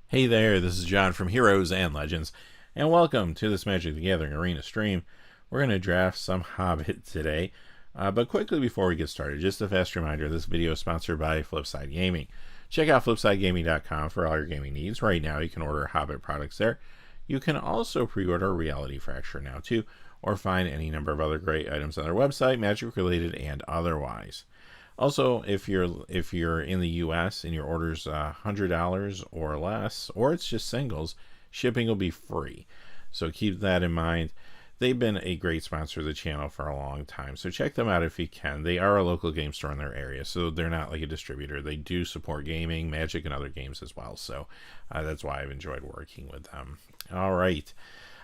Hey there, this is John from Heroes and Legends, and welcome to this Magic the Gathering Arena stream. We're going to draft some Hobbit today, but quickly before we get started, just a fast reminder, this video is sponsored by Flipside Gaming. Check out flipsidegaming.com for all your gaming needs. Right now you can order Hobbit products there. You can also pre-order Reality Fracture now too, or find any number of other great items on their website, Magic related and otherwise. Also, if you're in the U.S. and your order's $100 or less, or it's just singles, shipping will be free. So keep that in mind. They've been a great sponsor of the channel for a long time, so check them out if you can. They are a local game store in their area, so they're not like a distributor. They do support gaming, Magic, and other games as well, so that's why I've enjoyed working with them. All right.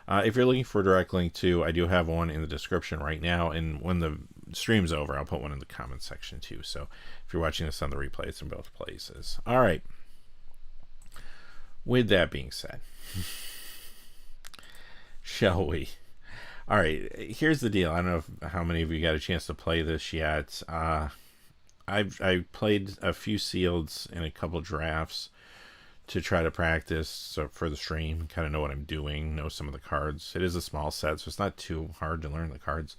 If you're looking for a direct link to, I do have one in the description right now, and when the stream's over, I'll put one in the comments section too. So if you're watching this on the replay, it's in both places. All right. With that being said, shall we? All right. Here's the deal. I don't know how many of you got a chance to play this yet. I've played a few sealeds in a couple drafts to try to practice so for the stream, kind of know what I'm doing, know some of the cards. It is a small set, so it's not too hard to learn the cards.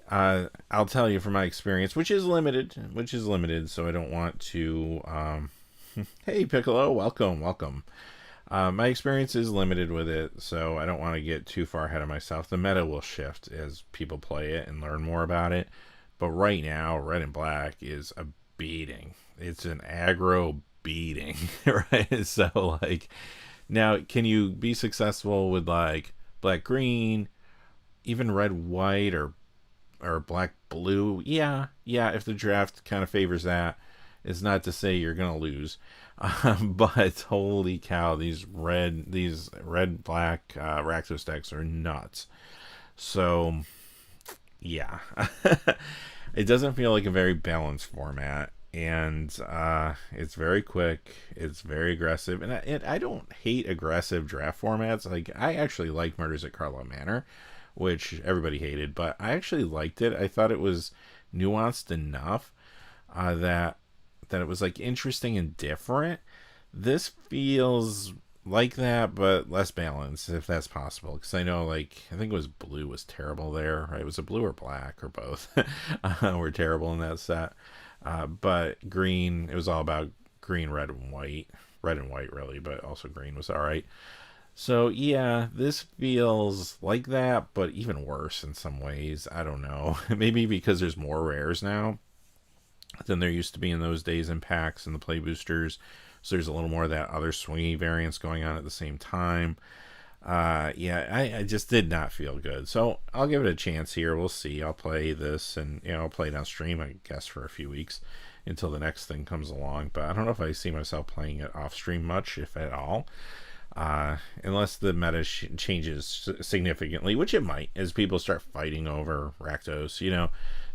I'll tell you from my experience, which is limited, so I don't want to hey Piccolo, welcome. My experience is limited with it, so I don't want to get too far ahead of myself. The meta will shift as people play it and learn more about it, but right now red and black is a beating. It's an aggro beating, right? So like, now can you be successful with like black green, even red white, or black blue? Yeah, if the draft kind of favors that. It's not to say you're gonna lose, but holy cow, these red black Rakdos decks are nuts. So yeah. It doesn't feel like a very balanced format, and it's very quick, it's very aggressive, and I don't hate aggressive draft formats. Like, I actually like Murders at Carlow Manor, which everybody hated, but I actually liked it. I thought it was nuanced enough that it was like interesting and different. This feels like that, but less balanced, if that's possible, because I know, like, I think it was blue was terrible there, right? Was it blue or black or both? Were terrible in that set. But green, it was all about green, red and white really, but also green was all right. So yeah, this feels like that, but even worse in some ways. I don't know. Maybe because there's more rares now than there used to be in those days in packs and the play boosters. So there's a little more of that other swingy variance going on at the same time. I just did not feel good. So I'll give it a chance here. We'll see. I'll play this, and I'll play it on stream, I guess, for a few weeks until the next thing comes along. But I don't know if I see myself playing it off stream much, if at all. Unless the meta changes significantly, which it might, as people start fighting over Rakdos.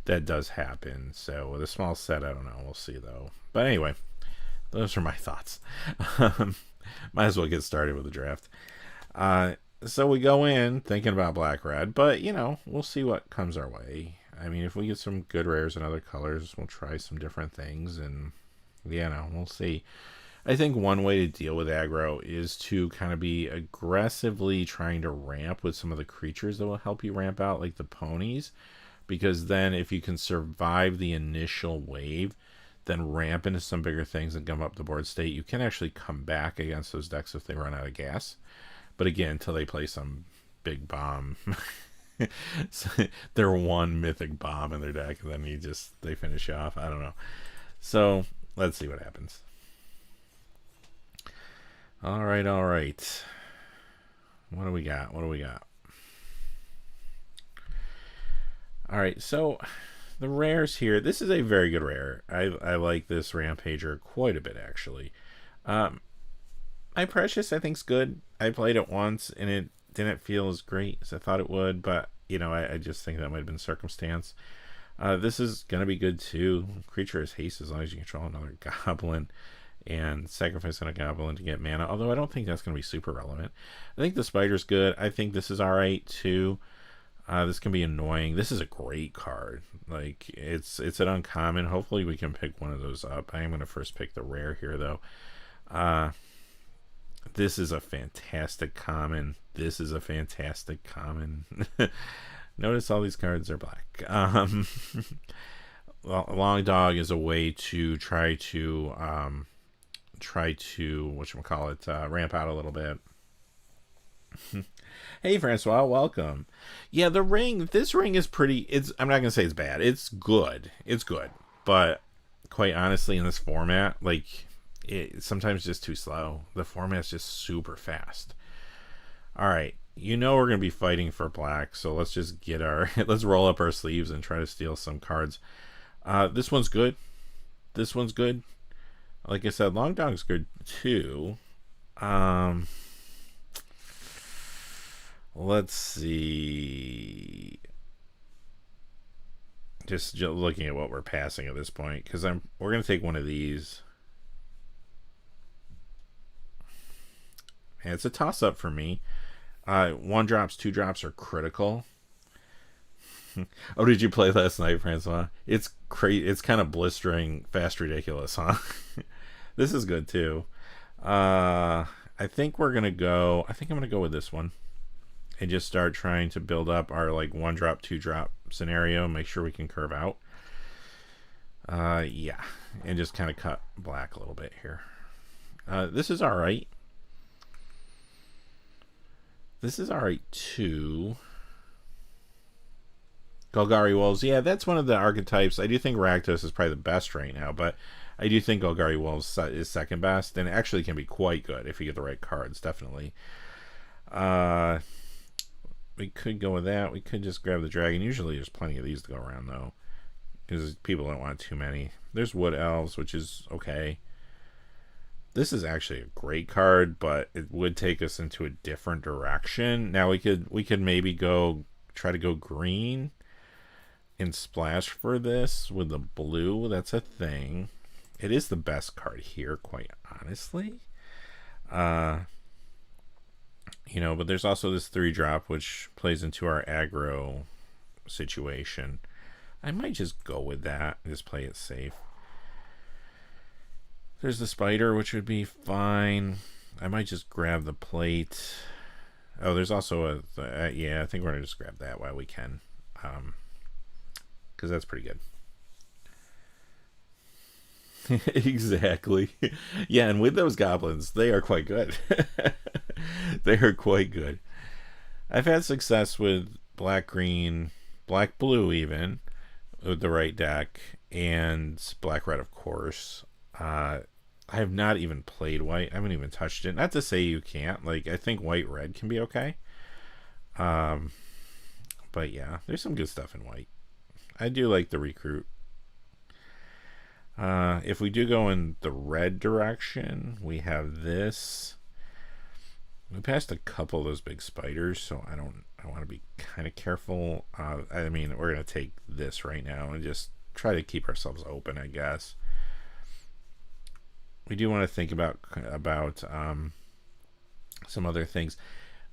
That does happen. So with a small set, I don't know. We'll see, though. But anyway, those are my thoughts. Might as well get started with the draft. So we go in thinking about black-red, but, we'll see what comes our way. I mean, if we get some good rares and other colors, we'll try some different things, and, we'll see. I think one way to deal with aggro is to kind of be aggressively trying to ramp with some of the creatures that will help you ramp out, like the ponies, because then if you can survive the initial wave, then ramp into some bigger things and gum up the board state, you can actually come back against those decks if they run out of gas. But again, until they play some big bomb, so they're one mythic bomb in their deck, and then they finish off. I don't know. So let's see what happens. All right. What do we got? All right, so the rares here. This is a very good rare. I like this Rampager quite a bit, actually. My Precious, I think, is good. I played it once, and it didn't feel as great as I thought it would, but, I just think that might have been circumstance. This is going to be good, too. Creature has haste as long as you control another goblin, and sacrifice on a goblin to get mana, although I don't think that's going to be super relevant. I think the Spider's good. I think this is all right, too. This can be annoying. This is a great card. Like, it's an uncommon. Hopefully we can pick one of those up. I am going to first pick the rare here, though. This is a fantastic common. This is a fantastic common. Notice all these cards are black. Well, Long Dog is a way to try to whatchamacallit, ramp out a little bit. Hey Francois, welcome. Yeah, this ring is pretty. I'm not gonna say it's bad. It's good. It's good. But quite honestly, in this format, like, it's sometimes just too slow. The format's just super fast. All right, we're gonna be fighting for black, so let's just let's roll up our sleeves and try to steal some cards. This one's good. This one's good. Like I said, Long Dog's good too. Let's see. Just looking at what we're passing at this point, because we're gonna take one of these. And it's a toss up for me. 1 drops, 2 drops are critical. Oh, did you play last night, Francois? It's crazy. It's kind of blistering, fast, ridiculous, huh? This is good too. I think I'm gonna go with this one, and just start trying to build up our like 1 drop, 2 drop scenario. Make sure we can curve out. Yeah, and just kind of cut black a little bit here. This is all right. This is all right too. Golgari Wolves, yeah, that's one of the archetypes. I do think Rakdos is probably the best right now, but I do think Golgari Wolves is second best, and it actually can be quite good if you get the right cards, definitely. We could go with that. We could just grab the dragon. Usually there's plenty of these to go around, though, because people don't want too many. There's Wood Elves, which is okay. This is actually a great card, but it would take us into a different direction. Now we could maybe try to go green and splash for this with the blue. That's a thing. It is the best card here, quite honestly. But there's also this 3 drop which plays into our aggro situation. I might just go with that and just play it safe. There's the spider, which would be fine. I might just grab the plate. Oh, there's also yeah, I think we're gonna just grab that while we can, because that's pretty good. Exactly. Yeah, and with those goblins, they are quite good. They are quite good. I've had success with black green, black blue even, with the right deck, and black red, of course. I have not even played white. I haven't even touched it. Not to say you can't. Like, I think white red can be okay. But yeah, there's some good stuff in white. I do like the recruit. If we do go in the red direction, we have this. We passed a couple of those big spiders, so I want to be kind of careful. I mean, we're gonna take this right now and just try to keep ourselves open, I guess. We do want to think about some other things,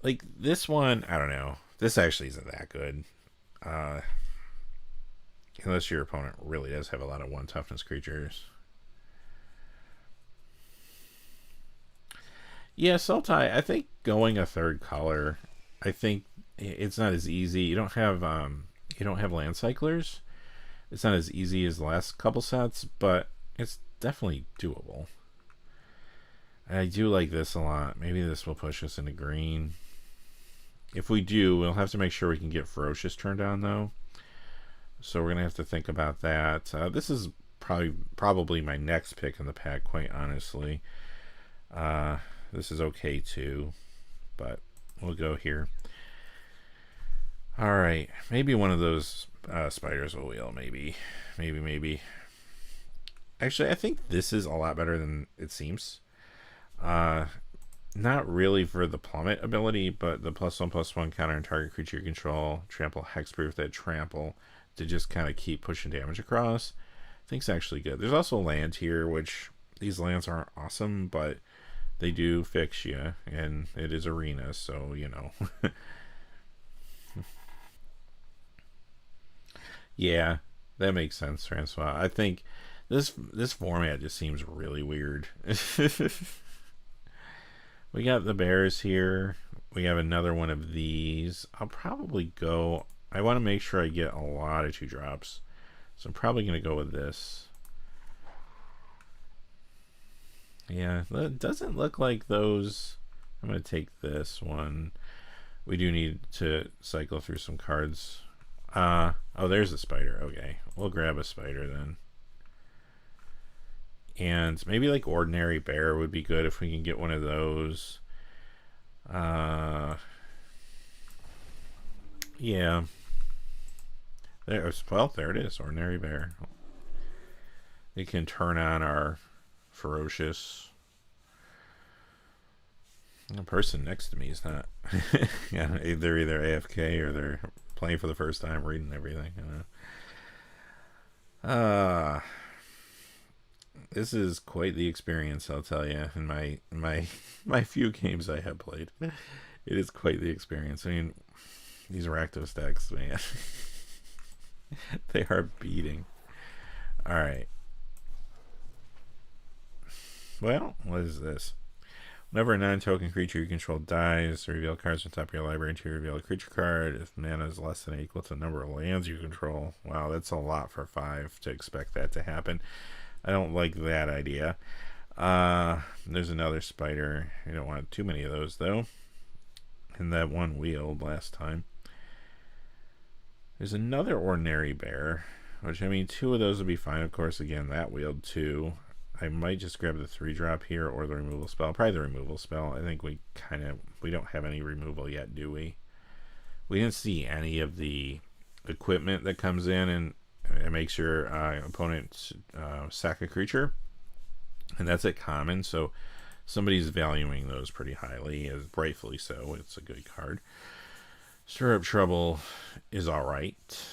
like this one. I don't know. This actually isn't that good, unless your opponent really does have a lot of 1 toughness creatures. Yeah, Sultai, I think going a 3rd color, I think it's not as easy. You don't have land cyclers. It's not as easy as the last couple sets, but it's definitely doable. I do like this a lot. Maybe this will push us into green. If we do, we'll have to make sure we can get Ferocious turned on, though. So we're gonna have to think about that. This is probably my next pick in the pack, quite honestly. This is okay too, but we'll go here. All right, maybe one of those spiders will wheel. Maybe. Actually, I think this is a lot better than it seems. Not really for the plummet ability, but the +1/+1 counter and target creature you control, trample, hexproof, that trample to just kind of keep pushing damage across. I think it's actually good. There's also land here, which these lands aren't awesome, but they do fix you, and it is arena, so Yeah, that makes sense, Francois. I think this format just seems really weird. We got the bears here. We have another one of these. I'll probably go... I want to make sure I get a lot of 2-drops. So I'm probably going to go with this. Yeah, that doesn't look like those. I'm going to take this one. We do need to cycle through some cards. Oh, there's a spider. Okay, we'll grab a spider then. And maybe like ordinary bear would be good if we can get one of those. Yeah. Well, there it is, ordinary bear. It can turn on our ferocious. The person next to me is not. Yeah, they're either AFK or they're playing for the first time, reading everything. This is quite the experience, I'll tell you. In my few games I have played, it is quite the experience. I mean, these Rakdos decks, man, they are beating. All right. Well, what is this? Whenever a non-token creature you control dies, reveal cards on top of your library until you reveal a creature card. If mana is less than or equal to the number of lands you control. Wow, that's a lot for 5 to expect that to happen. I don't like that idea. There's another spider. You don't want too many of those, though. And that one wheeled last time. There's another ordinary bear, which, I mean, 2 of those would be fine. Of course, again, that wheeled 2. I might just grab the 3-drop here or the removal spell. Probably the removal spell. I think we don't have any removal yet, do we? We didn't see any of the equipment that comes in and makes your opponent sack a creature. And that's at common, so somebody's valuing those pretty highly, as rightfully so. It's a good card. Stir Up Trouble is alright.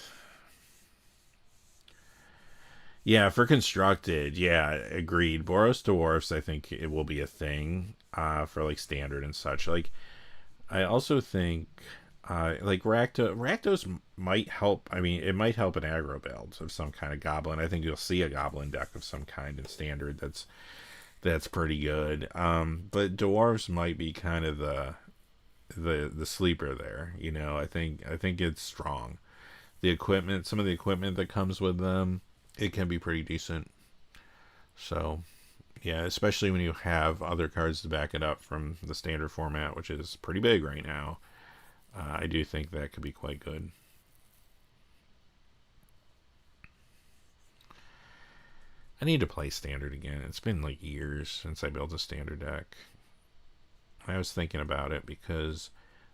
Yeah, for constructed, yeah, agreed. Boros Dwarfs, I think it will be a thing for like standard and such. Like, I also think like Rakdos might help. I mean, it might help an aggro build of some kind of goblin. I think you'll see a goblin deck of some kind in standard that's pretty good. But dwarves might be kind of the sleeper there. You know, I think it's strong. The equipment, some of the equipment that comes with them, it can be pretty decent. So, yeah, especially when you have other cards to back it up from the standard format, which is pretty big right now. I do think that could be quite good. I need to play standard again. It's been like years since I built a standard deck. I was thinking about it because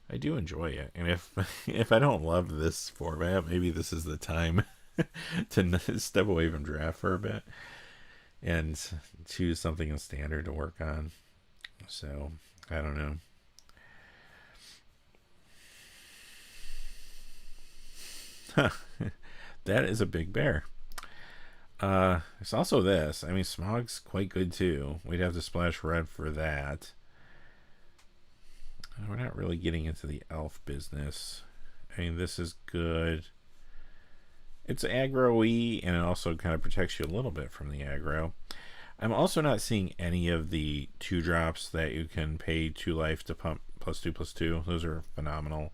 I do enjoy it. And if I don't love this format, maybe this is the time to step away from draft for a bit and choose something in standard to work on. So, I don't know. That is a big bear. There's also this. I mean, Smog's quite good too. We'd have to splash red for that. We're not really getting into the elf business. I mean, this is good. It's aggro-y, and it also kind of protects you a little bit from the aggro. I'm also not seeing any of the 2-drops that you can pay 2 life to pump +2/+2. Those are phenomenal.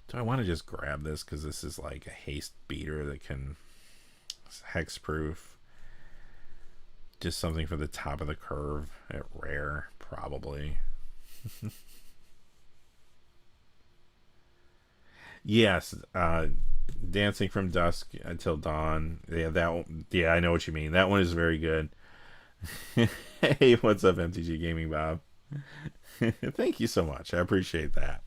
Do I want to just grab this because this is like a haste beater that can hexproof? Just something for the top of the curve at rare, probably. Yes, Dancing from Dusk Until Dawn. Yeah, I know what you mean. That one is very good. Hey, what's up, MTG Gaming Bob? Thank you so much. I appreciate that.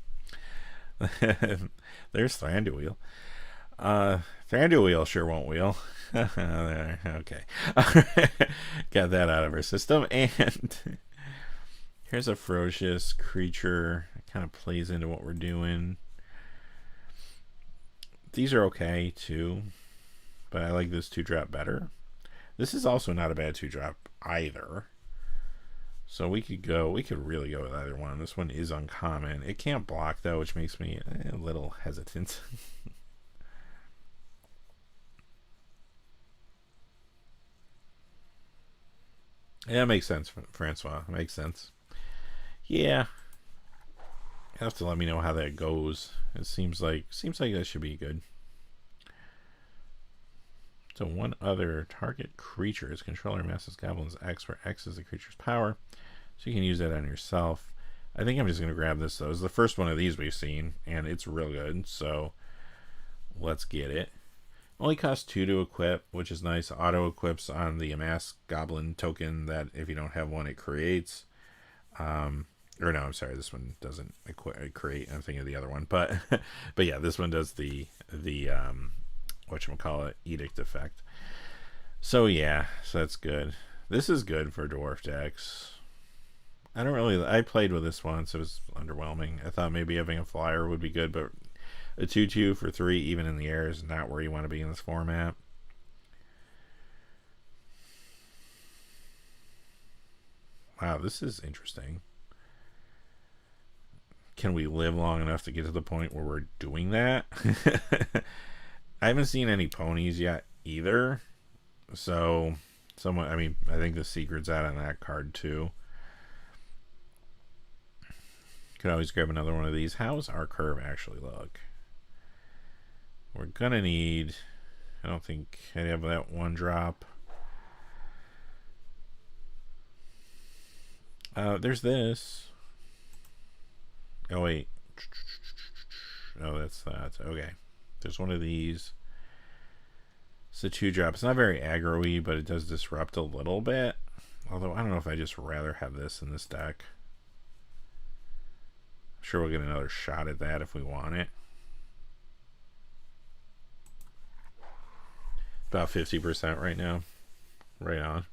There's Thranduil. Thranduil sure won't wheel. Okay. Got that out of our system. And here's a ferocious creature. It kind of plays into what we're doing. These are okay too, but I like this 2-drop better. This is also not a bad 2-drop either. So we could really go with either one. This one is uncommon. It can't block though, which makes me a little hesitant. Yeah, makes sense, Francois. Makes sense. Yeah, you have to let me know how that goes. It seems like that should be good. So one other target creature's controller amasses goblins X, where X is the creature's power. So you can use that on yourself. I think I'm just going to grab this, though. It's the first one of these we've seen, and it's real good. So let's get it. Only costs 2 to equip, which is nice. Auto equips on the amass goblin token that if you don't have one, it creates. Or no, I'm sorry, this one doesn't create. I'm thinking of the other one, but yeah, this one does the whatchamacallit, edict effect. So yeah, so that's good. This is good for dwarf decks. I played with this once. It was underwhelming. I thought maybe having a flyer would be good, but a 2/2 for 3, even in the air, is not where you want to be in this format. Wow, this is interesting. Can we live long enough to get to the point where we're doing that? I haven't seen any ponies yet either. So, I think the secret's out on that card too. Could always grab another one of these. How's our curve actually look? We're gonna need, I don't think I have that one drop. There's this. Oh wait. Oh, that's that. Okay. There's one of these. It's a 2-drop. It's not very aggro-y, but it does disrupt a little bit. Although I don't know if I just rather have this in this deck. I'm sure we'll get another shot at that if we want it. About 50% right now. Right on.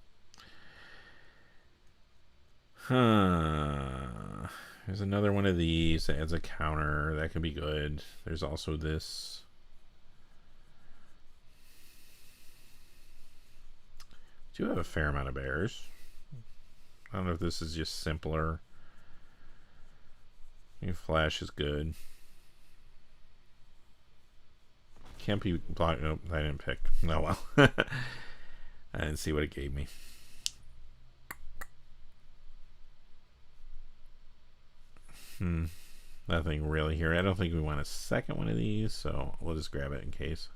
There's another one of these that adds a counter. That could be good. There's also this. Do have a fair amount of bears. I don't know if this is just simpler. Flash is good. Can't be blocked. Nope, I didn't pick. Oh well. I didn't see what it gave me. Nothing really here. I don't think we want a second one of these, so we'll just grab it in case.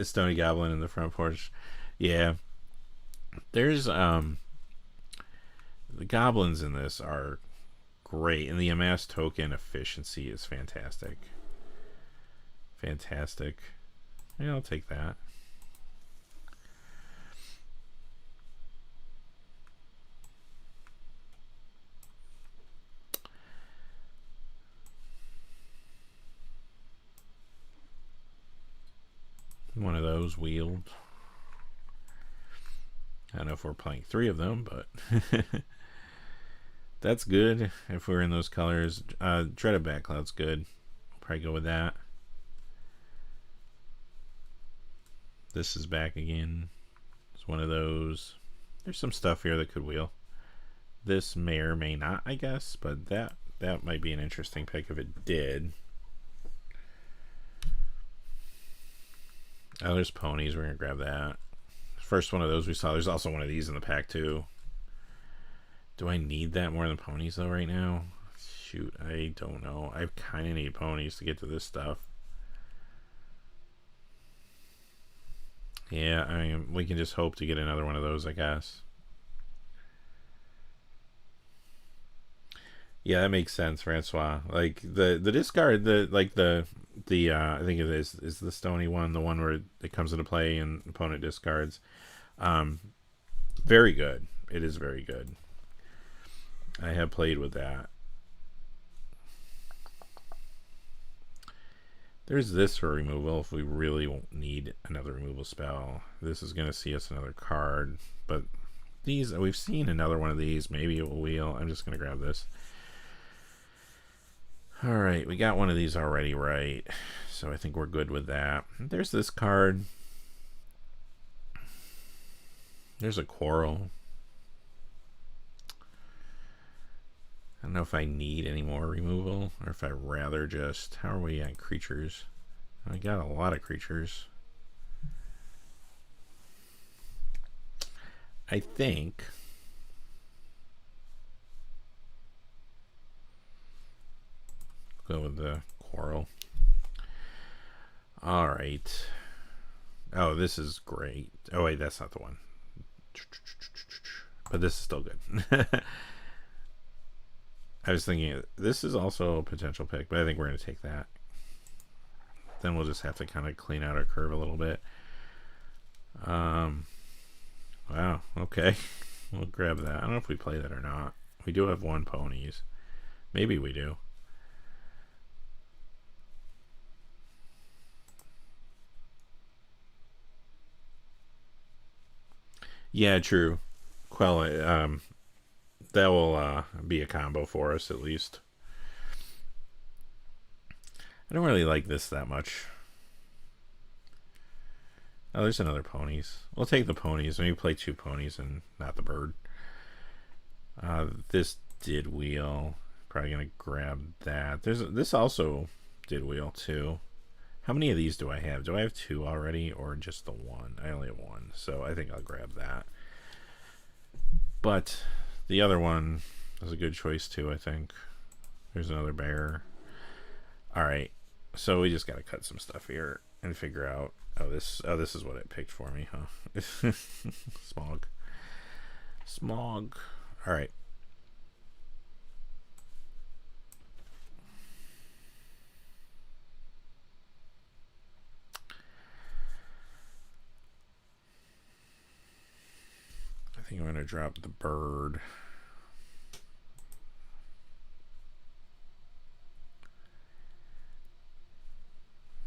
Stony Goblin in the front porch. Yeah. There's the goblins in this are great, and the amass token efficiency is fantastic. Fantastic. Yeah, I'll take that. One of those wheeled. I don't know if we're playing 3 of them, but that's good if we're in those colors. Dreaded Backcloud's good. We'll probably go with that. This is back again. It's one of those. There's some stuff here that could wheel. This may or may not, I guess, but that might be an interesting pick if it did. Oh, there's ponies. We're going to grab that. First one of those we saw. There's also one of these in the pack, too. Do I need that more than ponies, though, right now? Shoot, I don't know. I kind of need ponies to get to this stuff. Yeah, I mean, we can just hope to get another one of those, I guess. Yeah, that makes sense, Francois. Like the discard, I think it is the stony one, the one where it comes into play and opponent discards. Very good. It is very good. I have played with that. There's this for removal if we really won't need another removal spell. This is going to see us another card, but these, we've seen another one of these. Maybe it will wheel. I'm just going to grab this. Alright, we got one of these already, right? So I think we're good with that. There's this card. There's a Quarrel. I don't know if I need any more removal, or if I rather just... How are we at creatures? I got a lot of creatures. I think go with the coral. All right. Oh, this is great. Oh wait, that's not the one. But this is still good. I was thinking this is also a potential pick, but I think we're going to take that. Then we'll just have to kind of clean out our curve a little bit. Wow, okay. We'll grab that. I don't know if we play that or not. We do have 1 ponies. Maybe we do. Yeah, true. Quell, that will be a combo for us at least. I don't really like this that much. Oh, there's another ponies. We'll take the ponies. Maybe play 2 ponies and not the bird. This did wheel. Probably gonna grab that. This also did wheel too. How many of these do I have? Do I have 2 already or just the 1? I only have 1, so I think I'll grab that. But the other one is a good choice too, I think. There's another bear. Alright, so we just gotta cut some stuff here and figure out. Oh, this is what it picked for me, huh? Smog. Alright. I think I'm going to drop the bird.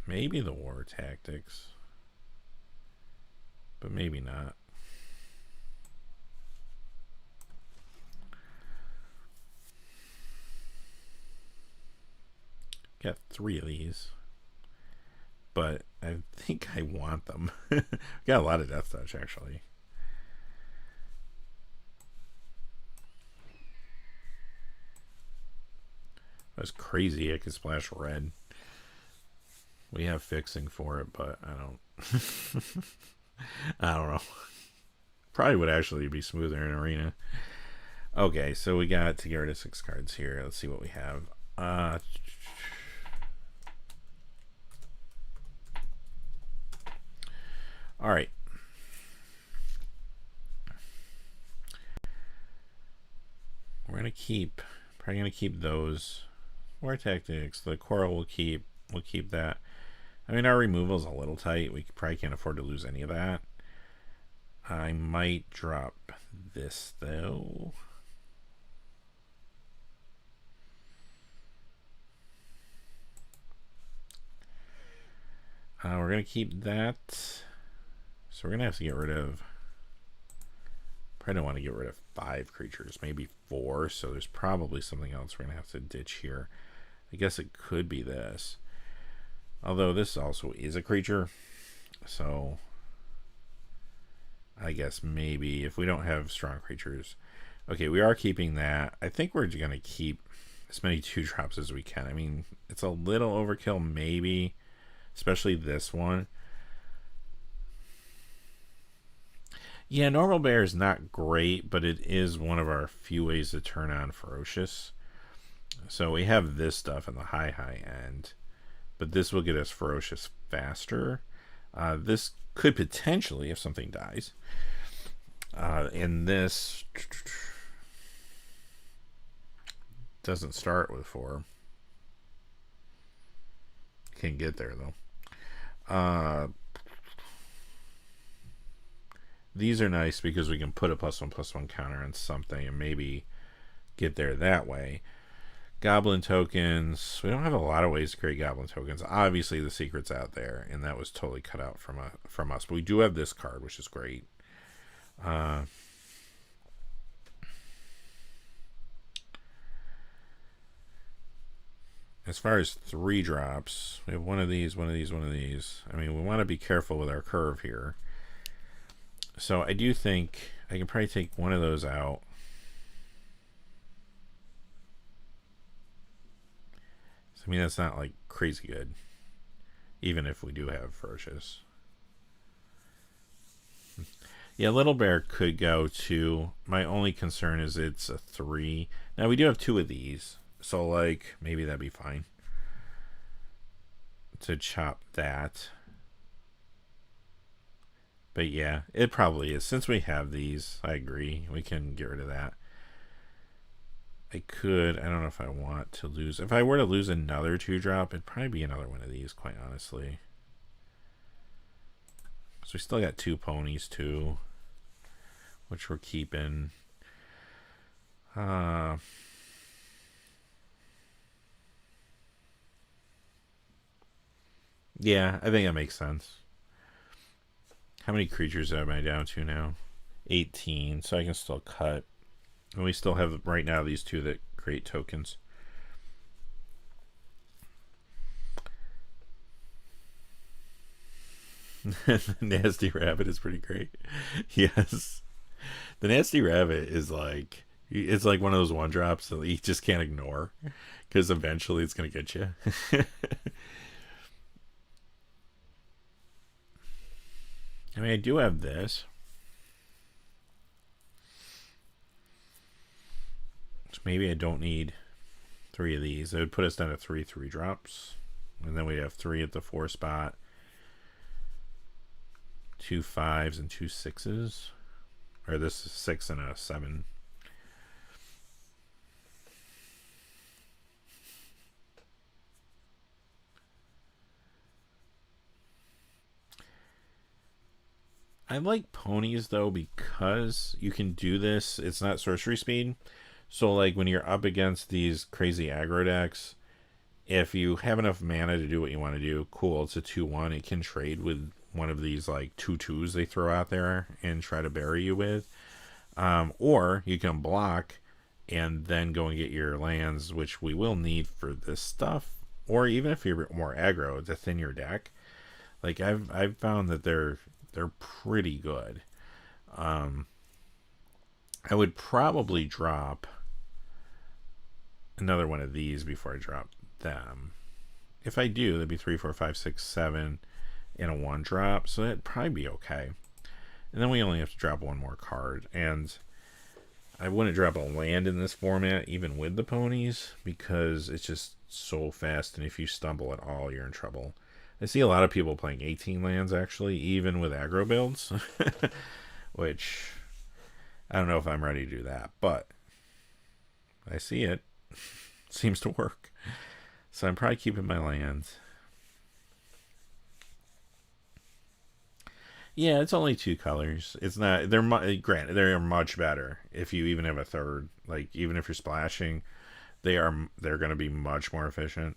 Maybe the war tactics. But maybe not. Got 3 of these. But I think I want them. Got a lot of death touch, actually. That's crazy. I could splash red. We have fixing for it, but I don't. I don't know. Probably would actually be smoother in arena. Okay, so we got to get rid of 6 cards here. Let's see what we have. All right. We're gonna keep. Probably gonna keep those. War tactics. The coral will keep. We'll keep that. I mean, our removal is a little tight. We probably can't afford to lose any of that. I might drop this though. We're gonna keep that. So we're gonna have to get rid of. Probably don't want to get rid of 5 creatures, maybe 4. So there's probably something else we're gonna have to ditch here. I guess it could be this. Although this also is a creature. So I guess maybe if we don't have strong creatures. Okay, we are keeping that. I think we're going to keep as many 2-drops as we can. I mean, it's a little overkill maybe. Especially this one. Yeah, normal bear is not great, but it is one of our few ways to turn on ferocious. So we have this stuff in the high end. But this will get us ferocious faster. This could potentially, if something dies. And this doesn't start with 4. Can't get there though. These are nice because we can put a +1/+1 counter on something and maybe get there that way. Goblin tokens. We don't have a lot of ways to create goblin tokens. Obviously, the secret's out there, and that was totally cut out from us. But we do have this card, which is great. As far as 3-drops, we have one of these, one of these, one of these. I mean, we want to be careful with our curve here. So I do think I can probably take one of those out. So, I mean, that's not like crazy good, even if we do have ferocious. Yeah, Little Bear could go to. My only concern is it's a 3. Now, we do have 2 of these. So, like, maybe that'd be fine to chop that. But yeah, it probably is. Since we have these, I agree. We can get rid of that. I don't know if I want to lose. If I were to lose another 2-drop, it'd probably be another one of these, quite honestly. So we still got 2 ponies, too, which we're keeping. Yeah, I think that makes sense. How many creatures am I down to now? 18, so I can still cut. And we still have, right now, these 2 that create tokens. The Nasty Rabbit is pretty great. Yes. The Nasty Rabbit is like... It's like one of those 1-drops that you just can't ignore. Because eventually it's going to get you. I mean, I do have this. So maybe I don't need 3 of these. It would put us down to 3 3-drops. And then we have 3 at the 4 spot. 2 5s and 2 6s. Or this is 6 and a 7. I like ponies though because you can do this. It's not sorcery speed. So like when you're up against these crazy aggro decks, if you have enough mana to do what you want to do, cool. It's a 2/1. It can trade with one of these like 2/2s they throw out there and try to bury you with. Or you can block and then go and get your lands, which we will need for this stuff. Or even if you're more aggro to thin your deck. Like I've found that they're pretty good. I would probably drop another one of these before I drop them. If I do, that'd be 3, 4, 5, 6, 7 in a 1-drop, so that'd probably be okay. And then we only have to drop 1 more card, and I wouldn't drop a land in this format, even with the ponies, because it's just so fast, and if you stumble at all, you're in trouble. I see a lot of people playing 18 lands, actually, even with aggro builds, which I don't know if I'm ready to do that, but I see it. Seems to work. So I'm probably keeping my lands. Yeah, it's only 2 colors. It's not. Granted, they're much better if you even have a third. Like even if you're splashing, they're going to be much more efficient.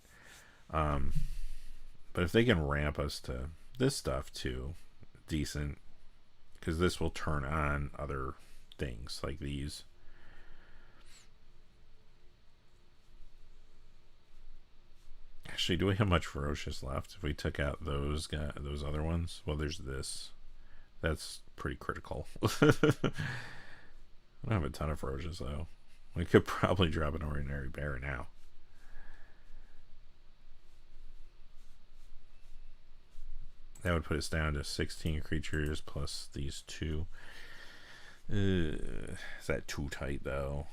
But if they can ramp us to this stuff too, decent, because this will turn on other things like these. Actually, do we have much Ferocious left? If we took out those other ones, well, there's this. That's pretty critical. I don't have a ton of Ferocious though. We could probably drop an Ordinary Bear now. That would put us down to 16 creatures plus these 2. Is that too tight though?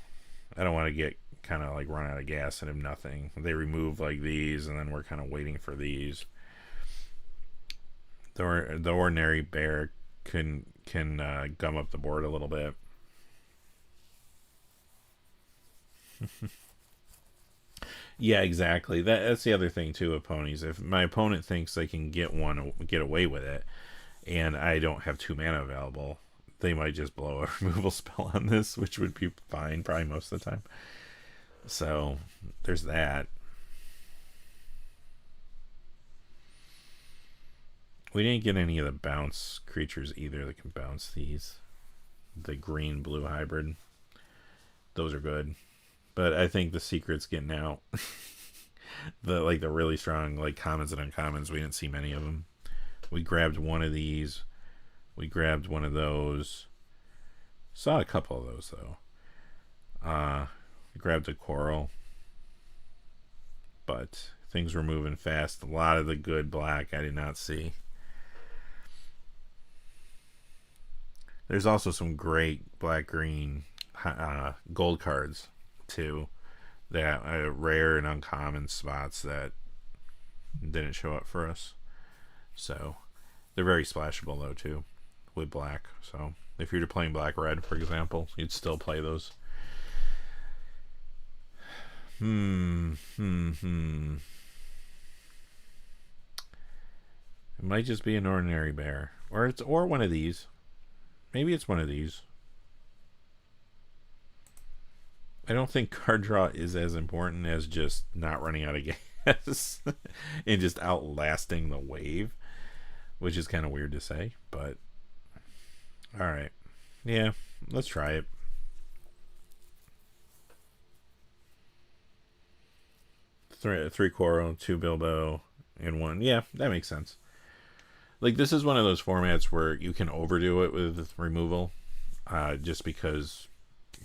I don't want to get kind of like run out of gas and have nothing. They remove like these, and then we're kind of waiting for these. The Ordinary Bear can gum up the board a little bit. Yeah, exactly. That's the other thing too with ponies. If my opponent thinks they can get away with it, and I don't have 2 mana available, they might just blow a removal spell on this, which would be fine probably most of the time. So there's that. We didn't get any of the bounce creatures either that can bounce these. The green blue hybrid. Those are good. But I think the secret's getting out. the really strong like commons and uncommons, we didn't see many of them. We grabbed one of these. We grabbed one of those. Saw a couple of those though. Grabbed a coral. But things were moving fast. A lot of the good black I did not see. There's also some great black-green gold cards, too. That rare and uncommon spots that didn't show up for us. So, they're very splashable, though, too, with black. So, if you're playing black-red, for example, you'd still play those. It might just be an ordinary bear. Or one of these. Maybe it's one of these. I don't think card draw is as important as just not running out of gas and just outlasting the wave, which is kind of weird to say, but alright. Yeah, let's try it. Three Quoro, 2 Bilbo, and 1. Yeah, that makes sense. Like, this is one of those formats where you can overdo it with removal, just because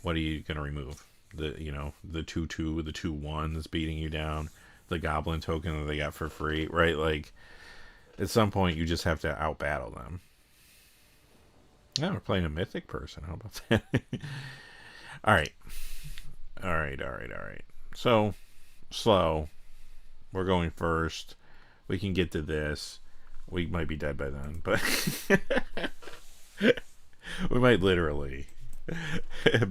what are you going to remove? The 2/2, the 2/1 that's beating you down, the goblin token that they got for free, right? Like, at some point you just have to outbattle them. Now we're playing a mythic person. How about that? Alright. So, slow. We're going first. We can get to this. We might be dead by then, but we might literally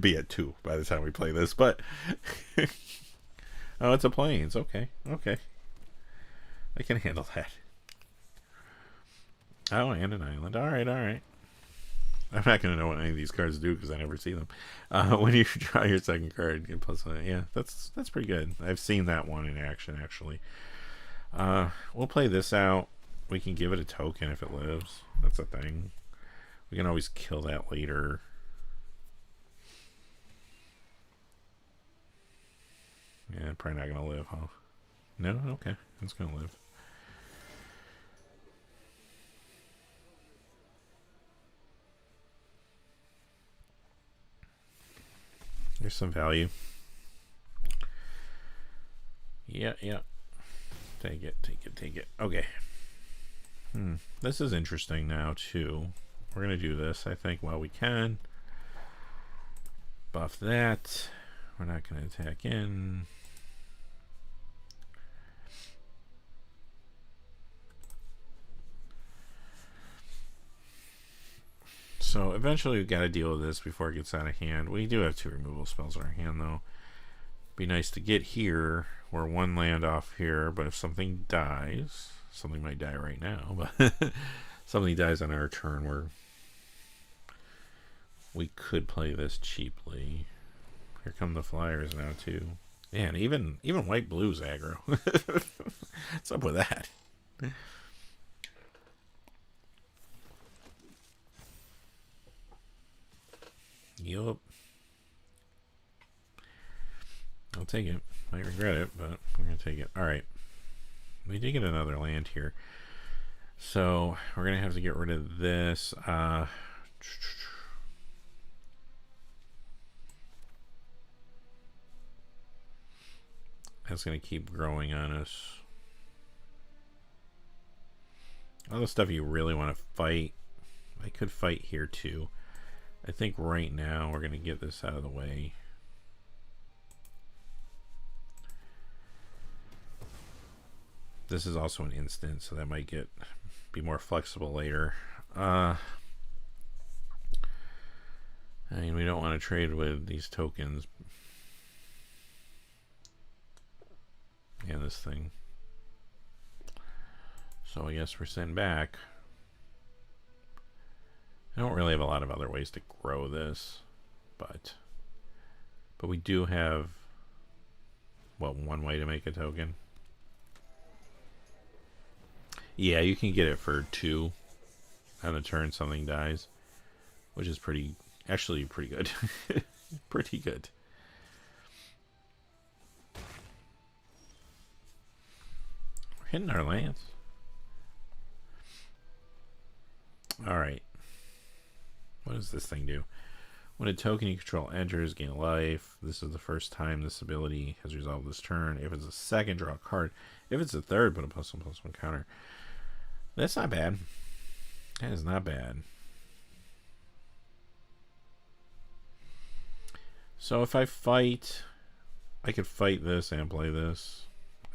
be at 2 by the time we play this, but oh, it's a plains. Okay. I can handle that. Oh, and an island. Alright. I'm not going to know what any of these cards do because I never see them. When you draw your second card, get +1. Yeah, that's pretty good. I've seen that one in action, actually. We'll play this out. We can give it a token if it lives. That's a thing. We can always kill that later. Yeah, probably not going to live, huh? No? Okay. It's going to live. There's some value. Yeah. Take it. Okay. This is interesting now, too. We're going to do this, I think, while we can. Buff that. We're not going to attack in. So eventually we've got to deal with this before it gets out of hand. We do have 2 removal spells in our hand, though. Be nice to get here. We're 1 land off here, but if something dies, something might die right now, but something dies on our turn, we could play this cheaply. Here come the flyers now, too. Man, even white blue's aggro. What's up with that? Yup. I'll take it. Might regret it, but we're going to take it. Alright. We did get another land here. So, we're going to have to get rid of this. That's going to keep growing on us. All the stuff you really want to fight. I could fight here, too. I think right now we're going to get this out of the way. This is also an instant, so that might be more flexible later. I mean, we don't want to trade with these tokens. And this thing. So I guess we're sitting back. I don't really have a lot of other ways to grow this, but we do have, what, 1 way to make a token? Yeah, you can get it for 2 on the turn something dies, which is actually pretty good. Pretty good. We're hitting our lands. Alright. What does this thing do? When a token you control enters, gain life. This is the first time this ability has resolved this turn. If it's a second, draw a card. If it's a third, put a +1/+1 counter. That's not bad. That is not bad. So if I fight, I could fight this and play this.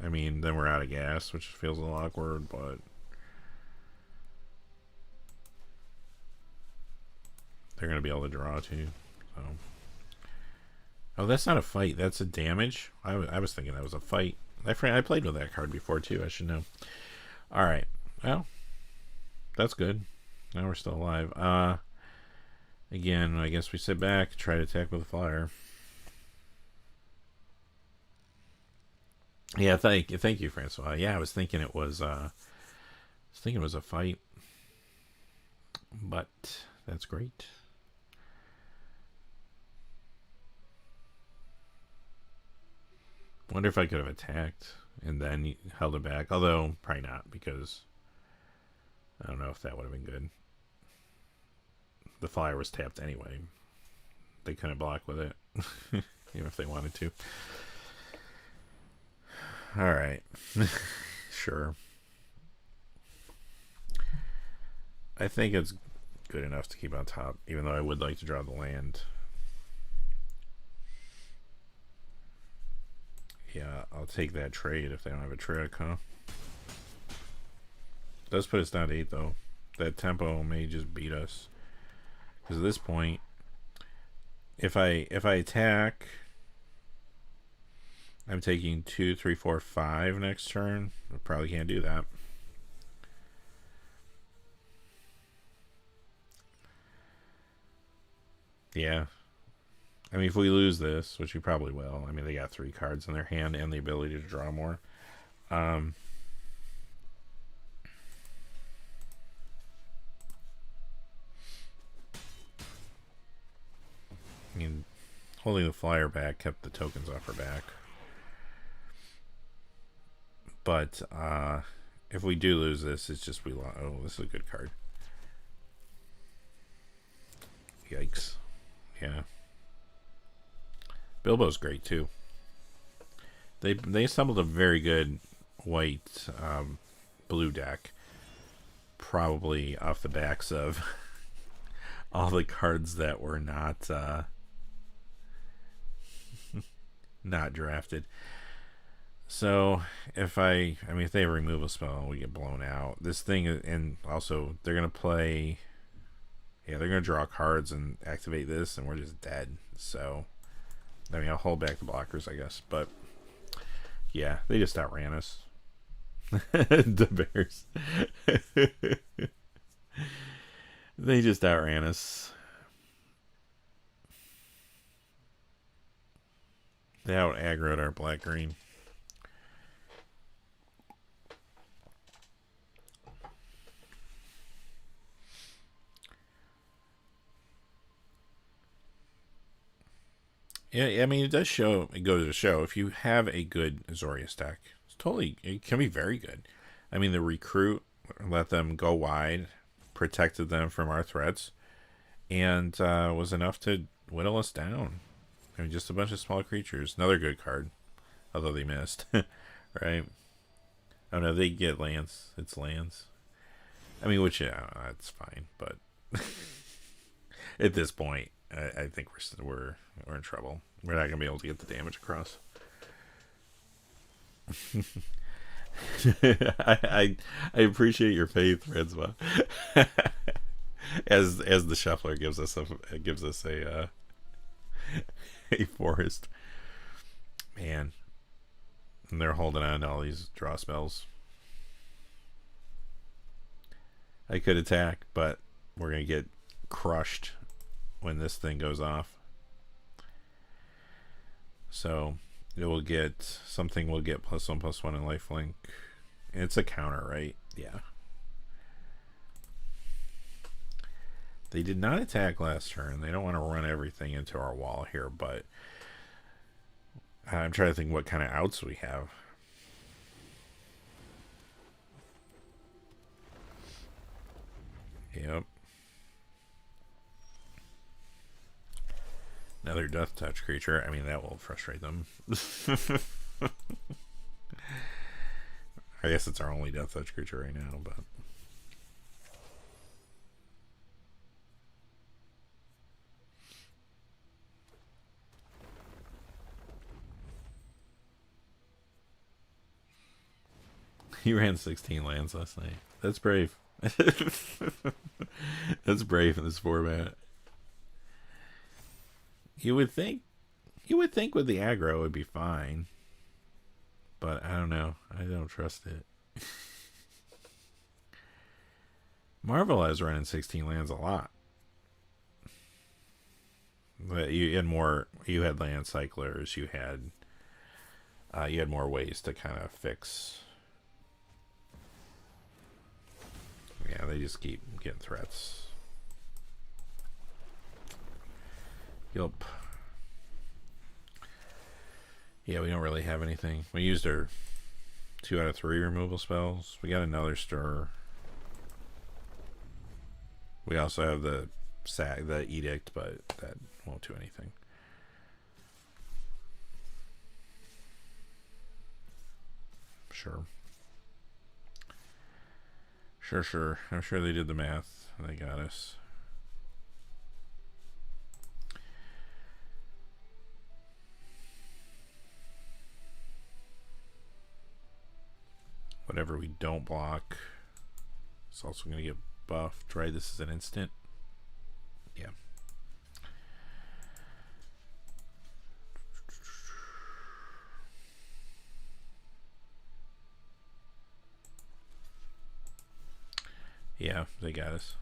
I mean, then we're out of gas, which feels a little awkward, but they're going to be able to draw too. So. Oh, that's not a fight. That's a damage. I was thinking that was a fight. I played with that card before too. I should know. All right. Well, that's good. Now we're still alive. Again, I guess we sit back, try to attack with a flyer. Yeah, thank you, Francois. Yeah, I was thinking it was a fight, but that's great. Wonder if I could have attacked and then held it back. Although probably not, because I don't know if that would have been good. The flyer was tapped anyway. They couldn't block with it, even if they wanted to. All right. Sure. I think it's good enough to keep on top, even though I would like to draw the land. Yeah, I'll take that trade if they don't have a trick, huh? Does put us down to 8, though. That tempo may just beat us. Because at this point, if I attack, I'm taking 2, 3, 4, 5 next turn. I probably can't do that. Yeah. I mean, if we lose this, which we probably will. I mean, they got 3 cards in their hand and the ability to draw more. I mean, holding the flyer back kept the tokens off her back. But if we do lose this, it's just we lost. Oh, this is a good card. Yikes. Yeah. Bilbo's great too. They assembled a very good white blue deck, probably off the backs of all the cards that were not not drafted. So if I mean, if they remove a spell, we get blown out. This thing, and also they're gonna play. Yeah, they're gonna draw cards and activate this, and we're just dead. So, I mean, I'll hold back the blockers, I guess. But yeah, they just outran us. The Bears. They just outran us. They out aggroed our black green. Yeah, I mean, it does show. It goes to show if you have a good Azorius deck, it can be very good. I mean, the recruit let them go wide, protected them from our threats, and was enough to whittle us down. I mean, just a bunch of small creatures. Another good card, although they missed. Right? Oh no, they get lands. It's lands. I mean, which it's fine, but at this point, I think we're in trouble. We're not gonna be able to get the damage across. I appreciate your faith, Redzma. as the shuffler gives us a a forest. Man. And they're holding on to all these draw spells. I could attack, but we're gonna get crushed when this thing goes off. So it will get something. Will get +1/+1 in lifelink. It's a counter, right? Yeah. They did not attack last turn. They don't want to run everything into our wall here, but I'm trying to think what kind of outs we have. Yep. Another Death Touch creature. I mean, that will frustrate them. I guess it's our only Death Touch creature right now, but... He ran 16 lands last night. That's brave. That's brave in this format. You would think with the aggro it would be fine. But I don't know. I don't trust it. Marvel has running 16 lands a lot. But you had more. You had land cyclers. You had more ways to kind of fix. Yeah, they just keep getting threats. Yup. Yeah, we don't really have anything. We used our 2 out of 3 removal spells. We got another stir. We also have the edict, but that won't do anything. Sure. Sure. I'm sure they did the math. They got us. Whatever we don't block, it's also going to get buffed, right? This is an instant. Yeah. Yeah, they got us.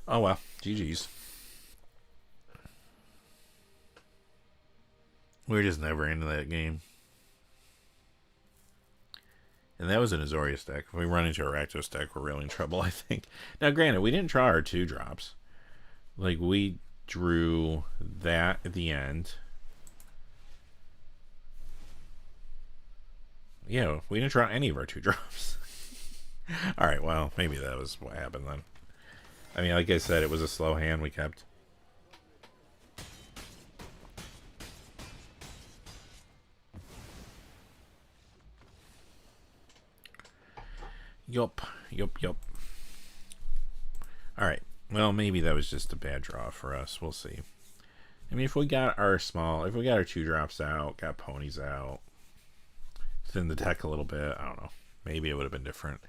Oh well, GG's. We were just never into that game. And that was an Azorius deck. If we run into a Rakdos deck, we're really in trouble, I think. Now, granted, we didn't draw our 2 drops. Like, we drew that at the end. Yeah, we didn't draw any of our 2 drops. Alright, well, maybe that was what happened then. I mean, like I said, it was a slow hand we kept. Yup. Alright. Well, maybe that was just a bad draw for us. We'll see. I mean, if we got our 2 drops out, got ponies out, thinned the deck a little bit, I don't know. Maybe it would have been different.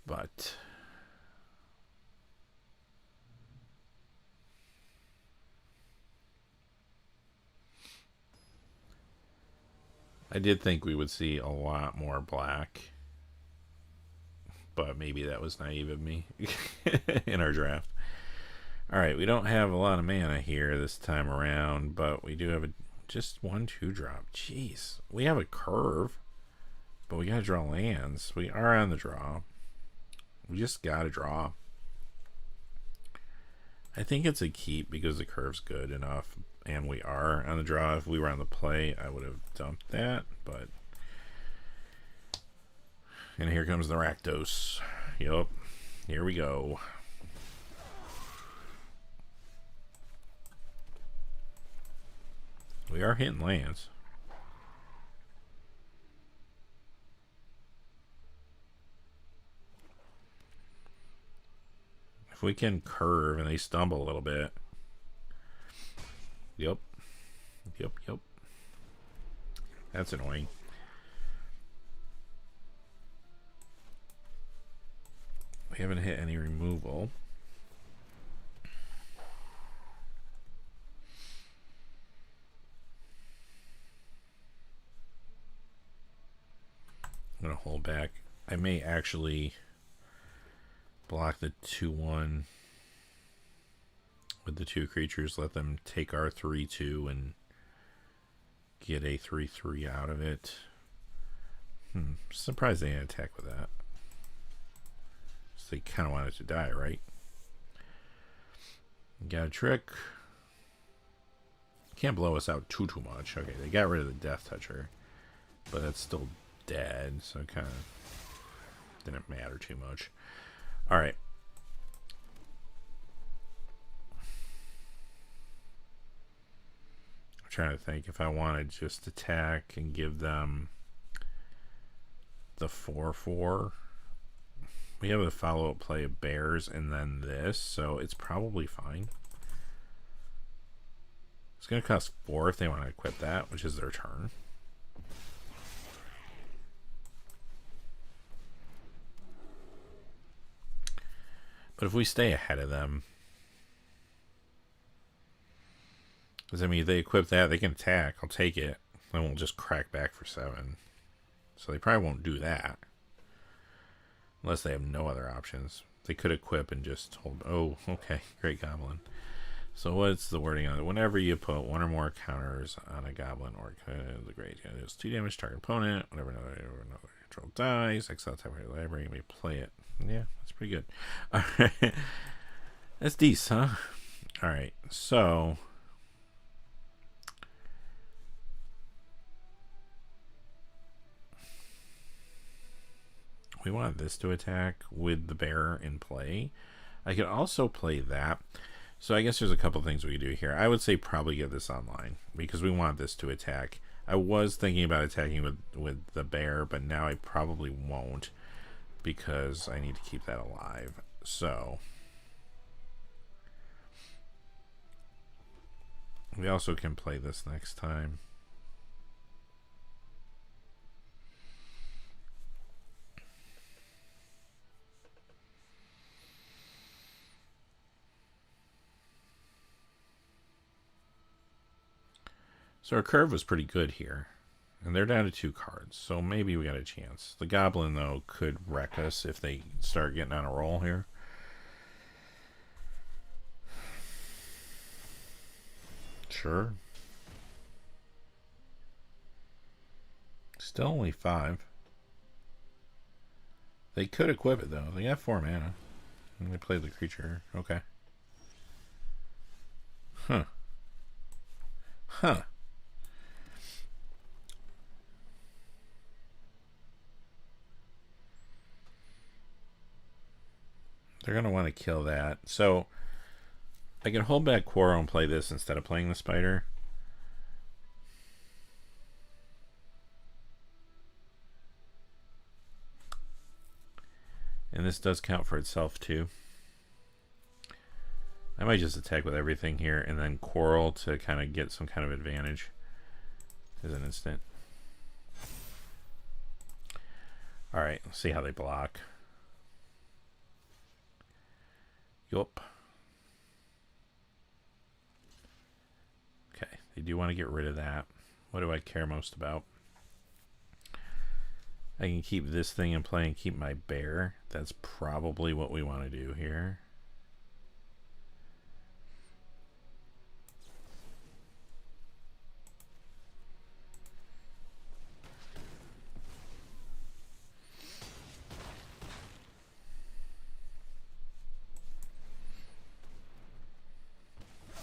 But I did think we would see a lot more black. But maybe that was naive of me in our draft. Alright, we don't have a lot of mana here this time around, but we do have just 1 2-drop. Jeez. We have a curve, but we gotta draw lands. We are on the draw. We just gotta draw. I think it's a keep because the curve's good enough, and we are on the draw. If we were on the play, I would have dumped that, but... And here comes the Rakdos. Yup. Here we go. We are hitting lands. If we can curve and they stumble a little bit. Yup. That's annoying. We haven't hit any removal. I'm going to hold back. I may actually block the 2/1 with the 2 creatures, let them take our 3/2 and get a 3/3 out of it. Surprised they didn't attack with that. So they kind of want it to die, right? Got a trick. Can't blow us out too much. Okay, they got rid of the Death Toucher, but that's still dead, so it kind of didn't matter too much. All right. I'm trying to think if I wanted just attack and give them the 4/4. We have a follow-up play of bears and then this, so it's probably fine. It's going to cost 4 if they want to equip that, which is their turn. But if we stay ahead of them, because I mean, if they equip that, they can attack. I'll take it. Then we'll just crack back for 7. So they probably won't do that. Unless they have no other options. They could equip and just hold. Oh, okay. Great Goblin. So what's the wording on it? Whenever you put 1 or more counters on a Goblin or the great, it does 2 damage to target opponent. Whenever another control dies, exile type of your library, you may play it. Yeah, that's pretty good. All right. That's decent, huh? All right. So we want this to attack with the bear in play. I could also play that. So I guess there's a couple things we could do here. I would say probably get this online because we want this to attack. I was thinking about attacking with the bear, but now I probably won't because I need to keep that alive. So we also can play this next time. So our curve was pretty good here. And they're down to 2 cards, so maybe we got a chance. The Goblin, though, could wreck us if they start getting on a roll here. Sure. Still only 5. They could equip it, though. They got 4 mana. And they played the creature. Okay. Huh. Huh. They're going to want to kill that. So I can hold back Quarrel and play this instead of playing the spider. And this does count for itself too. I might just attack with everything here and then Quarrel to kind of get some kind of advantage as an instant. Alright, let's see how they block. Yup. Okay, they do want to get rid of that. What do I care most about? I can keep this thing in play and keep my bear. That's probably what we want to do here.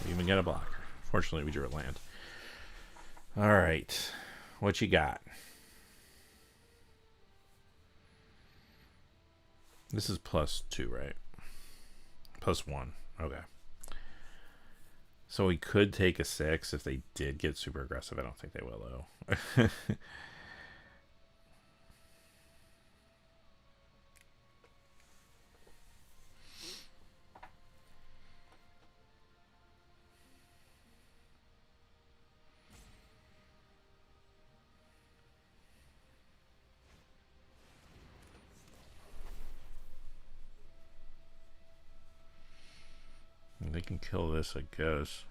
We even get a blocker. Fortunately, we drew a land. All right, what you got? This is +2, right? +1. Okay. So we could take a 6 if they did get super aggressive. I don't think they will, though. They can kill this, I guess.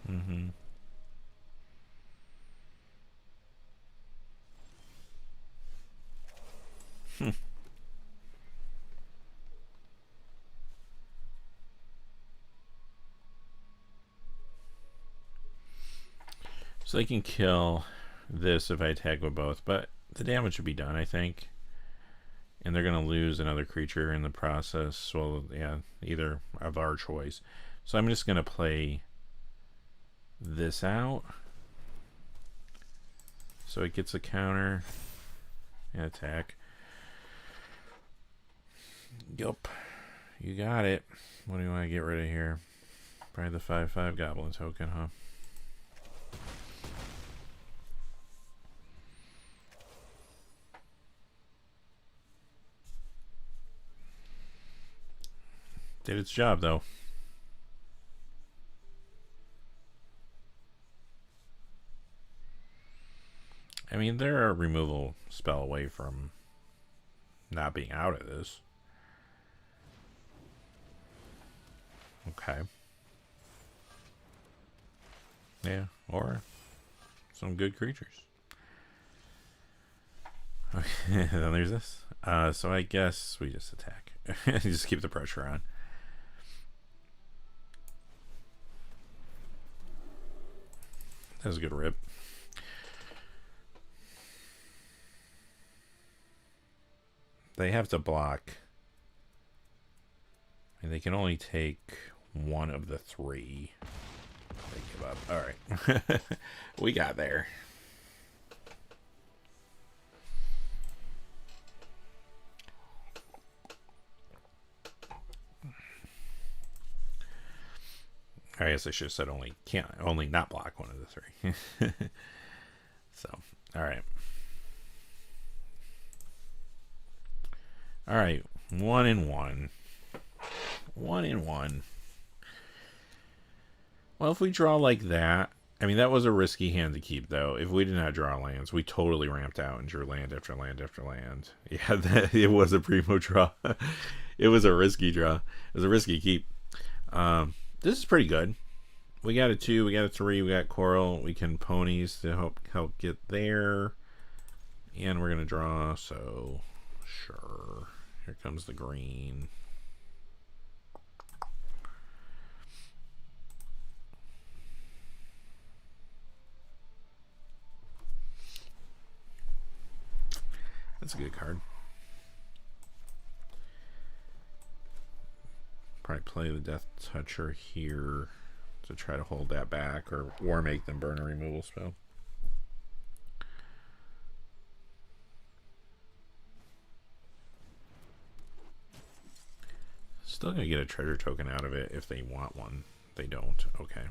Hmm. So they can kill this if I attack with both, but the damage would be done, I think. And they're going to lose another creature in the process. Well, yeah, either of our choice. So I'm just going to play this out. So it gets a counter and attack. Yup. You got it. What do you want to get rid of here? Probably the 5/5 Goblin token, huh? Did its job, though. I mean, they're a removal spell away from not being out of this. Okay. Yeah, or some good creatures. Okay, then there's this. So I guess we just attack. Just keep the pressure on. That was a good rip. They have to block. And they can only take one of the three. They give up. Alright. We got there. I guess I should have said only not block one of the three. So, alright. Alright, 1-1. 1-1. Well, if we draw like that, I mean, that was a risky hand to keep, though. If we did not draw lands, we totally ramped out and drew land after land after land. Yeah, it was a primo draw. It was a risky draw. It was a risky keep. This is pretty good. We got a 2, we got a 3, we got coral. We can ponies to help get there. And we're going to draw, so sure. Here comes the green. That's a good card. Probably play the Death Toucher here to try to hold that back, or make them burn a removal spell. Still gonna get a treasure token out of it if they want one. They don't. Okay.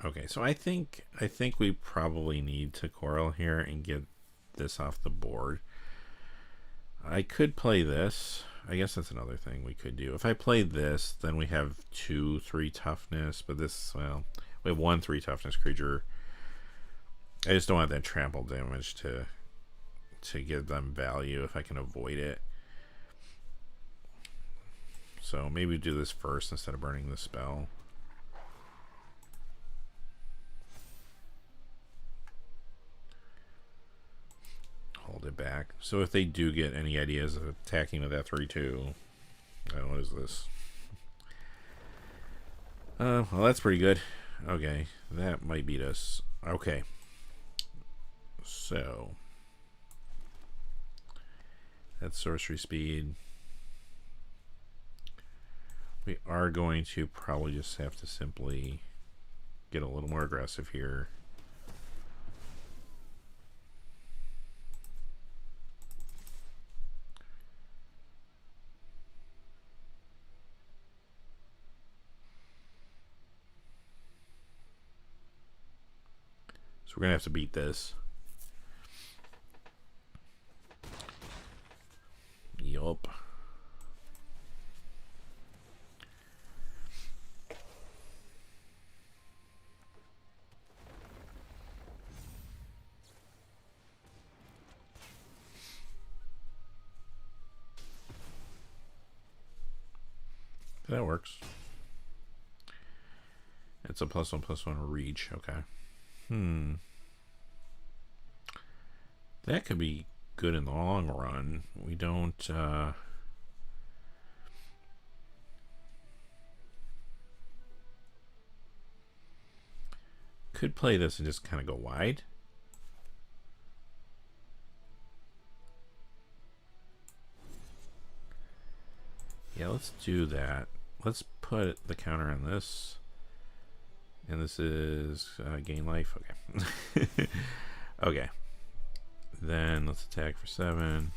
Okay, so I think we probably need to coral here and get this off the board. I could play this. I guess that's another thing we could do. If I play this, then we have 2/3 toughness, but this, well, we have 1/3 toughness creature. I just don't want that trample damage to give them value if I can avoid it. So maybe we do this first instead of burning the spell. Hold it back. So if they do get any ideas of attacking with that 3/2, what is this? Well, that's pretty good. Okay, that might beat us. Okay, so that's sorcery speed. We are going to probably just have to simply get a little more aggressive here. So we're going to have to beat this. Yup. That works. It's a +1/+1 reach. Okay. That could be good in the long run. We don't could play this and just kind of go wide. Yeah, let's do that. Let's put the counter on this. And this is gain life. Okay. Okay. Then let's attack for 7.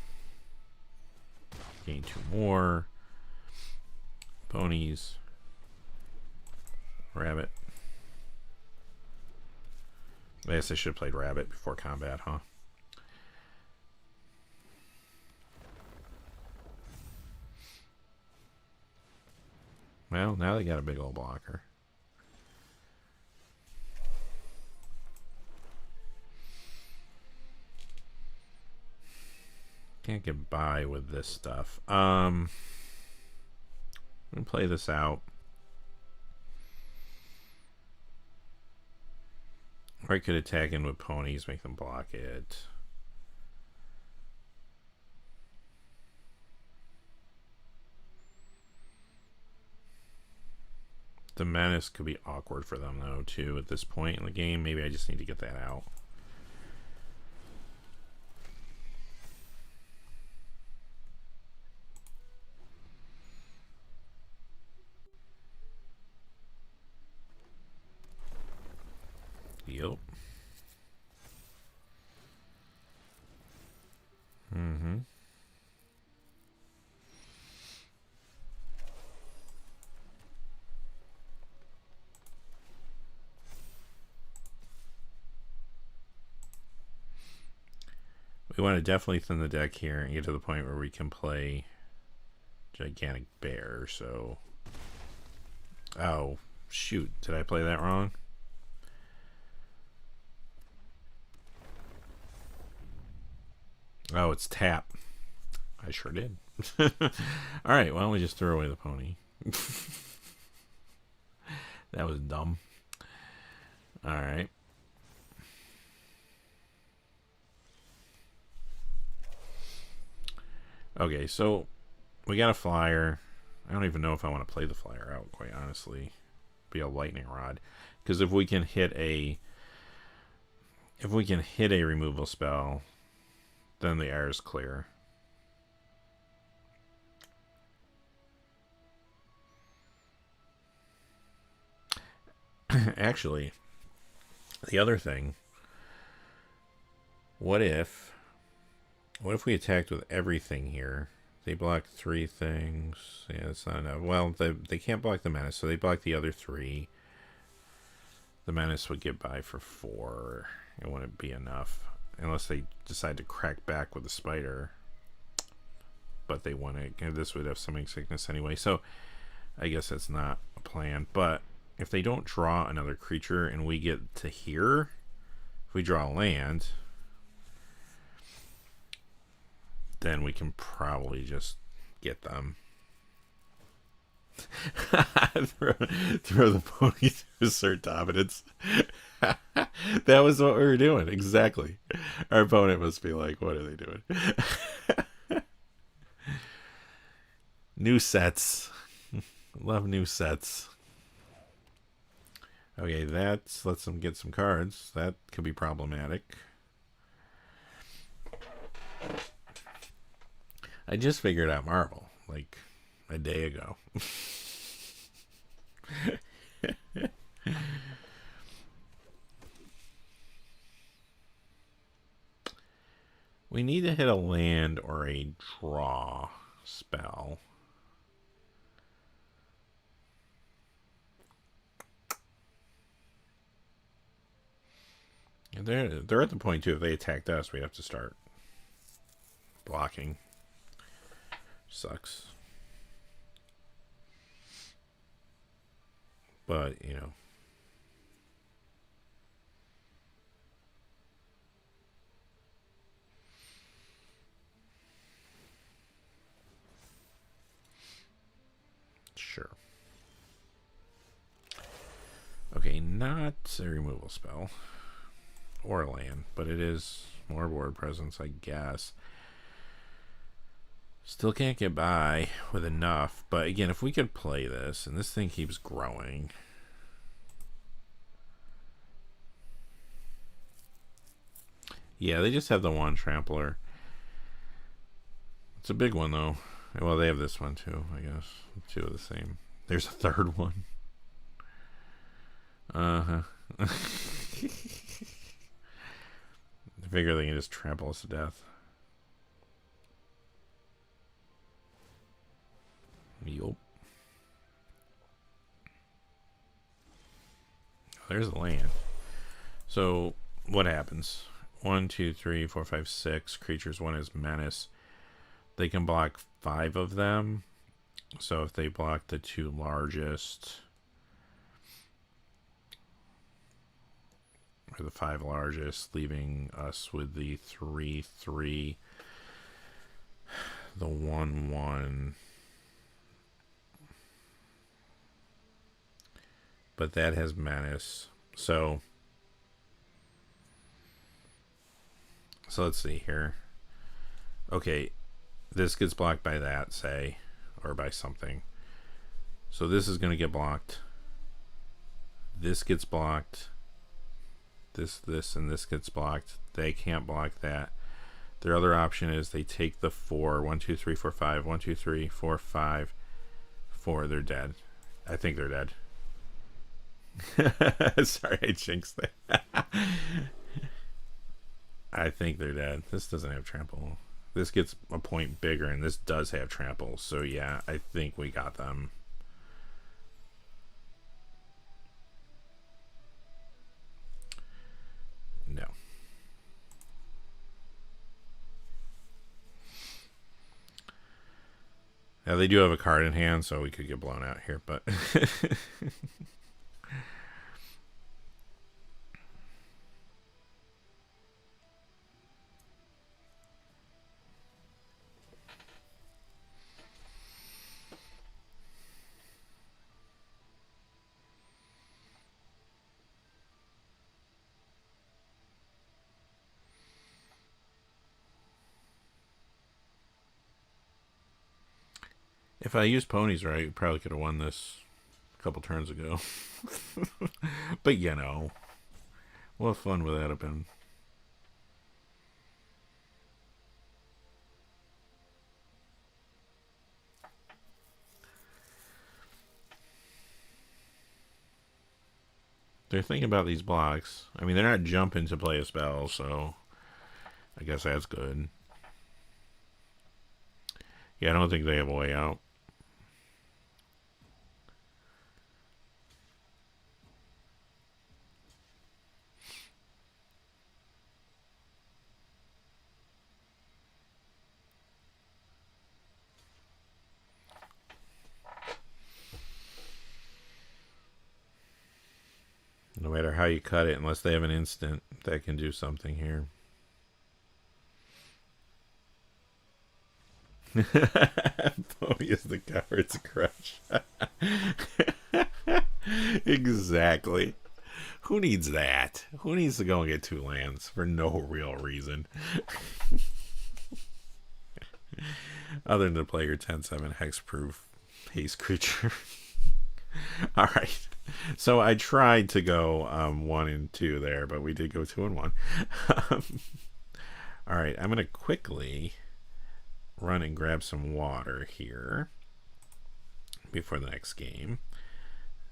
Gain 2 more. Ponies. Rabbit. I guess I should have played rabbit before combat, huh? Well, now they got a big old blocker. Can't get by with this stuff. I'm gonna play this out. Or I could attack in with ponies, make them block it. The menace could be awkward for them though too at this point in the game. Maybe I just need to get that out. Yep. Mm-hmm. We want to definitely thin the deck here and get to the point where we can play Gigantic Bear, so... Oh, shoot. Did I play that wrong? Oh, it's tap. I sure did. Alright, why don't we just throw away the pony? That was dumb. Alright. Okay, so we got a flyer. I don't even know if I want to play the flyer out, quite honestly. Be a lightning rod. Because if we can hit a removal spell, then the air is clear. Actually, the other thing, what if we attacked with everything here? They block 3 things. Yeah, that's not enough. Well, they can't block the menace, so they block the other 3. The menace would get by for 4. It wouldn't be enough. Unless they decide to crack back with the spider. But they want to. This would have summoning sickness anyway. So I guess that's not a plan. But if they don't draw another creature and we get to here, if we draw land, then we can probably just get them. throw the pony to assert dominance. That was what we were doing. Exactly. Our opponent must be like, what are they doing? New sets. Love new sets. Okay, that lets them get some cards. That could be problematic. I just figured out Marvel like a day ago. We need to hit a land or a draw spell. And they're at the point too. If they attacked us, we have to start blocking. Sucks. But, you know. Sure. Okay, not a removal spell. Or land, but it is more board presence, I guess. Still can't get by with enough, but again, if we could play this, and this thing keeps growing. Yeah, they just have the one trampler. It's a big one, though. Well, they have this one, too, I guess. 2 of the same. There's a 3rd one. Uh-huh. I figure they can just trample us to death. Yup. There's the land. So what happens? 1, 2, 3, 4, 5, 6 creatures. One is menace. They can block 5 of them, So if they block the two largest, or the five largest, leaving us with the 3/3, the 1/1. But that has menace. So let's see here. Okay, this gets blocked by that, say, or by something. So this is going to get blocked. This gets blocked. This, and this gets blocked. They can't block that. Their other option is they take the 4. 1, 2, 3, 4, 5. 1, 2, 3, 4, 5. 4. They're dead. I think they're dead. Sorry, I jinxed that. I think they're dead. This doesn't have trample. This gets a point bigger, and this does have trample. So yeah, I think we got them. No. Now they do have a card in hand, so we could get blown out here, but if I used ponies right, we probably could have won this a couple turns ago. But you know, what fun would that have been? They're thinking about these blocks. I mean, they're not jumping to play a spell, so I guess that's good. Yeah, I don't think they have a way out. No matter how you cut it, unless they have an instant that can do something here. Pony is the coward's crush. Exactly. Who needs that? Who needs to go and get 2 lands for no real reason? Other than to play your 10/7 hexproof haste creature. Alright. So I tried to go 1 and 2 there, but we did go 2 and 1. Alright, I'm going to quickly run and grab some water here before the next game.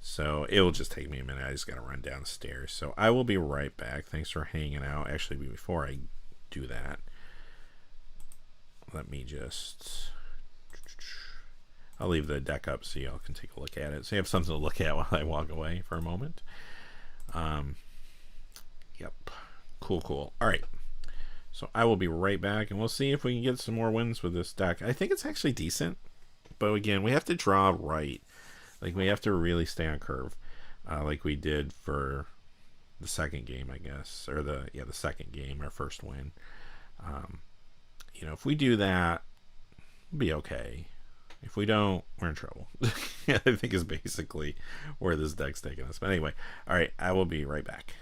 So it will just take me a minute. I just got to run downstairs. So I will be right back. Thanks for hanging out. Actually, before I do that, let me just... I'll leave the deck up so y'all can take a look at it. So you have something to look at while I walk away for a moment. Yep. Cool. All right. So I will be right back, and we'll see if we can get some more wins with this deck. I think it's actually decent. But again, we have to draw right. Like, we have to really stay on curve. Like we did for the second game, I guess. Or the second game, our first win. You know, if we do that, we'll be okay. If we don't, we're in trouble. I think is basically where this deck's taking us. But anyway, all right, I will be right back.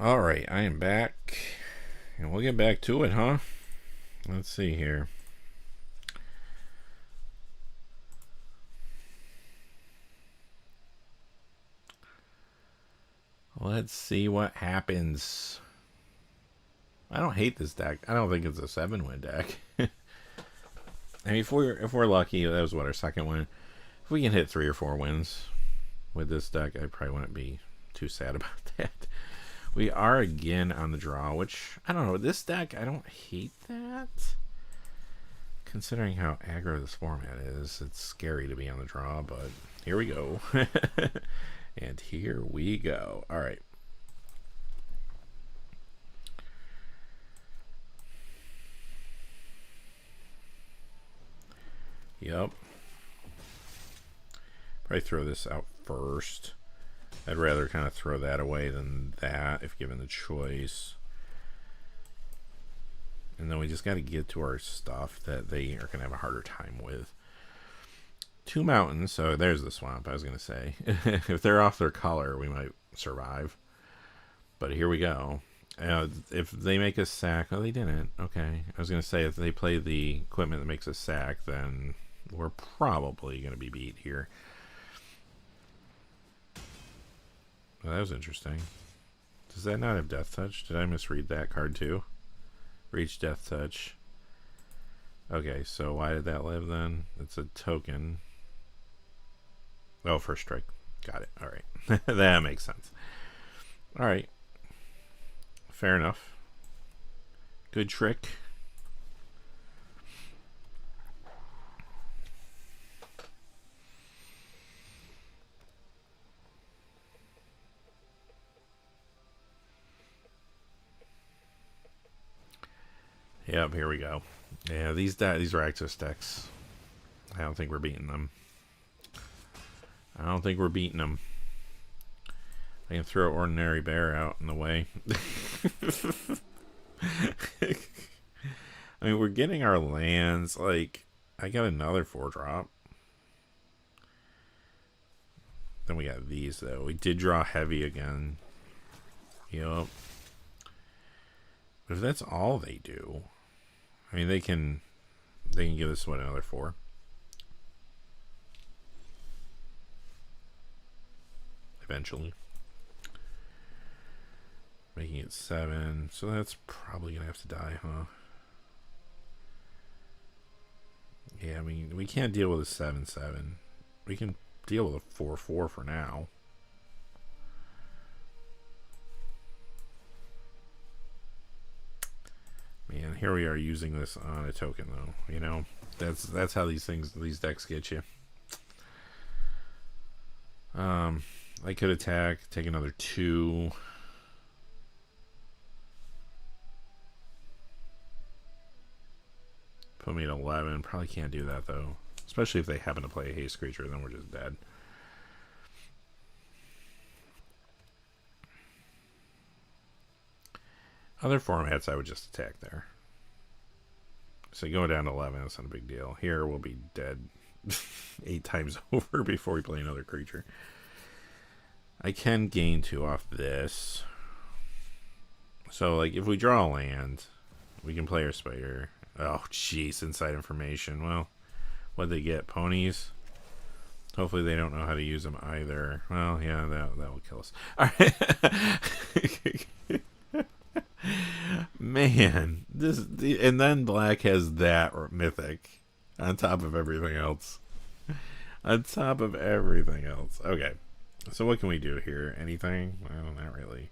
Alright, I am back. And we'll get back to it, huh? Let's see here. Let's see what happens. I don't hate this deck. I don't think it's a 7-win deck. I mean, if we're lucky, that was what, our second win. If we can hit 3 or 4 wins with this deck, I probably wouldn't be too sad about that. We are again on the draw, which, I don't know, this deck, I don't hate that. Considering how aggro this format is, it's scary to be on the draw, but here we go. And here we go. All right. Yep. Probably throw this out first. I'd rather kind of throw that away than that if given the choice. And then we just got to get to our stuff that they are going to have a harder time with. 2 mountains, so there's the swamp, I was going to say. If they're off their color, we might survive. But here we go. If they make us sack, oh, they didn't. Okay. I was going to say, if they play the equipment that makes us sack, then we're probably going to be beat here. Well, that was interesting. Does that not have Death Touch? Did I misread that card too? Reach Death Touch. Okay, so why did that live then? It's a token. Oh, first strike. Got it. All right. That makes sense. All right. Fair enough. Good trick. Yep, here we go. Yeah, these are access decks. I don't think we're beating them. I don't think we're beating them. I can throw Ordinary Bear out in the way. I mean, we're getting our lands. Like, I got another 4-drop. Then we got these, though. We did draw heavy again. Yup. But if that's all they do, I mean, they can give us, what, another 4? Eventually. Making it 7. So that's probably going to have to die, huh? Yeah, I mean, we can't deal with a 7/7. We can deal with a 4/4 for now. Man, here we are using this on a token, though. You know, that's how these decks get you. I could attack, take another 2. Put me at 11. Probably can't do that, though. Especially if they happen to play a haste creature, then we're just dead. Other formats, I would just attack there. So going down to 11, that's not a big deal. Here, we'll be dead 8 times over before we play another creature. I can gain 2 off this. So, like, if we draw a land, we can play our spider. Oh, jeez, inside information. Well, what'd they get? Ponies? Hopefully they don't know how to use them either. Well, yeah, that will kill us. All right. Man, and then black has that mythic on top of everything else. On top of everything else. Okay. So what can we do here? Anything? Well, not really.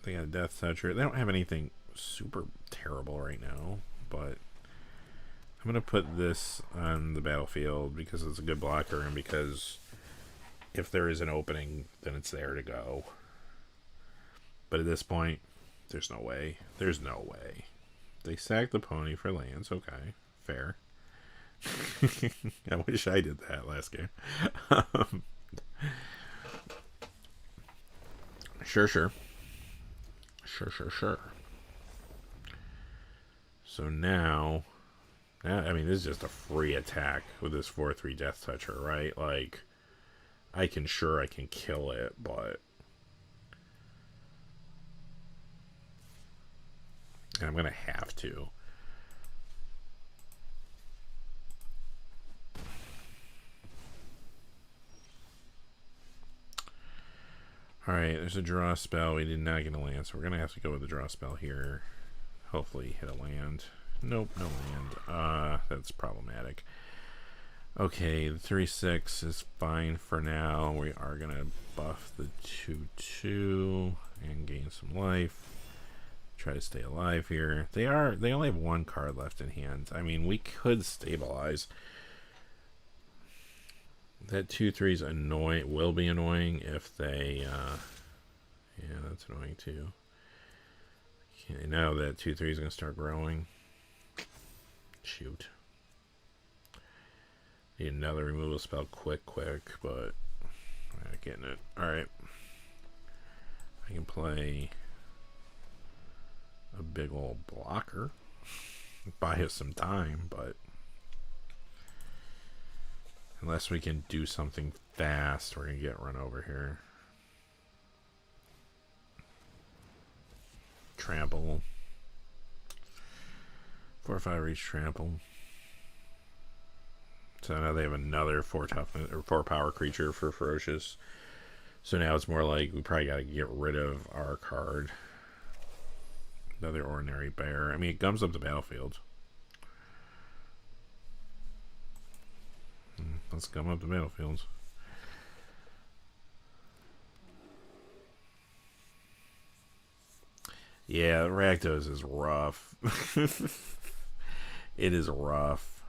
They got a Death Toucher. They don't have anything super terrible right now, but I'm going to put this on the battlefield because it's a good blocker and because if there is an opening, then it's there to go. But at this point, there's no way. There's no way. They sacked the pony for lands. Okay, fair. I wish I did that last game. Sure. So now, I mean, this is just a free attack with this 4/3 Death Toucher, right? Like, I can kill it, but I'm gonna have to. Alright, there's a draw spell. We did not get a land, so we're gonna have to go with the draw spell here. Hopefully hit a land. Nope, no land. That's problematic. Okay, the 3/6 is fine for now. We are gonna buff the 2/2 and gain some life. Try to stay alive here. They only have one card left in hand. I mean, we could stabilize. That 2/3 is annoying. Will be annoying if they. Yeah, that's annoying too. Okay, now that 2/3 is gonna start growing. Shoot. Need another removal spell quick, but I'm not getting it. Alright. I can play a big old blocker. Buy us some time, but unless we can do something fast, we're going to get run over here. Trample. 4/5 reach trample. So now they have another 4 toughness or 4 power creature for ferocious. So now it's more like we probably got to get rid of our card. Another ordinary bear. I mean, it gums up the battlefield. Let's gum up the battlefield. Yeah, Rakdos is rough. It is rough.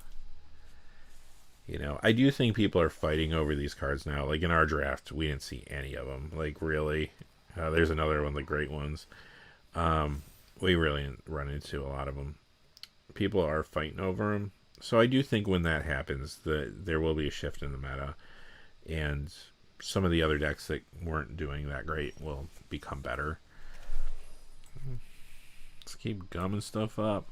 You know, I do think people are fighting over these cards now. Like in our draft, we didn't see any of them. Like really, there's another one of the great ones. We really run into a lot of them. People are fighting over them. So I do think when that happens, there will be a shift in the meta, and some of the other decks that weren't doing that great will become better. Let's keep gumming stuff up.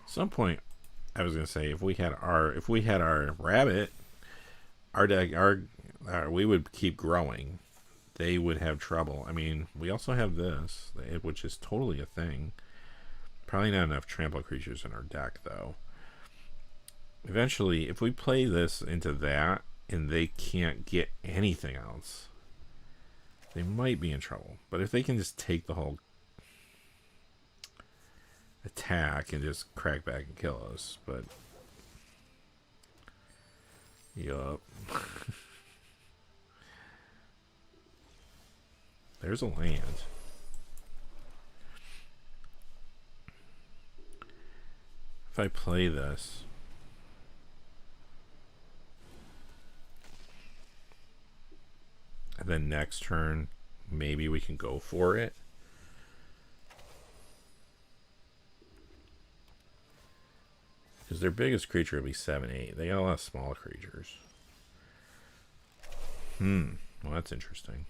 At some point, I was gonna say if we had our rabbit, our deck, we would keep growing. They would have trouble. I mean, we also have this, which is totally a thing. Probably not enough trample creatures in our deck, though. Eventually, if we play this into that, and they can't get anything else, they might be in trouble. But if they can just take the whole attack and just crack back and kill us, but... Yup. There's a land. If I play this, and then next turn, maybe we can go for it. Because their biggest creature will be 7/8. They got a lot of small creatures. Well, that's interesting.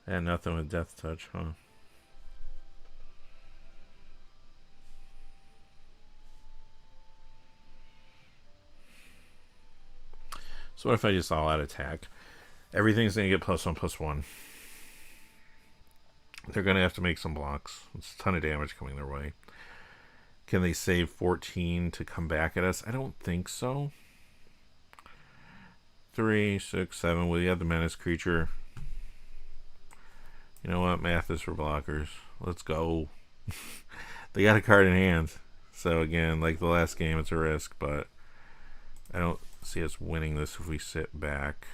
And nothing with Death Touch, huh? So what if I just all out attack? Everything's going to get +1/+1. They're going to have to make some blocks. It's a ton of damage coming their way. Can they save 14 to come back at us? I don't think so. 3, 6, 7. Will you have the menace creature? You know what? Math is for blockers. Let's go. They got a card in hand. So again, like the last game, it's a risk, but I don't see us winning this if we sit back.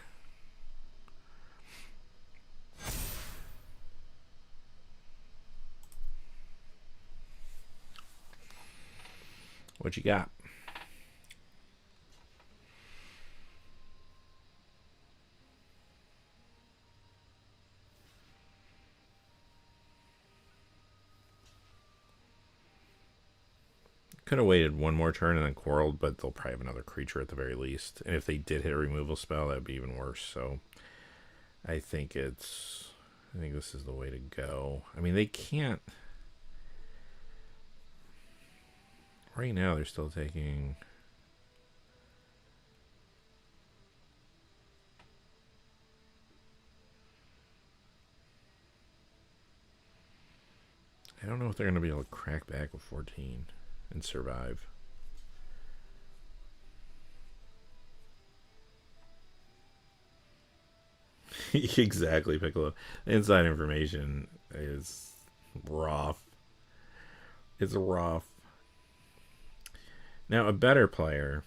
What you got? Could have waited one more turn and then quarreled, but they'll probably have another creature at the very least. And if they did hit a removal spell, that would be even worse. So I think this is the way to go. I mean, they can't. Right now, they're still taking. I don't know if they're going to be able to crack back with 14 and survive. Exactly, Piccolo. The inside information is rough. It's rough. Now, a better player.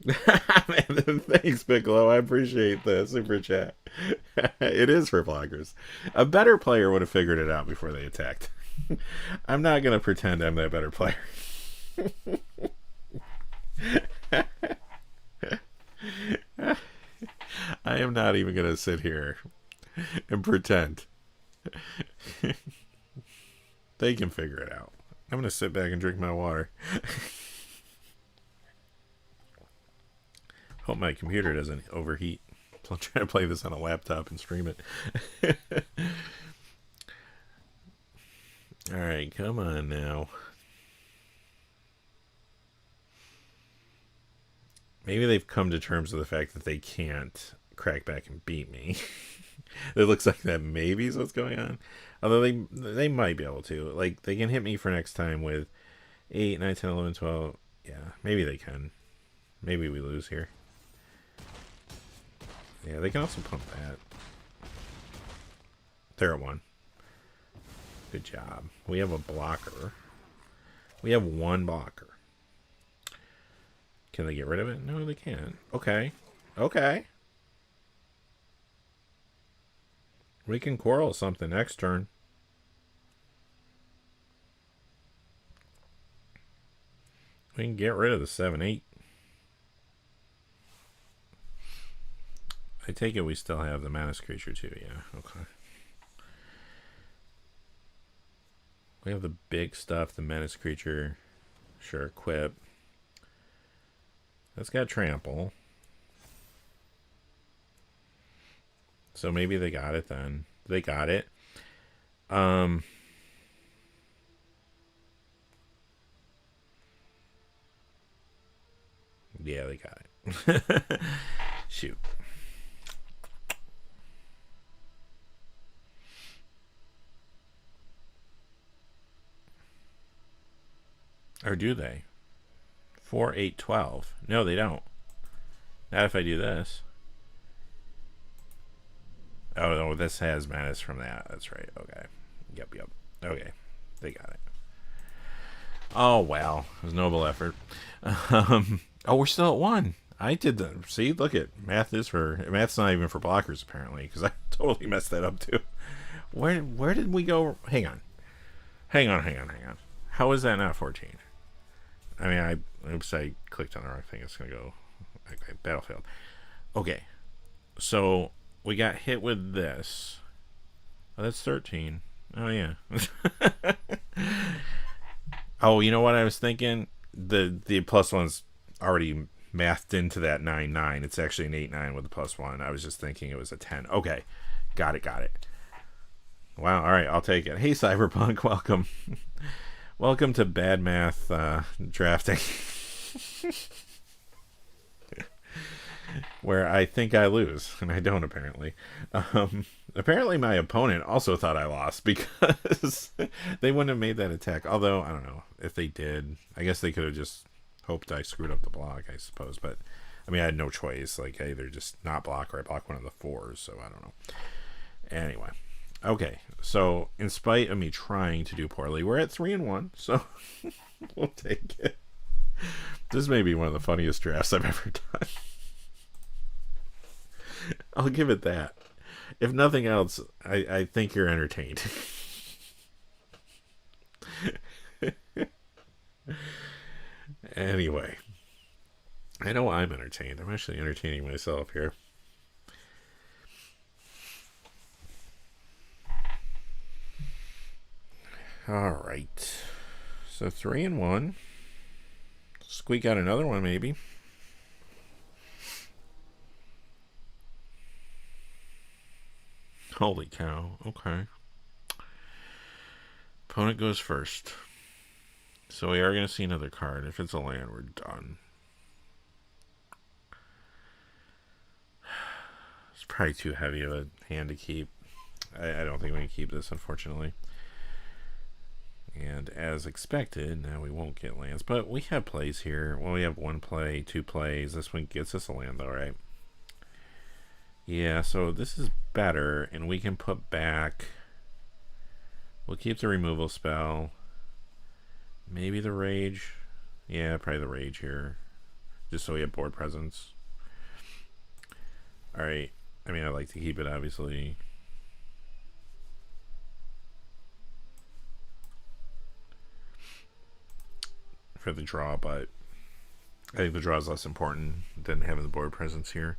Thanks, Piccolo. I appreciate the super chat. It is for bloggers. A better player would have figured it out before they attacked. I'm not going to pretend I'm that better player. I am not even going to sit here and pretend. They can figure it out. I'm going to sit back and drink my water. Hope my computer doesn't overheat. I'm trying to play this on a laptop and stream it. Alright, come on now. Maybe they've come to terms with the fact that they can't crack back and beat me. It looks like that maybe is what's going on. Although they might be able to. Like, they can hit me for next time with 8, 9, 10, 11, 12. Yeah, maybe they can. Maybe we lose here. Yeah, they can also pump that. They're at 1. Good job. We have a blocker. We have 1 blocker. Can they get rid of it? No, they can't. Okay. Okay. We can quarrel something next turn. We can get rid of the 7-8. I take it we still have the Menace creature too. Yeah, okay. We have the big stuff, the Menace creature. Sure, equip. That's got trample. So maybe they got it then. They got it. Yeah, they got it. Shoot. Or do they? 4, 8, 12. No, they don't. Not if I do this. Oh, no, this has Menace from that. That's right. Okay. Yep. Okay. They got it. Oh, wow. It was a noble effort. Oh, we're still at 1. I did the... See, look at... Math's not even for blockers, apparently, because I totally messed that up, too. Where did we go? Hang on. How is that not 14? I mean, oops, I clicked on the wrong thing. It's going to go... Okay, battlefield. Okay. So... We got hit with this. Oh, that's 13. Oh, yeah. Oh, you know what I was thinking? The +1's already mathed into that 9-9. It's actually an 8-9 with the +1. I was just thinking it was a 10. Okay. Got it. Wow. All right. I'll take it. Hey, Cyberpunk. Welcome. Welcome to Bad Math Drafting. Where I think I lose, and I don't, apparently. Apparently my opponent also thought I lost, because they wouldn't have made that attack. Although, I don't know. If they did, I guess they could have just hoped I screwed up the block, I suppose. But, I mean, I had no choice. Like, I either just not block, or I block one of the 4s, so I don't know. Anyway. Okay, so, in spite of me trying to do poorly, we're at 3-1, so we'll take it. This may be one of the funniest drafts I've ever done. I'll give it that. If nothing else, I think you're entertained. Anyway. I know I'm entertained. I'm actually entertaining myself here. Alright. So 3-1. Squeak out another one, maybe. Holy cow. Okay. Opponent goes first. So we are going to see another card. If it's a land, we're done. It's probably too heavy of a hand to keep. I don't think we can keep this, unfortunately. And as expected, now we won't get lands. But we have plays here. Well, we have one play, two plays. This one gets us a land, though, right? Yeah, so this is better. And we can put back... We'll keep the removal spell. Maybe the Rage. Yeah, probably the Rage here. Just so we have board presence. Alright. I mean, I'd like to keep it, obviously. For the draw, but I think the draw is less important than having the board presence here.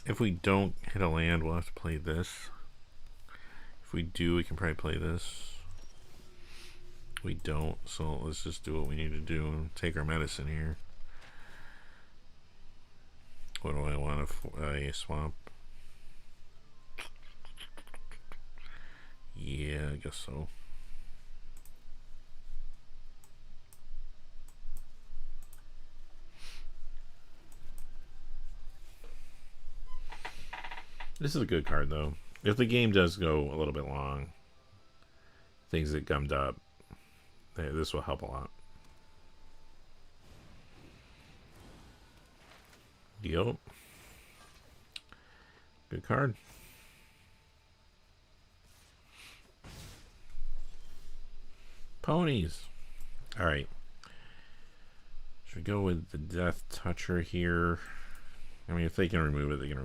If we don't hit a land, we'll have to play this. If we do, we can probably play this. We don't, so let's just do what we need to do and take our medicine here. What do I want? A swamp? Yeah, I guess so. This is a good card, though. If the game does go a little bit long, things get gummed up, this will help a lot. Yep. Good card. Ponies. Alright. Should we go with the Death Toucher here? I mean, if they can remove it, they can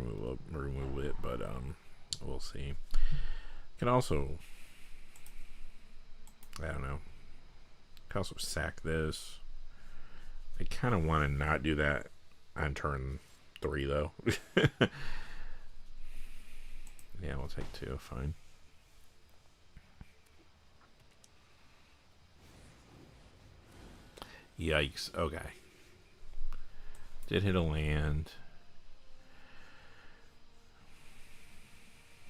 remove it, but we'll see. Can also, I don't know. Can also sack this. I kind of want to not do that on turn 3, though. Yeah, we'll take 2. Fine. Yikes. Okay. Did hit a land.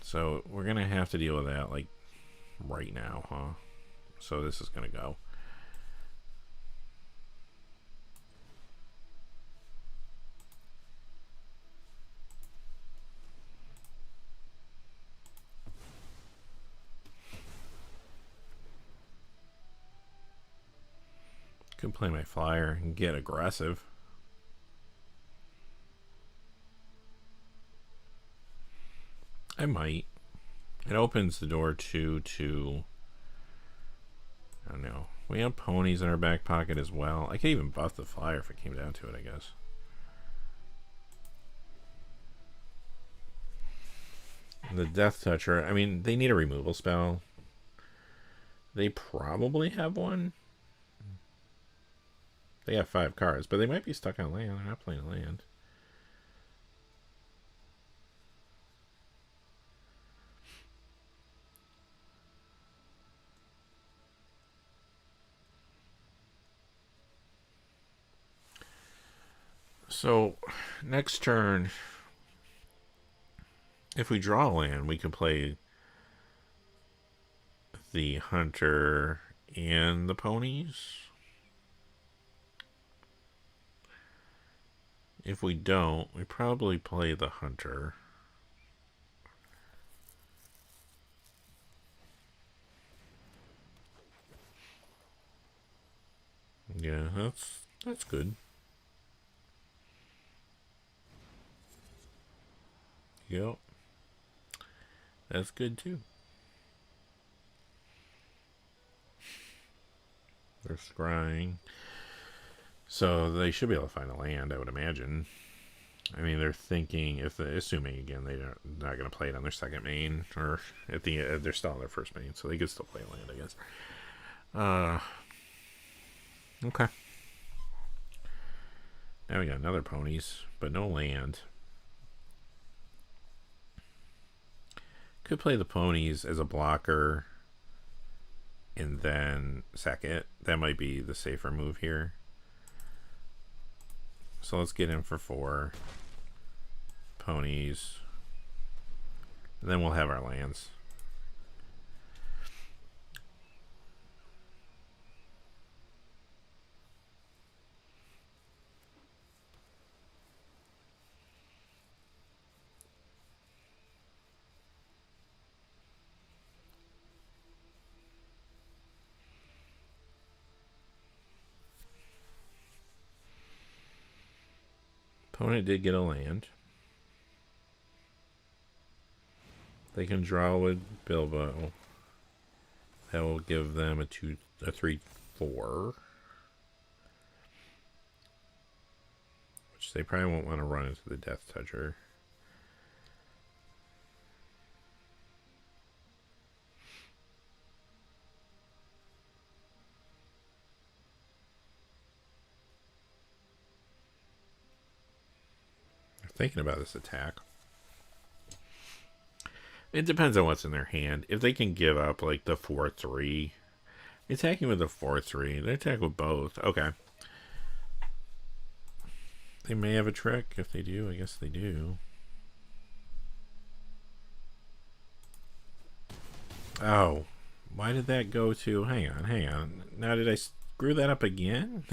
So we're going to have to deal with that, like, right now, huh? So this is going to go. Could play my flyer and get aggressive. I might. It opens the door to I don't know. We have ponies in our back pocket as well. I could even buff the flyer if it came down to it, I guess. The Death Toucher, I mean, they need a removal spell. They probably have one. They have 5 cards, but they might be stuck on land. They're not playing land. So, next turn, if we draw land, we can play the Hunter and the ponies. If we don't, we probably play the Hunter. Yeah, that's good. Yep. That's good too. They're scrying. So they should be able to find a land, I would imagine. I mean, they're thinking, assuming again they're not going to play it on their second main, or at the they're still on their first main, so they could still play land, I guess. Okay. Now we got another ponies, but no land. Could play the ponies as a blocker and then sack it. That might be the safer move here. So let's get in for 4 ponies. And then we'll have our lands. Opponent did get a land. They can draw with Bilbo. That will give them a 3/4. Which they probably won't want to run into the Death Toucher. Thinking about this attack. It depends on what's in their hand. If they can give up like the 4/3, attacking with the 4/3, they attack with both. Okay. They may have a trick. If they do, I guess they do. Oh, why did that go to? Hang on. Now, did I screw that up again?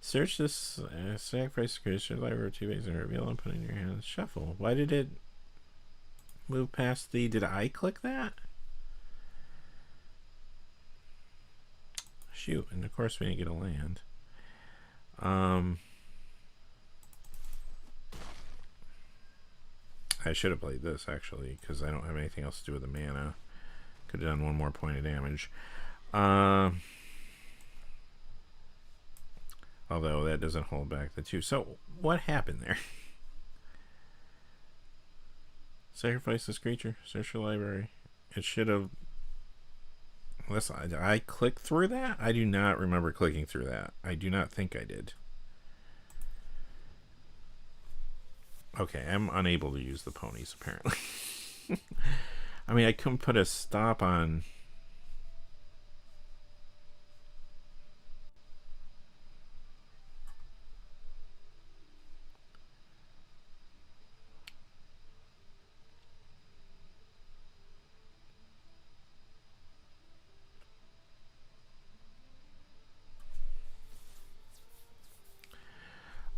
Search this sacrifice creature library 2 base and reveal and put in your hand. Shuffle. Why did it move past the... Did I click that? Shoot. And of course we didn't get a land. I should have played this actually because I don't have anything else to do with the mana. Could have done one more point of damage. Although that doesn't hold back the 2. So what happened there? Sacrifice this creature. Search your library. It should have... Did I click through that? I do not remember clicking through that. I do not think I did. Okay, I'm unable to use the ponies apparently. I mean, I couldn't put a stop on...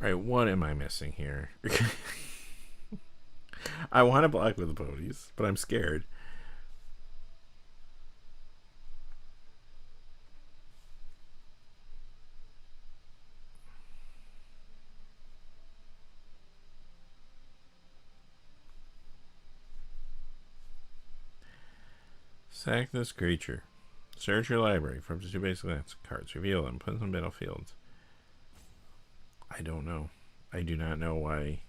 Alright, what am I missing here? I want to block with the ponies, but I'm scared. Sack this creature. Search your library for up to 2 basic lands. Cards. Reveal them. Put them on battlefield. I don't know. I do not know why.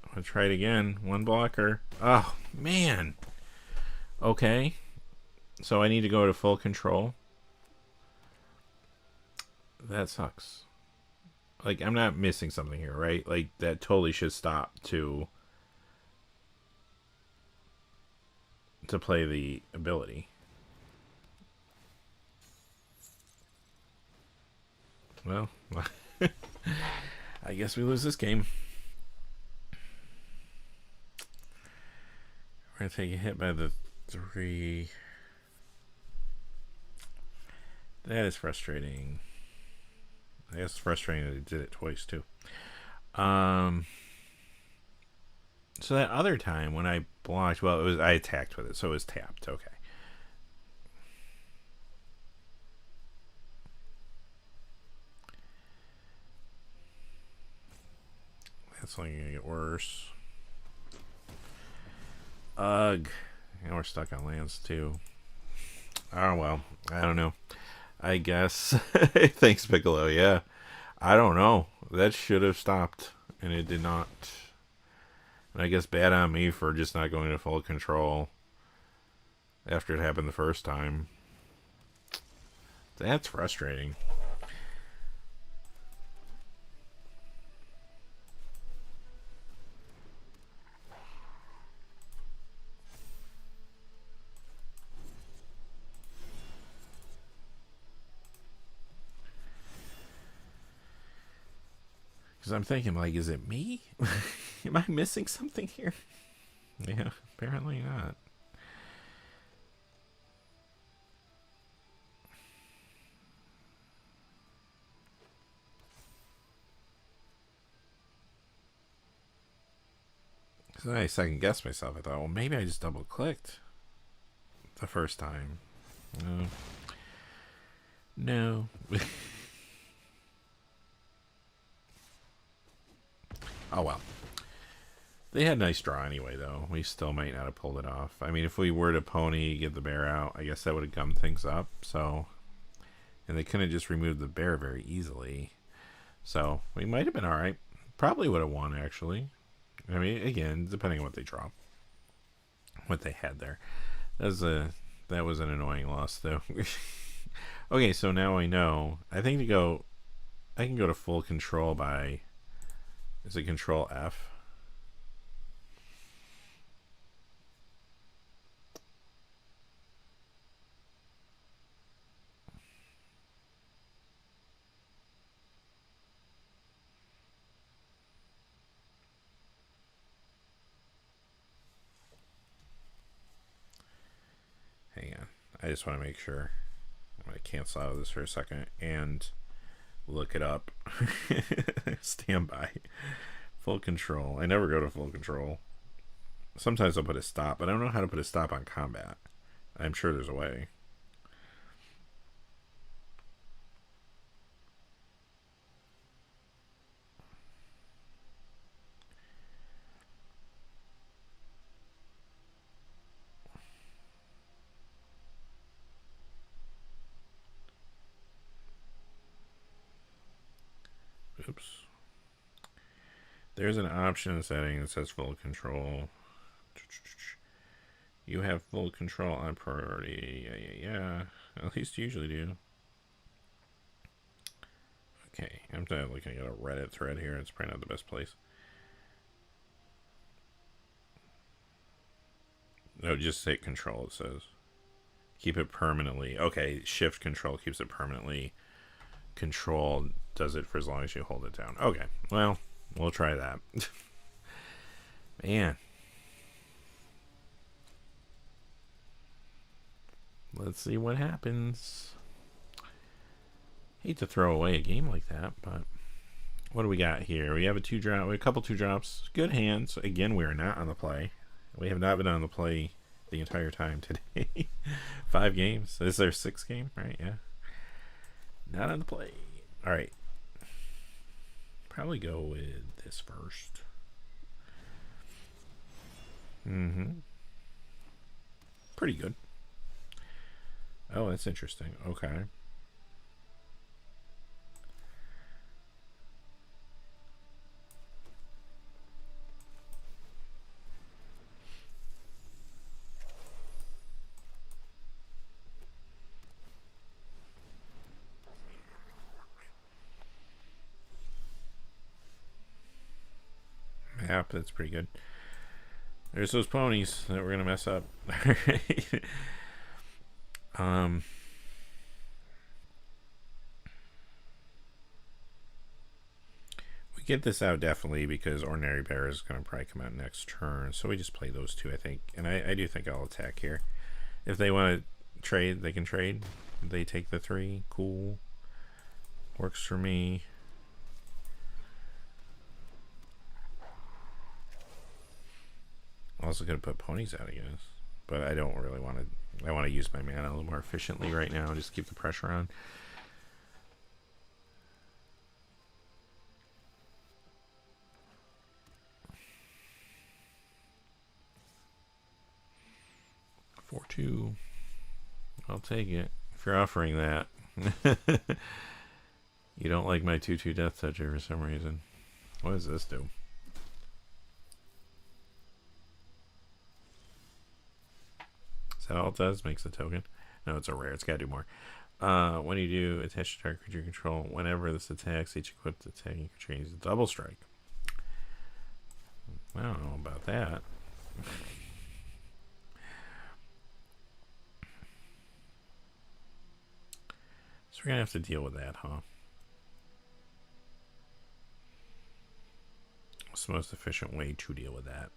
I'm going to try it again. 1 blocker. Oh, man. Okay. So I need to go to full control. That sucks. Like, I'm not missing something here, right? Like, that totally should stop to play the ability. Well, I guess we lose this game. We're going to take a hit by the 3. That is frustrating. I guess it's frustrating that he did it twice, too. So that other time when I blocked, well, it was I attacked with it, so it was tapped. Okay. That's only gonna get worse. Ugh. Now we're stuck on lands too. Oh well, I don't know. I guess. Thanks, Piccolo. Yeah, I don't know. That should have stopped, and it did not. And I guess bad on me for just not going to full control after it happened the first time. That's frustrating. Because I'm thinking, like, is it me? Am I missing something here? Yeah, apparently not. Because I second guessed myself. I thought, well, maybe I just double clicked the first time. No. No. Oh well. They had a nice draw anyway, though. We still might not have pulled it off. I mean, if we were to pony, get the bear out, I guess that would have gummed things up. So, and they couldn't just remove the bear very easily. So we might have been all right. Probably would have won, actually. I mean, again, depending on what they draw, what they had there. That was an annoying loss, though. Okay, so now I know. I think I can go to full control by. Is it Control F? Hang on. I just want to make sure. I'm going to cancel out of this for a second and look it up. Stand by. Full control. I never go to full control. Sometimes I'll put a stop, but I don't know how to put a stop on combat. I'm sure there's a way. Oops. There's an option setting that says full control. You have full control on priority. Yeah. At least you usually do. Okay. I'm looking at a Reddit thread here. It's probably not the best place. No, just hit control, it says. Keep it permanently. Okay, shift control keeps it permanently. Control does it for as long as you hold it down. Okay, well, we'll try that. Man. Let's see what happens. Hate to throw away a game like that, but what do we got here? We have a couple 2-drops. Good hands. Again, we are not on the play. We have not been on the play the entire time today. 5 games. This is our 6th game, right? Yeah. Not on the play. All right. Probably go with this first. Pretty good. Oh, that's interesting. Okay. Map, that's pretty good. There's those ponies that we're gonna mess up. We get this out definitely because Ordinary Bear is gonna probably come out next turn, so we just play those two, I think. And I do think I'll attack here. If they want to trade, they can trade. They take the 3. Cool. Works for me. Also gonna put ponies out, I guess, but I don't really want to. I want to use my mana a little more efficiently right now. Just keep the pressure on. For 2, I'll take it. If you're offering that, you don't like my 2/2 Death Toucher for some reason. What does this do? Is that all it does? Makes a token? No, it's a rare. It's got to do more. When you do attach to target creature control, whenever this attacks, each equipped attacking creature uses double strike. I don't know about that. So we're going to have to deal with that, huh? What's the most efficient way to deal with that?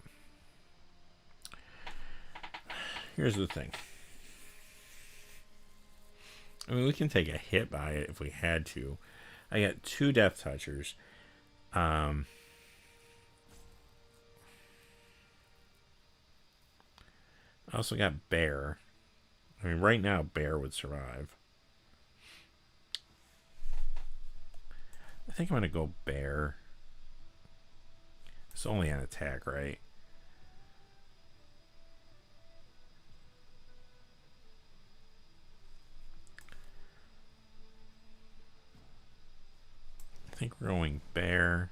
here's the thing. I mean, we can take a hit by it if we had to. I got 2 Death Touchers. I also got Bear. I mean, right now, Bear would survive. I think I'm going to go Bear. It's only an attack, right? I think we're going Bear.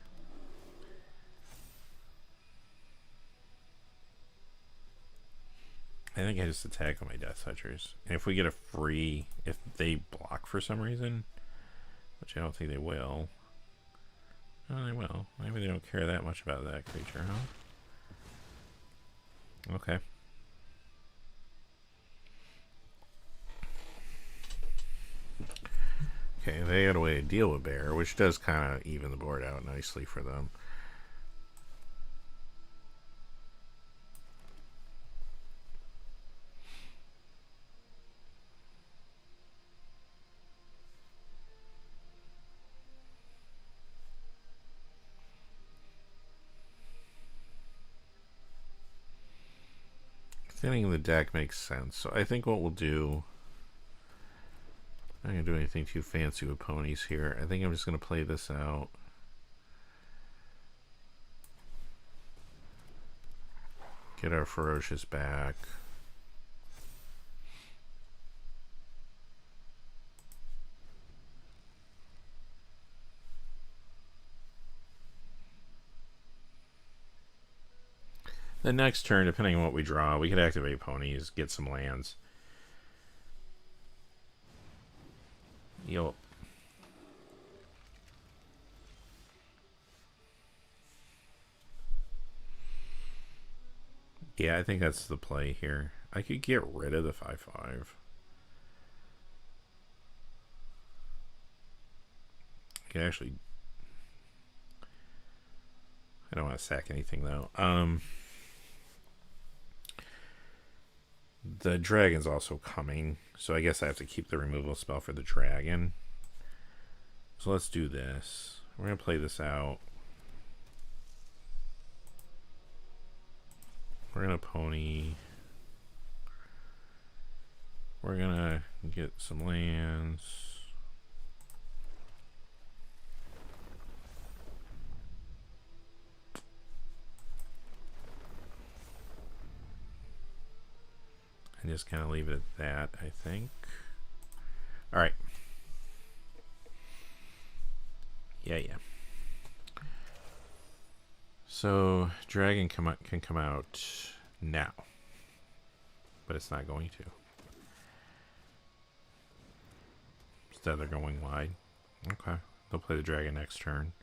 I think I just attack with my Death Touchers. And if we get a free, if they block for some reason, which I don't think they will. Oh, they will. Maybe they don't care that much about that creature, huh? Okay. Okay, they got a way to deal with Bear, which does kind of even the board out nicely for them. Thinning the deck makes sense. So I think what we'll do... I'm not going to do anything too fancy with ponies here. I think I'm just going to play this out. Get our Ferocious back. The next turn, depending on what we draw, we could activate ponies, get some lands. Yup. Yeah, I think that's the play here. I could get rid of the 5/5. I could actually... I don't want to sack anything, though. The dragon's also coming, so I guess I have to keep the removal spell for the dragon. So let's do this. We're going to play this out. We're going to pony. We're going to get some lands. And just kind of leave it at that, I think. All right. Yeah. So dragon can come out now, but it's not going to. Instead, they're going wide. Okay, they'll play the dragon next turn.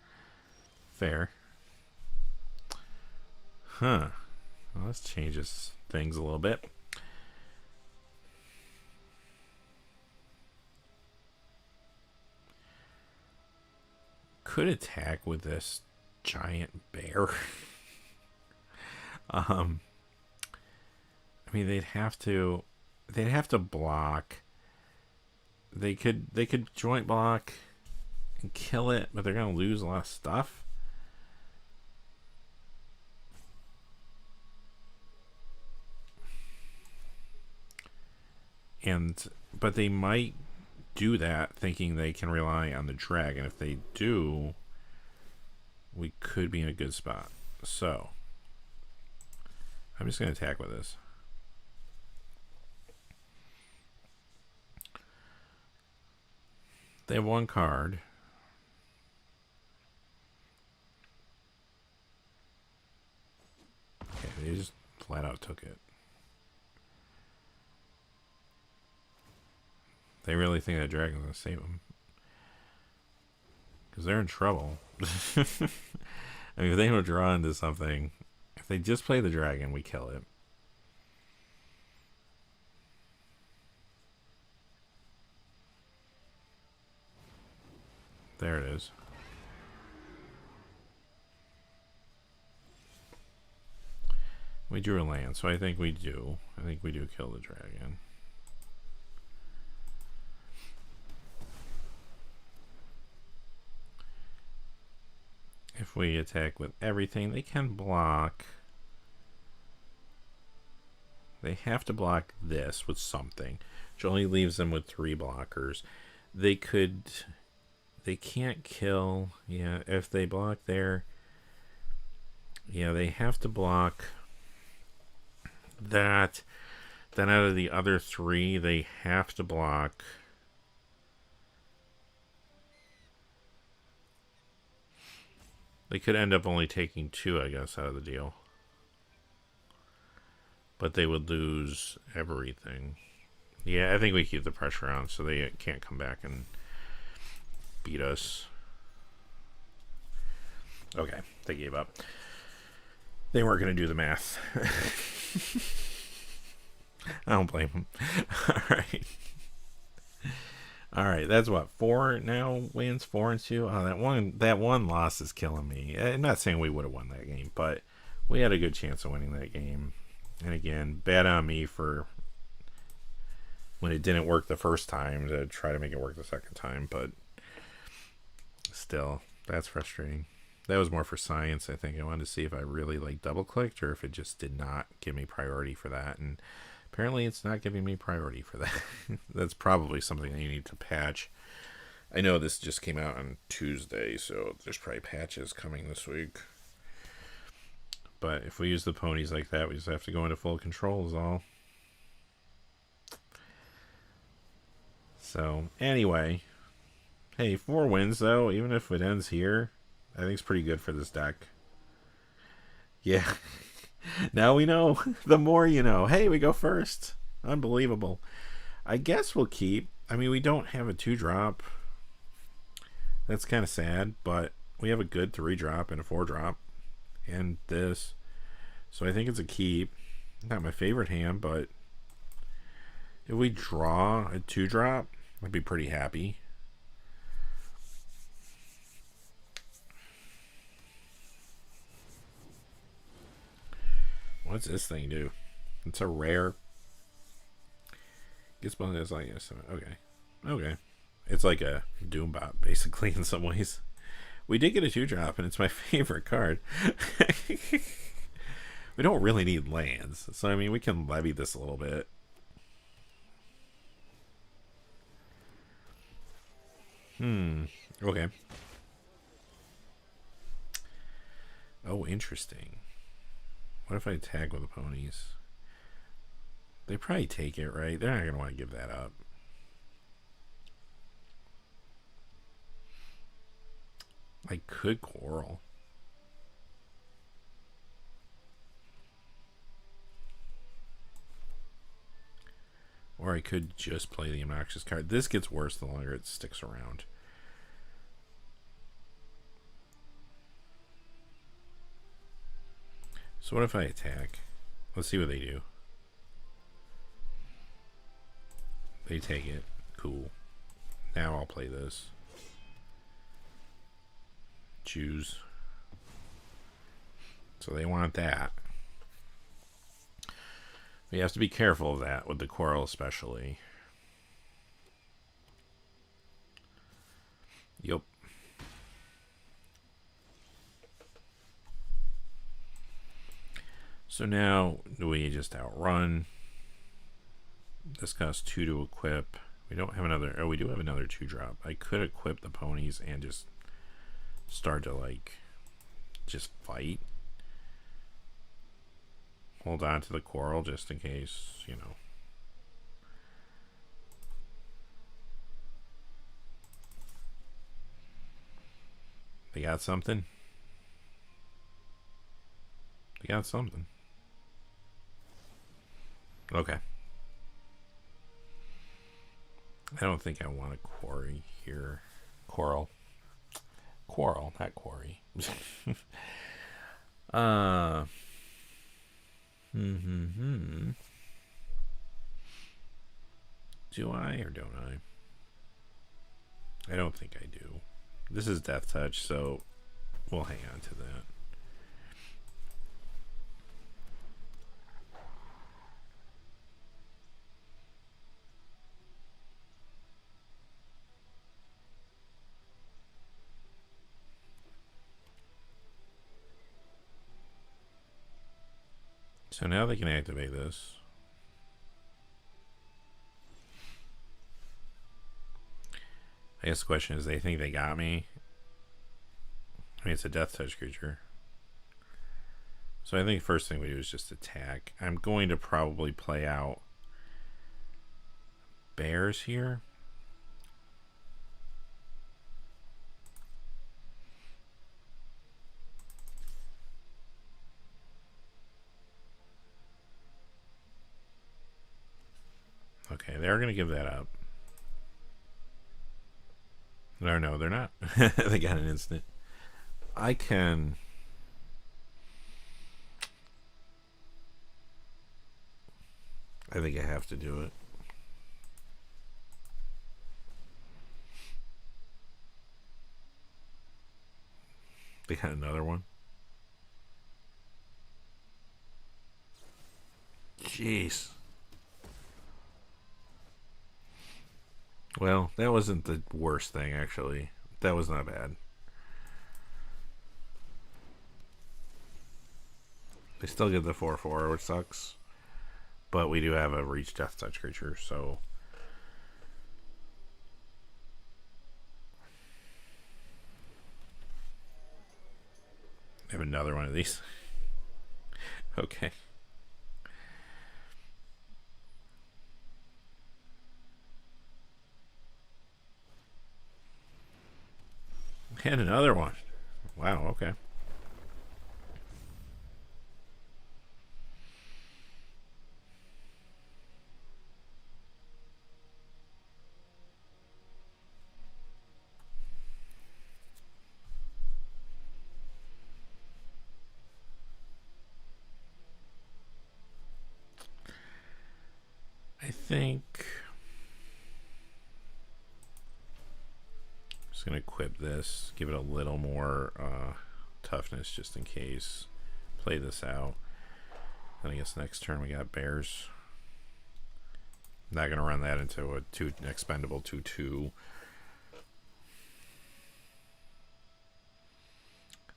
Fair. Huh. Well, this changes things a little bit. Could attack with this giant bear. I mean, they'd have to block. They could joint block and kill it, but they're gonna lose a lot of stuff. But they might do that thinking they can rely on the dragon. If they do, we could be in a good spot. So I'm just going to attack with this. They have 1 card. Okay, they just flat out took it. They really think that dragon's going to save them. Because they're in trouble. I mean, if they don't draw into something, if they just play the dragon, we kill it. There it is. We drew a land, so I think we do. I think we do kill the dragon. If we attack with everything, they can block. They have to block this with something, which only leaves them with 3 blockers. They could... They can't kill. Yeah, if they block there... Yeah, they have to block that. Then out of the other 3, they have to block... They could end up only taking 2, I guess, out of the deal. But they would lose everything. Yeah, I think we keep the pressure on so they can't come back and beat us. Okay, they gave up. They weren't going to do the math. I don't blame them. All right, that's what, 4 now wins, 4 and 2. Oh, that one loss is killing me. I'm not saying we would have won that game, but we had a good chance of winning that game. And again, bad on me for when it didn't work the first time to try to make it work the second time, but still, that's frustrating. That was more for science, I think. I wanted to see if I really like double clicked or if it just did not give me priority for that, and apparently it's not giving me priority for that. That's probably something I need to patch. I know this just came out on Tuesday, so there's probably patches coming this week. But if we use the ponies like that, we just have to go into full control is all. So, anyway. Hey, 4 wins, though. Even if it ends here, I think it's pretty good for this deck. Yeah. Now we know. The more you know. Hey, we go first. Unbelievable. I guess we'll keep. I mean, we don't have a 2-drop. That's kind of sad, but we have a good 3-drop and a 4-drop. And this. So I think it's a keep. Not my favorite hand, but if we draw a 2-drop, I'd be pretty happy. What's this thing do? It's a rare. Gets bonus as like okay. Okay. It's like a Doombot, basically, in some ways. We did get a 2-drop, and it's my favorite card. We don't really need lands, so I mean, we can levy this a little bit. Okay. Oh, interesting. What if I tag with the ponies? They probably take it, right? They're not going to want to give that up. I could quarrel. Or I could just play the obnoxious card. This gets worse the longer it sticks around. So what if I attack? Let's see what they do. They take it. Cool. Now I'll play this. Choose. So they want that. We have to be careful of that with the quarrel especially. Yup. So now do we just outrun? This costs 2 to equip. We don't have another. Oh, we do have another 2-drop. I could equip the ponies and just start to like just fight. Hold on to the quarrel just in case, you know. They got something. They got something. Okay. I don't think I want a quarry here. Quarrel, not quarry. Do I or don't I? I don't think I do. This is Death Touch, so we'll hang on to that. So now they can activate this. I guess the question is, they think they got me. I mean, it's a death touch creature. So I think the first thing we do is just attack. I'm going to probably play out bears here. Okay, they're going to give that up. No, they're not. They got an instant. I can... I think I have to do it. They got another one. Jeez. Well, that wasn't the worst thing, actually. That was not bad. They still get the 4/4, which sucks. But we do have a reach death touch creature, so... I have another one of these. Okay. And another one. Wow, okay. I think I'm just gonna equip this, give it a little more toughness just in case. Play this out. Then I guess next turn we got bears. Not gonna run that into a expendable 2/2.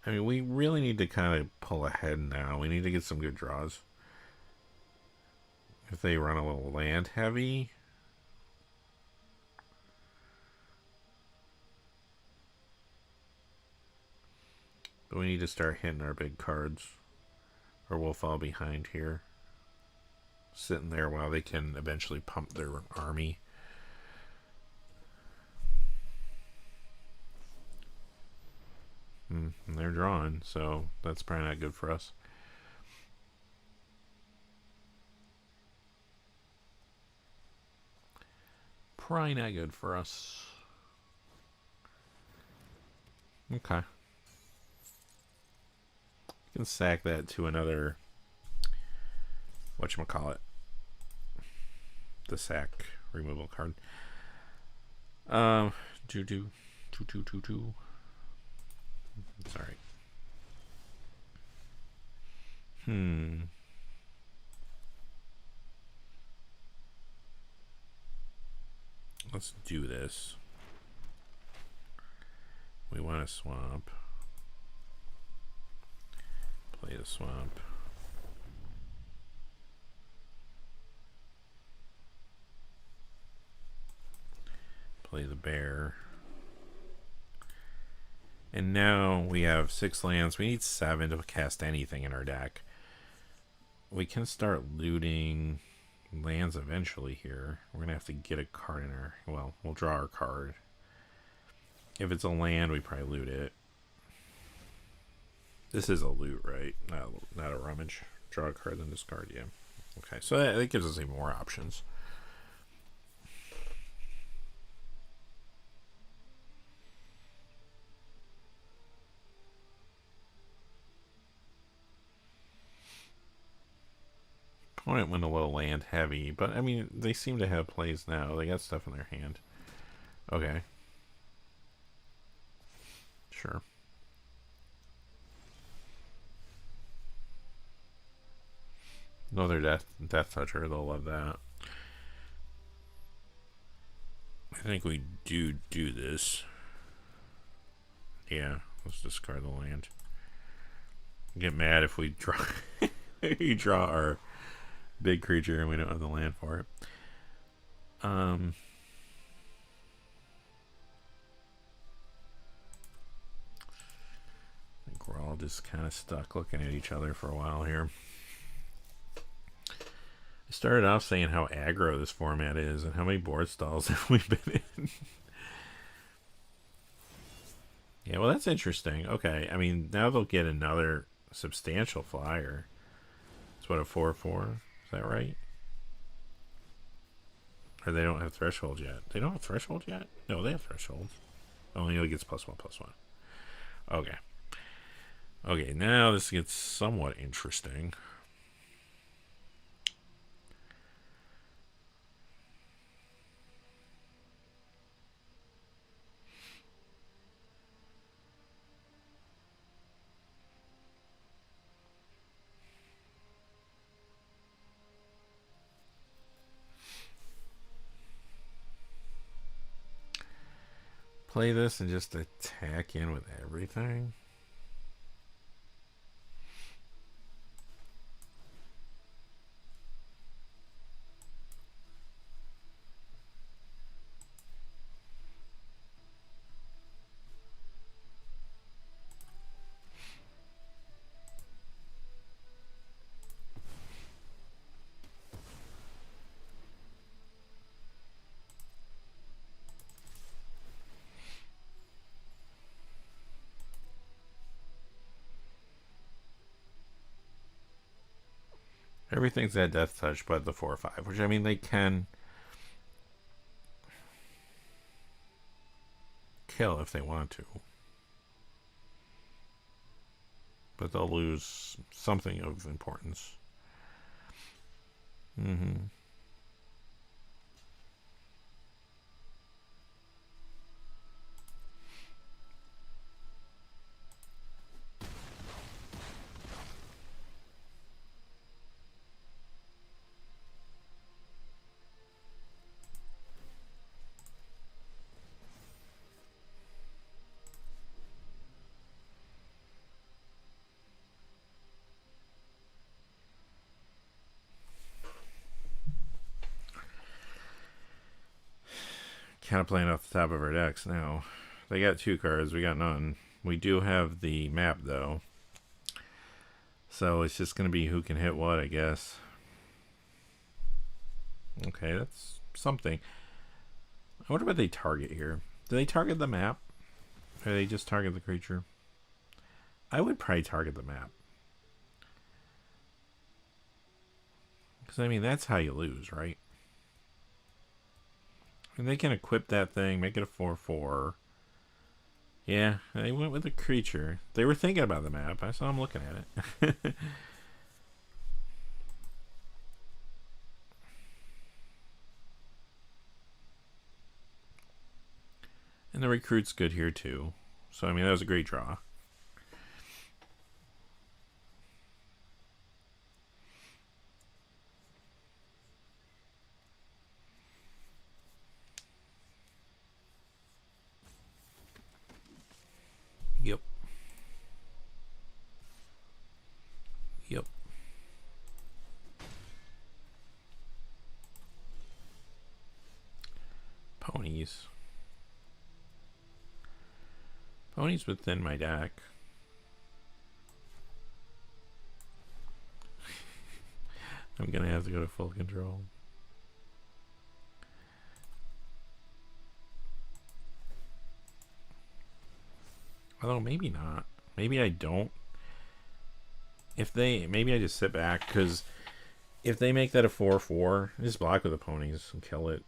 I mean, we really need to kind of pull ahead now. We need to get some good draws. If they run a little land heavy, but we need to start hitting our big cards, or we'll fall behind here. Sitting there while they can eventually pump their army. And they're drawing, so that's probably not good for us. Probably not good for us. Okay. You can sack that to another, whatchamacallit, the sack removal card. Two. Sorry. Let's do this. We want to swamp. Play the swamp. Play the bear. And now we have 6 lands. We need 7 to cast anything in our deck. We can start looting lands eventually here. We're going to have to get a card in our... Well, we'll draw our card. If it's a land, we probably loot it. This is a loot, right? Not a rummage. Draw a card, then discard, yeah. Okay, so that gives us even more options. Opponent went a little land heavy, but I mean, they seem to have plays now. They got stuff in their hand. Okay. Sure. Another death toucher, they'll love that. I think we do this. Yeah, let's discard the land. Get mad if we draw You draw our big creature and we don't have the land for it. I think we're all just kind of stuck looking at each other for a while here. I started off saying how aggro this format is and how many board stalls have we been in. Yeah, well, that's interesting. Okay, I mean, now they'll get another substantial flyer. It's what, a 4/4? Is that right? Or they don't have threshold yet. They don't have threshold yet? No, they have threshold. Only gets +1/+1. Okay. Okay, now this gets somewhat interesting. Play this and just attack in with everything. Everything's at death touch but the 4/5, which I mean they can kill if they want to. But they'll lose something of importance. Kind of playing off the top of our decks now. They got 2 cards, we got none. We do have the map though, so it's just gonna be who can hit what, I guess. Okay, that's something. I wonder what they target here. Do they target the map, or do they just target the creature? I would probably target the map, because I mean that's how you lose, right? And they can equip that thing, make it a 4/4. Yeah, they went with a creature. They were thinking about the map. I saw them looking at it. And the recruit's good here too. So I mean that was a great draw. Yep. Yep. Ponies. Ponies within my deck. I'm gonna have to go to full control. Although maybe not. Maybe I don't. Maybe I just sit back, because if they make that a 4/4, just block with the ponies and kill it.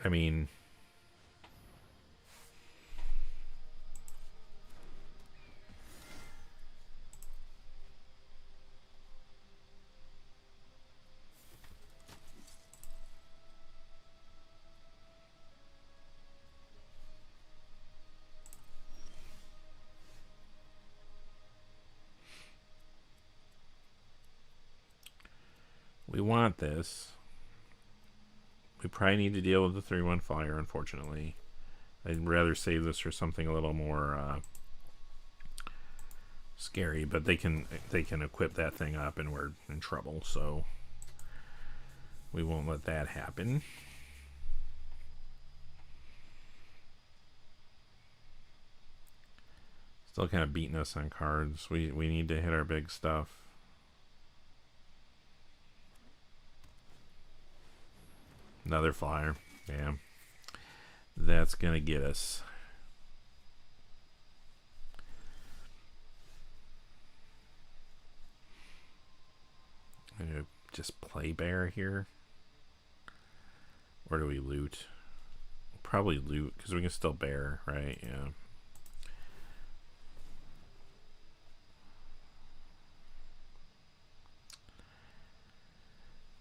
I mean, we want this. We probably need to deal with the 3/1 flyer, unfortunately. I'd rather save this for something a little more scary, but they can equip that thing up and we're in trouble, so we won't let that happen. Still kind of beating us on cards. We need to hit our big stuff. Another flyer. Yeah. That's going to get us. I'm going to just play bear here. Or do we loot? We'll probably loot because we can still bear, right? Yeah.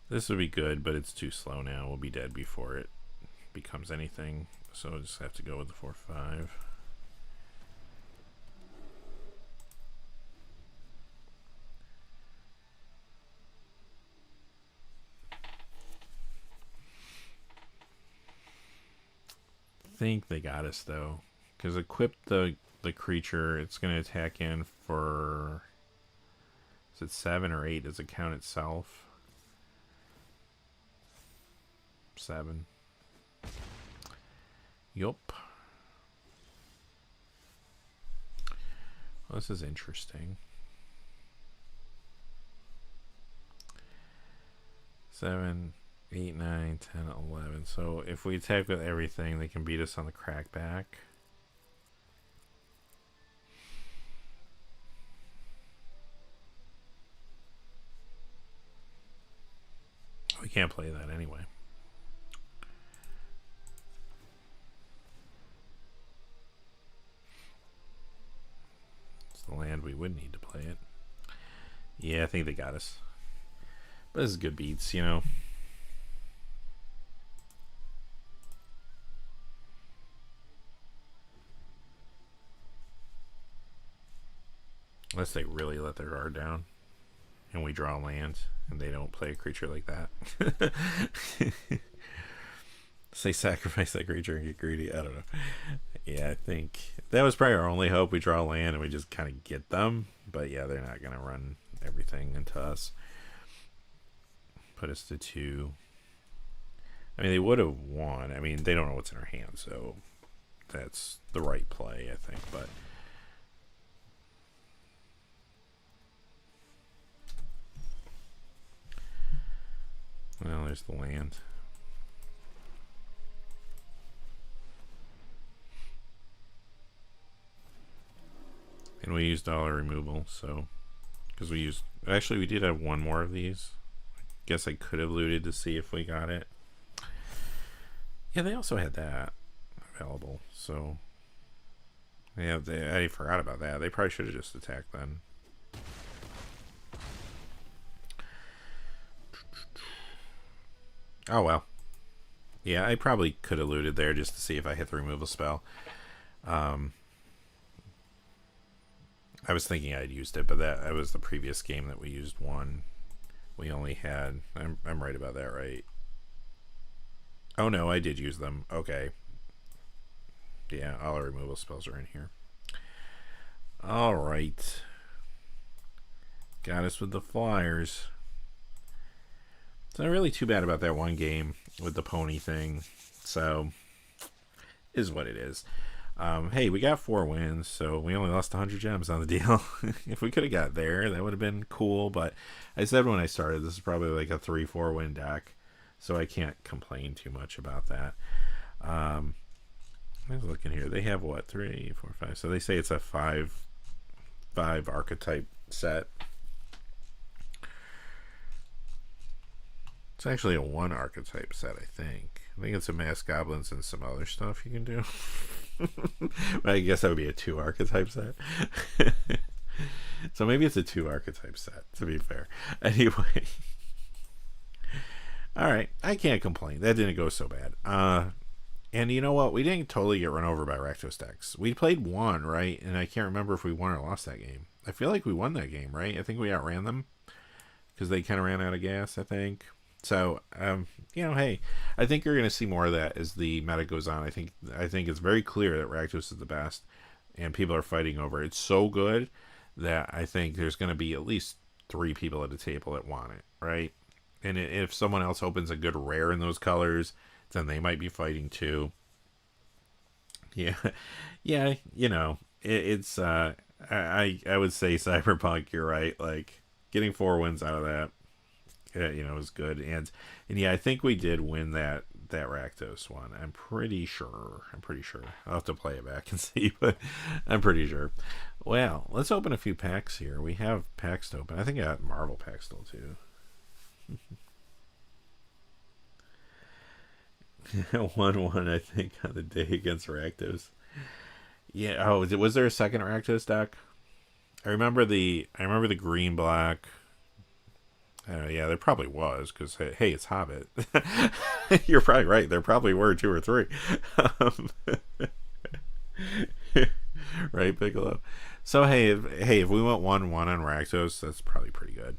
This would be good, but it's too slow now. We'll be dead before it becomes anything. So we'll just have to go with the 4/5. I think they got us though, because equip the creature. It's going to attack in for, is it 7 or 8? Does it count itself? 7. Yup. Well, this is interesting. 7, 8, 9, 10, 11. So if we attack with everything, they can beat us on the crackback. We can't play that anyway. It's the land we would need to play it. Yeah, I think they got us. But this is good beats, you know. Unless they really let their guard down and we draw land and they don't play a creature like that. Say sacrifice that creature and get greedy. I don't know. Yeah, I think that was probably our only hope. We draw land and we just kind of get them. But yeah, they're not going to run everything into us. Put us to 2. I mean, they would have won. I mean, they don't know what's in our hand, so that's the right play, I think. But well, there's the land. And we used all our removal, so because we used, actually we did have one more of these. I guess I could have looted to see if we got it. Yeah, they also had that available, so yeah, I forgot about that. They probably should have just attacked then. Oh well. Yeah, I probably could have looted there just to see if I hit the removal spell. I was thinking I'd used it, but that was the previous game that we used one. We only had, I'm right about that, right? Oh no, I did use them. Okay. Yeah, all our removal spells are in here. All right. Got us with the flyers. It's not really too bad about that one game with the pony thing. So, is what it is. Hey, we got 4 wins, so we only lost 100 gems on the deal. If we could have got there, that would have been cool. But I said when I started, this is probably like a 3-4 win deck, so I can't complain too much about that. I was looking here. They have what, 3, 4, 5. So they say it's a 5 archetype set. It's actually a 1 archetype set, I think. I think it's a mass goblins and some other stuff you can do. I guess that would be a 2 archetype set. So maybe it's a 2 archetype set, to be fair. Anyway. Alright, I can't complain. That didn't go so bad. And you know what? We didn't totally get run over by Rakdos decks. We played 1, right? And I can't remember if we won or lost that game. I feel like we won that game, right? I think we outran them. Because they kind of ran out of gas, I think. So, you know, hey, I think you're going to see more of that as the meta goes on. I think it's very clear that Rakdos is the best, and people are fighting over it. It's so good that I think there's going to be at least 3 people at the table that want it, right? And if someone else opens a good rare in those colors, then they might be fighting too. Yeah, yeah, it's I would say Cyberpunk. You're right. Like getting 4 wins out of that, was good. And yeah, I think we did win that Rakdos one. I'm pretty sure. I'll have to play it back and see, but I'm pretty sure. Well, let's open a few packs here. We have packs to open. I think I got Marvel packs still too. 1-1, I think, on the day against Rakdos. Yeah. Oh, was there a second Rakdos deck? I remember the green black. Yeah, there probably was, because hey, it's Hobbit. You're probably right. There probably were 2 or 3. Um, right, Piccolo. So if we went 1-1 on Rakdos, that's probably pretty good.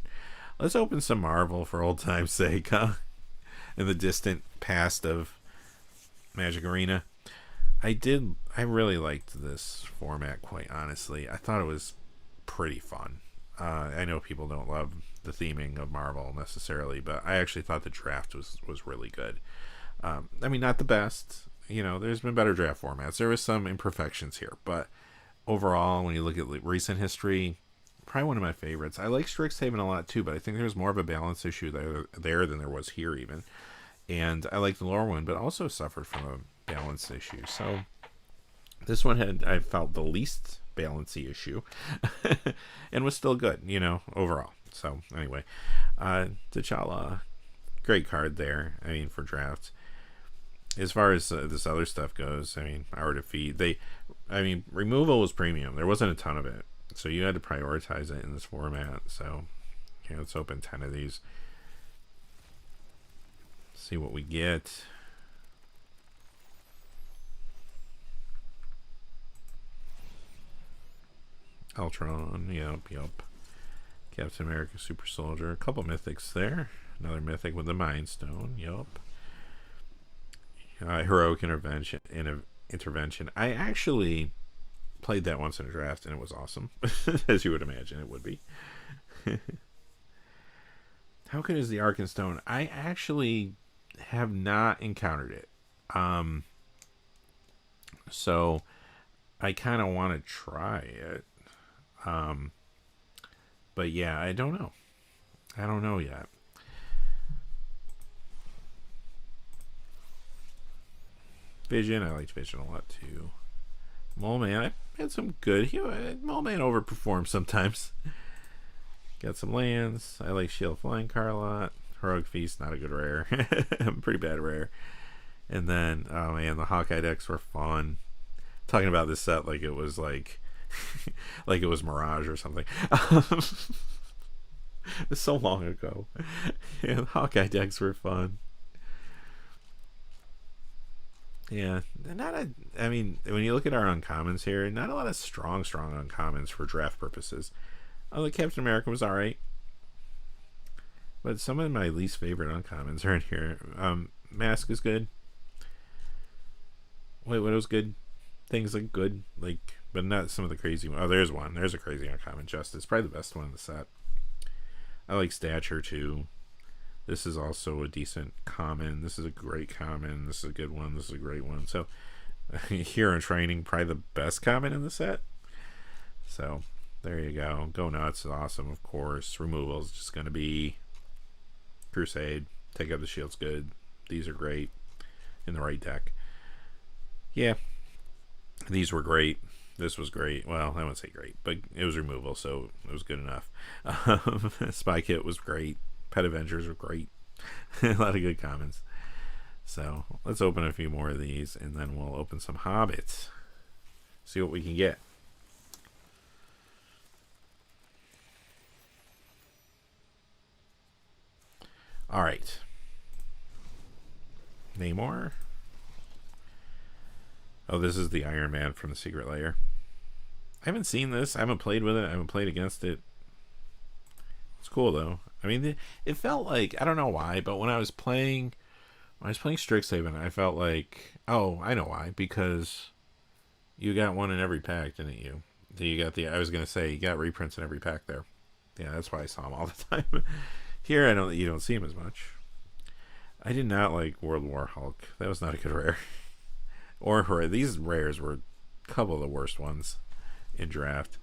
Let's open some Marvel for old time's sake, huh? In the distant past of Magic Arena. I really liked this format, quite honestly. I thought it was pretty fun. I know people don't love the theming of Marvel necessarily, but I actually thought the draft was really good. I mean, not the best. There's been better draft formats. There was some imperfections here, but overall, when you look at recent history, probably one of my favorites. I like Strixhaven a lot too, but I think there's more of a balance issue there than there was here even. And I like the Lorwyn, but also suffered from a balance issue. So this one I felt the least balancy issue and was still good, overall. So anyway, T'Challa, great card there. I mean, for drafts. As far as this other stuff goes, I mean, Hour Defeat, removal was premium. There wasn't a ton of it, so you had to prioritize it in this format. So let's open 10 of these. See what we get. Ultron, yep. Captain America, Super Soldier, a couple mythics there. Another mythic with the Mind Stone, yep. Heroic Intervention. I actually played that once in a draft, and it was awesome, as you would imagine it would be. How good is the Arkenstone? I actually have not encountered it. So I kind of want to try it. But yeah, I don't know. I don't know yet. Vision, I liked Vision a lot too. Mole Man, I had some good. Mole Man overperforms sometimes. Got some lands. I like Shield Flying Car a lot. Heroic Feast, not a good rare. Pretty bad rare. And then, oh man, the Hawkeye decks were fun. Talking about this set like it was like it was Mirage or something. It was so long ago. Yeah, the Hawkeye decks were fun. Yeah, I mean, when you look at our uncommons here, not a lot of strong uncommons for draft purposes. Although Captain America was alright. But some of my least favorite uncommons are in here. Mask is good. Wait, what was good? Things like good, but not some of the crazy ones. Oh, there's one. There's a crazy uncommon. Justice, probably the best one in the set. I like Stature too. This is also a decent common. This is a great common. This is a good one. This is a great one. So here in training, probably the best common in the set. So there you go. Go Nuts is awesome, of course. Removal is just going to be Crusade. Take out the shield's good. These are great in the right deck. Yeah, these were great. This was great. Well, I wouldn't say great, but it was removal, so it was good enough. Spy Kit was great. Pet Avengers were great. A lot of good comments. So let's open a few more of these, and then we'll open some Hobbits. See what we can get. All right. Namor. Oh, this is the Iron Man from the Secret Lair. I haven't seen this. I haven't played with it. I haven't played against it. It's cool though. I mean, it felt like, I don't know why, but when I was playing Strixhaven, I felt like, oh, I know why, because you got one in every pack, didn't you? You got the. I was gonna say you got reprints in every pack there. Yeah, that's why I saw them all the time. Here, I don't. You don't see them as much. I did not like World War Hulk. That was not a good rare. Or these rares were a couple of the worst ones in draft.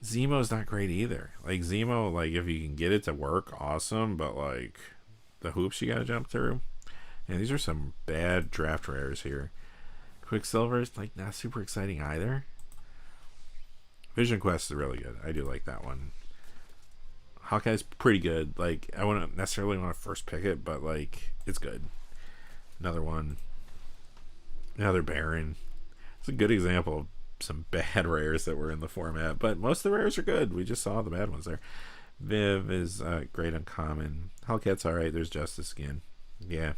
Zemo's not great either. Like Zemo, like if you can get it to work, awesome. But like the hoops you gotta jump through. And these are some bad draft rares here. Quicksilver's like not super exciting either. Vision Quest is really good. I do like that one. Hawkeye's pretty good. Like I wouldn't necessarily want to first pick it, but like it's good. Another one. Another Baron. It's a good example of some bad rares that were in the format, but most of the rares are good. We just saw the bad ones there. Viv is great uncommon. Hellcat's alright. There's Justice Skin. Yeah.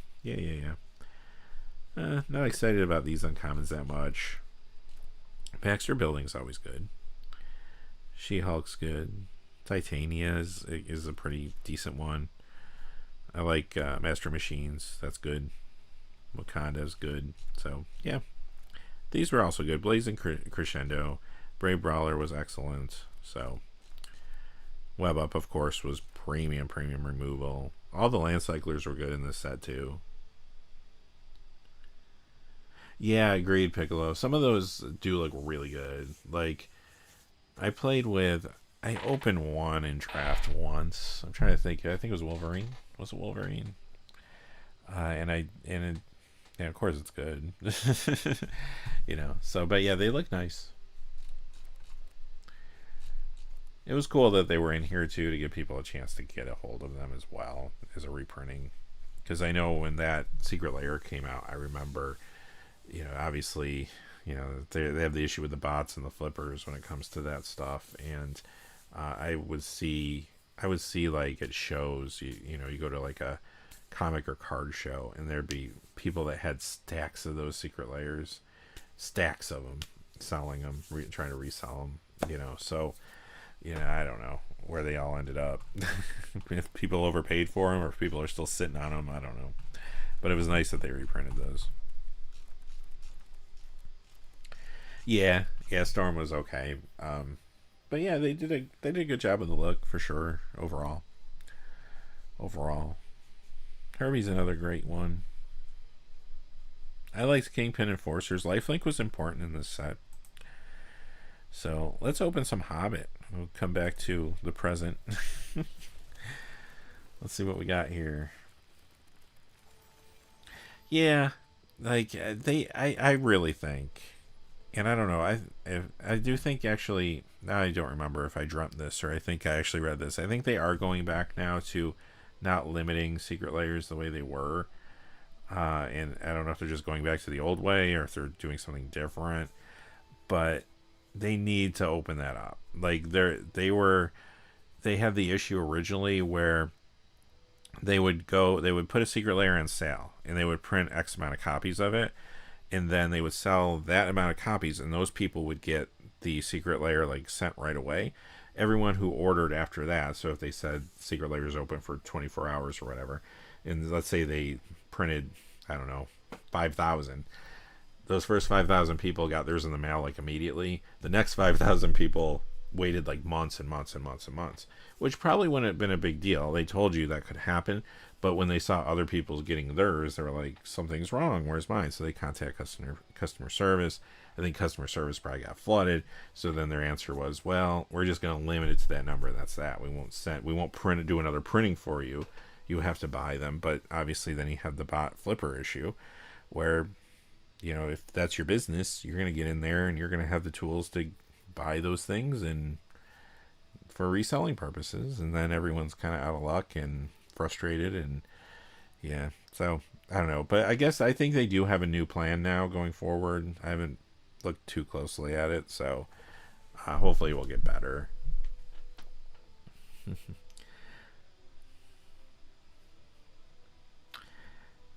Not excited about these uncommons that much. Baxter Building's always good. She-Hulk's good. Titania is a pretty decent one. I like Master Machines. That's good. Wakanda's good. So, yeah. These were also good. Blazing Crescendo. Brave Brawler was excellent. So, Web Up, of course, was premium removal. All the Land Cyclers were good in this set, too. Yeah, agreed, Piccolo. Some of those do look really good. Like, I opened one in draft once. I'm trying to think. I think it was Wolverine. Was it Wolverine? And of course it's good. So, but yeah, they look nice. It was cool that they were in here too to give people a chance to get a hold of them as well as a reprinting. Because I know when that Secret Lair came out, I remember, obviously, they have the issue with the bots and the flippers when it comes to that stuff. And I would see like at shows, you go to like a comic or card show, and there'd be people that had stacks of those Secret Lairs, stacks of them, selling them, trying to resell them. So I don't know where they all ended up. If people overpaid for them or if people are still sitting on them, I don't know. But it was nice that they reprinted those. Yeah, Storm was okay. But yeah, they did a good job with the look for sure. Overall, Herbie's another great one. I liked Kingpin Enforcers. Lifelink was important in this set. So let's open some Hobbit. We'll come back to the present. Let's see what we got here. Yeah, like I really think, and I don't know. I do think actually. I don't remember if I dreamt this or I think I actually read this. I think they are going back now to not limiting Secret Lairs the way they were. And I don't know if they're just going back to the old way or if they're doing something different. But they need to open that up. Like they had the issue originally where they would put a Secret Lair on sale and they would print X amount of copies of it, and then they would sell that amount of copies, and those people would get the Secret Lair like sent right away. Everyone who ordered after that, so if they said Secret Lair is open for 24 hours or whatever, and let's say they printed, I don't know, 5,000, those first 5,000 people got theirs in the mail like immediately. The next 5,000 people waited like months and months and months and months, which probably wouldn't have been a big deal. They told you that could happen, but when they saw other people getting theirs, they were like, something's wrong, where's mine? So they contact customer service. I think customer service probably got flooded, so then their answer was, well, we're just going to limit it to that number, and that's that. We won't do another printing for you. You have to buy them. But obviously then you have the bot flipper issue where, if that's your business, you're going to get in there and you're going to have the tools to buy those things and for reselling purposes, and then everyone's kind of out of luck and frustrated, and yeah, so I don't know. But I think they do have a new plan now going forward. I haven't looked too closely at it, so hopefully we'll get better.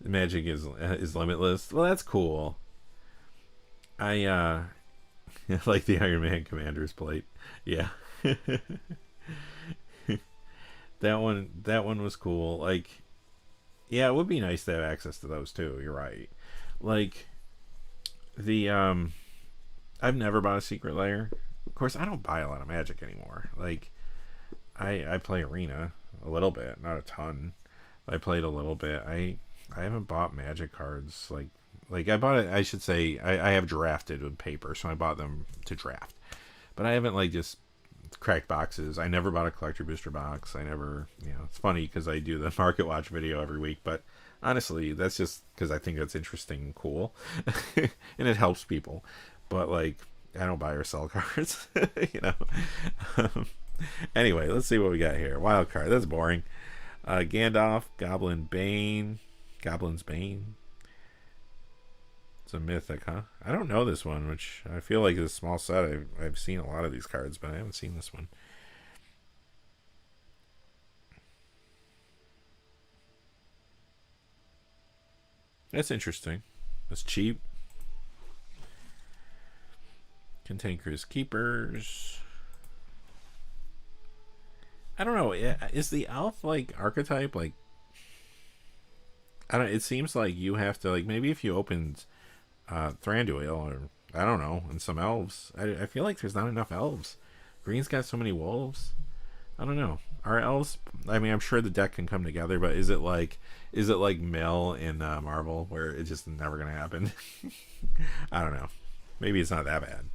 The magic is limitless. Well, that's cool. I like the Iron Man Commander's plate. Yeah. that one was cool. Like, yeah, it would be nice to have access to those too. You're right. Like the I've never bought a Secret Lair. course, I don't buy a lot of Magic anymore. Like, I play Arena a little bit, not a ton. I played a little bit. I haven't bought Magic cards like I bought it. I should say I have drafted with paper, so I bought them to draft. But I haven't like just cracked boxes. I never bought a collector booster box. I never, it's funny because I do the Market Watch video every week, but honestly, that's just because I think that's interesting and cool, and it helps people. But like, I don't buy or sell cards, you know. Anyway, let's see what we got here. Wild card. That's boring. Gandalf, Goblin's Bane. It's a mythic, huh? I don't know this one, which I feel like is a small set. I've seen a lot of these cards, but I haven't seen this one. That's interesting. It's cheap. Cantankerous Keepers. I don't know. Is the elf like archetype like? I don't. It seems like you have to like maybe if you opened Thranduil or I don't know, and some elves. I feel like there's not enough elves. Green's got so many wolves. I don't know. Are elves? I mean, I'm sure the deck can come together, but is it like Mill in Marvel where it's just never gonna happen? I don't know. Maybe it's not that bad.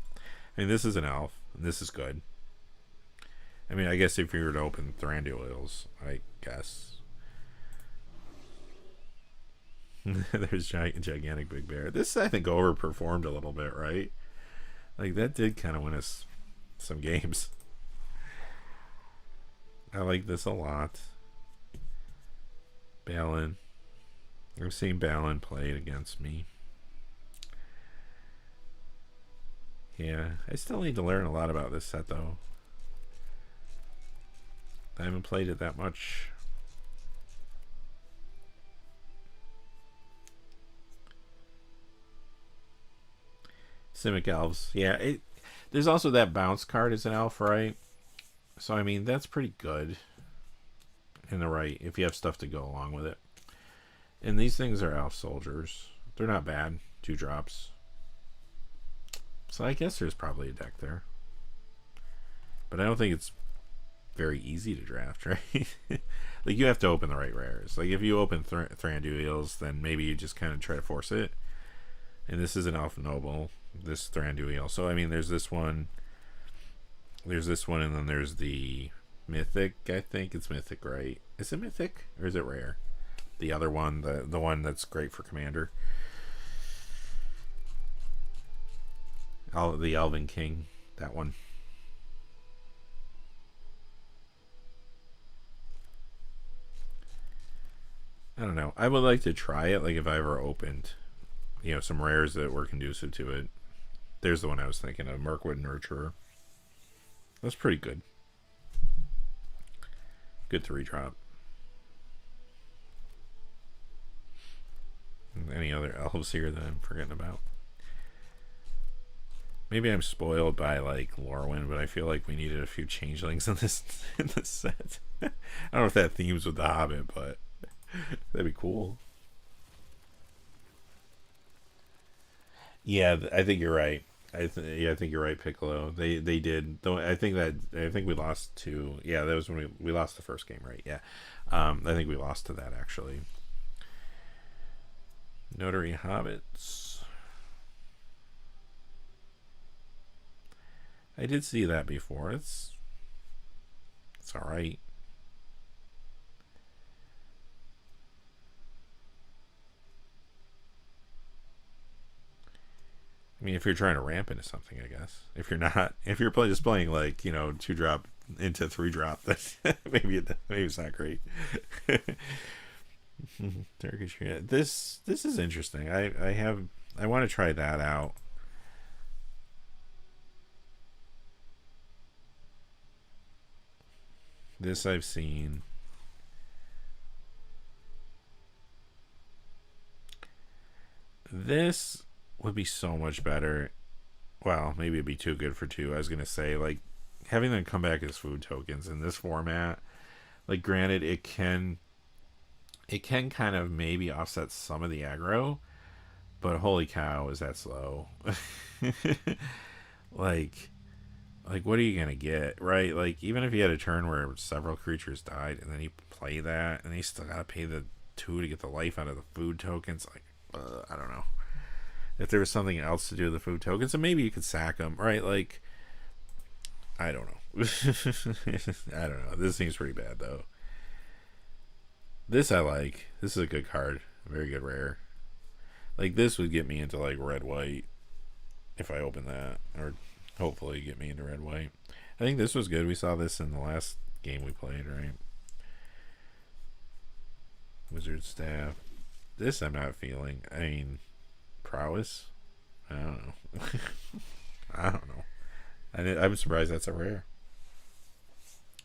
I mean, this is an elf. And this is good. I mean, I guess if you were to open Thranduils, I guess. There's gigantic big bear. This I think overperformed a little bit, right? Like that did kind of win us some games. I like this a lot. Balin. I've seen Balin played against me. Yeah, I still need to learn a lot about this set though. I haven't played it that much. Simic Elves. Yeah, there's also that bounce card as an elf, right? So, I mean, that's pretty good in the right if you have stuff to go along with it. And these things are elf soldiers. They're not bad. 2 drops. So I guess there's probably a deck there. But I don't think it's very easy to draft, right? Like, you have to open the right rares. Like, if you open Thranduils, then maybe you just kind of try to force it. And this is an Elf Noble, this Thranduil. So, I mean, there's this one, and then there's the Mythic, I think. It's Mythic, right? Is it Mythic, or is it Rare? The other one, the one that's great for Commander. The Elven King, that one. I don't know. I would like to try it, like if I ever opened, some rares that were conducive to it. There's the one I was thinking of, Mirkwood Nurturer. That's pretty good. Good 3-drop. Any other elves here that I'm forgetting about? Maybe I'm spoiled by like Lorwyn, but I feel like we needed a few changelings in this set. I don't know if that themes with the Hobbit, but that'd be cool. Yeah, I think you're right. I think you're right, Piccolo. They did. Though I think we lost to. Yeah, that was when we lost the first game, right? Yeah, I think we lost to that actually. Notary Hobbits. I did see that before. It's all right. I mean, if you're trying to ramp into something, I guess. If you're not, if you're just playing like 2-drop into 3-drop, then maybe it's not great. Turkish. This is interesting. I want to try that out. This I've seen. This would be so much better. Well, maybe it'd be too good for 2. I was gonna say, like, having them come back as food tokens in this format. Like, granted, it can kind of maybe offset some of the aggro, but holy cow, is that slow? Like, Like, what are you gonna get, right? Like, even if you had a turn where several creatures died, and then you play that, and you still gotta pay the 2 to get the life out of the food tokens. Like, I don't know. If there was something else to do with the food tokens, then maybe you could sack them, right? Like, I don't know. I don't know. This seems pretty bad though. This I like. This is a good card. Very good rare. Like, this would get me into like red white if I open that, or hopefully get me into red white. I think this was good. We saw this in the last game we played, right? Wizard staff. This I'm not feeling. I mean, prowess. I don't know. I don't know. I'm surprised that's a rare.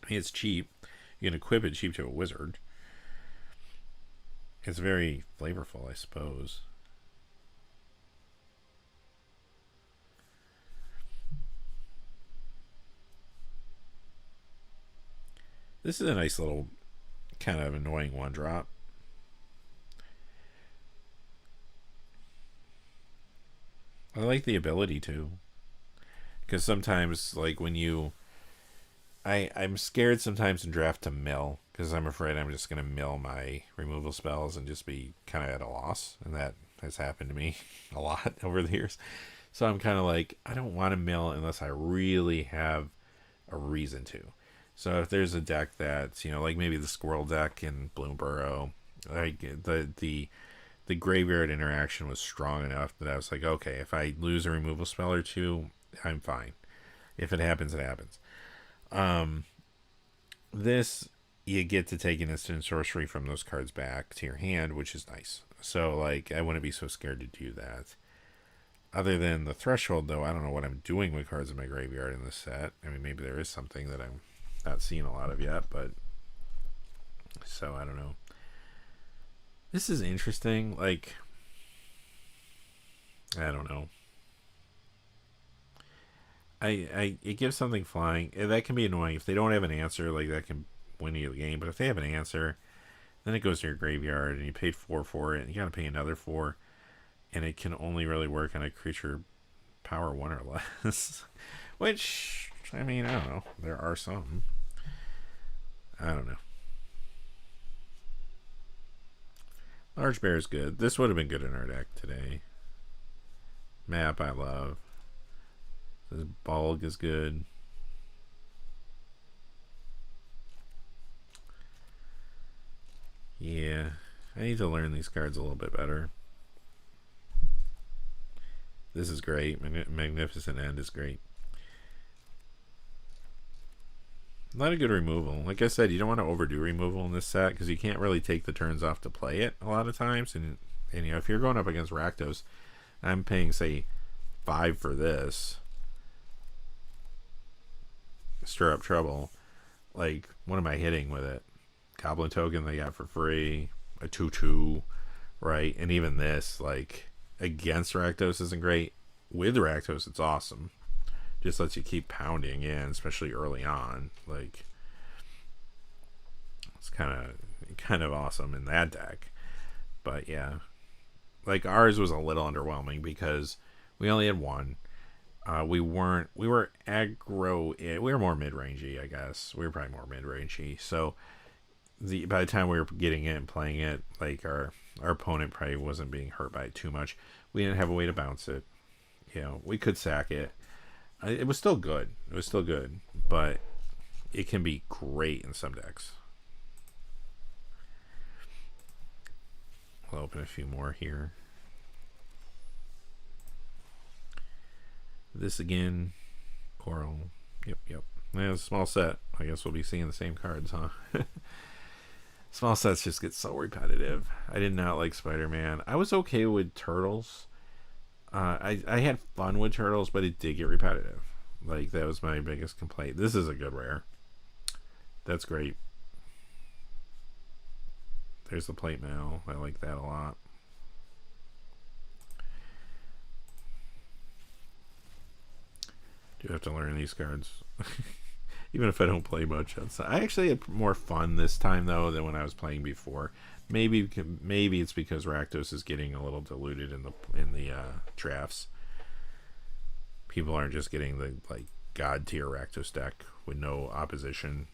I mean, it's cheap. You can equip it cheap to a wizard. It's very flavorful, I suppose. This is a nice little kind of annoying 1-drop. I like the ability to. Because sometimes, like, when you... I'm scared sometimes in draft to mill, because I'm afraid I'm just going to mill my removal spells and just be kind of at a loss. And that has happened to me a lot over the years. So I'm kind of like, I don't want to mill unless I really have a reason to. So if there's a deck that's, you know, like maybe the Squirrel deck in Bloomburrow, like the graveyard interaction was strong enough that I was like, okay, if I lose a removal spell or 2, I'm fine. If it happens, it happens. This, you get to take an instant sorcery from those cards back to your hand, which is nice. So, like, I wouldn't be so scared to do that. Other than the threshold, though, I don't know what I'm doing with cards in my graveyard in this set. I mean, maybe there is something that I'm not seeing a lot of yet, but... So, I don't know. This is interesting. Like, I don't know. It gives something flying. That can be annoying. If they don't have an answer, like, that can win you the game. But if they have an answer, then it goes to your graveyard, and you paid 4 for it, and you gotta pay another 4, and it can only really work on a creature power 1 or less. Which, I mean, I don't know. There are some. I don't know. Large Bear is good. This would have been good in our deck today. Map I love. This Bulg is good. Yeah, I need to learn these cards a little bit better. This is great. Magnificent End is great. Not a good removal. Like I said, you don't want to overdo removal in this set because you can't really take the turns off to play it a lot of times. And you know, if you're going up against Rakdos, I'm paying, say, 5 for this. Stir up trouble. Like, what am I hitting with it? Goblin token they got for free, a 2/2, right? And even this, like, against Rakdos isn't great. With Rakdos, it's awesome. Just lets you keep pounding in, especially early on. Like, it's kind of awesome in that deck. But yeah, like, ours was a little underwhelming because we only had 1. We were aggro. We were more mid-rangey, I guess. We were probably more mid-rangey. So by the time we were getting it and playing it, like, our opponent probably wasn't being hurt by it too much. We didn't have a way to bounce it. You know, we could sack it. It was still good. It was still good, but it can be great in some decks. I'll open a few more here. This again, Coral. Yep. Yeah, it's a small set. I guess we'll be seeing the same cards, huh? Small sets just get so repetitive. I did not like Spider-Man. I was okay with Turtles. I had fun with Turtles, but it did get repetitive. Like, that was my biggest complaint. This is a good rare. That's great. There's the plate mail. I like that a lot. Do have to learn these cards. Even if I don't play much outside. I actually had more fun this time, though, than when I was playing before. Maybe it's because Rakdos is getting a little diluted in the drafts. People aren't just getting the, like, god tier Rakdos deck with no opposition.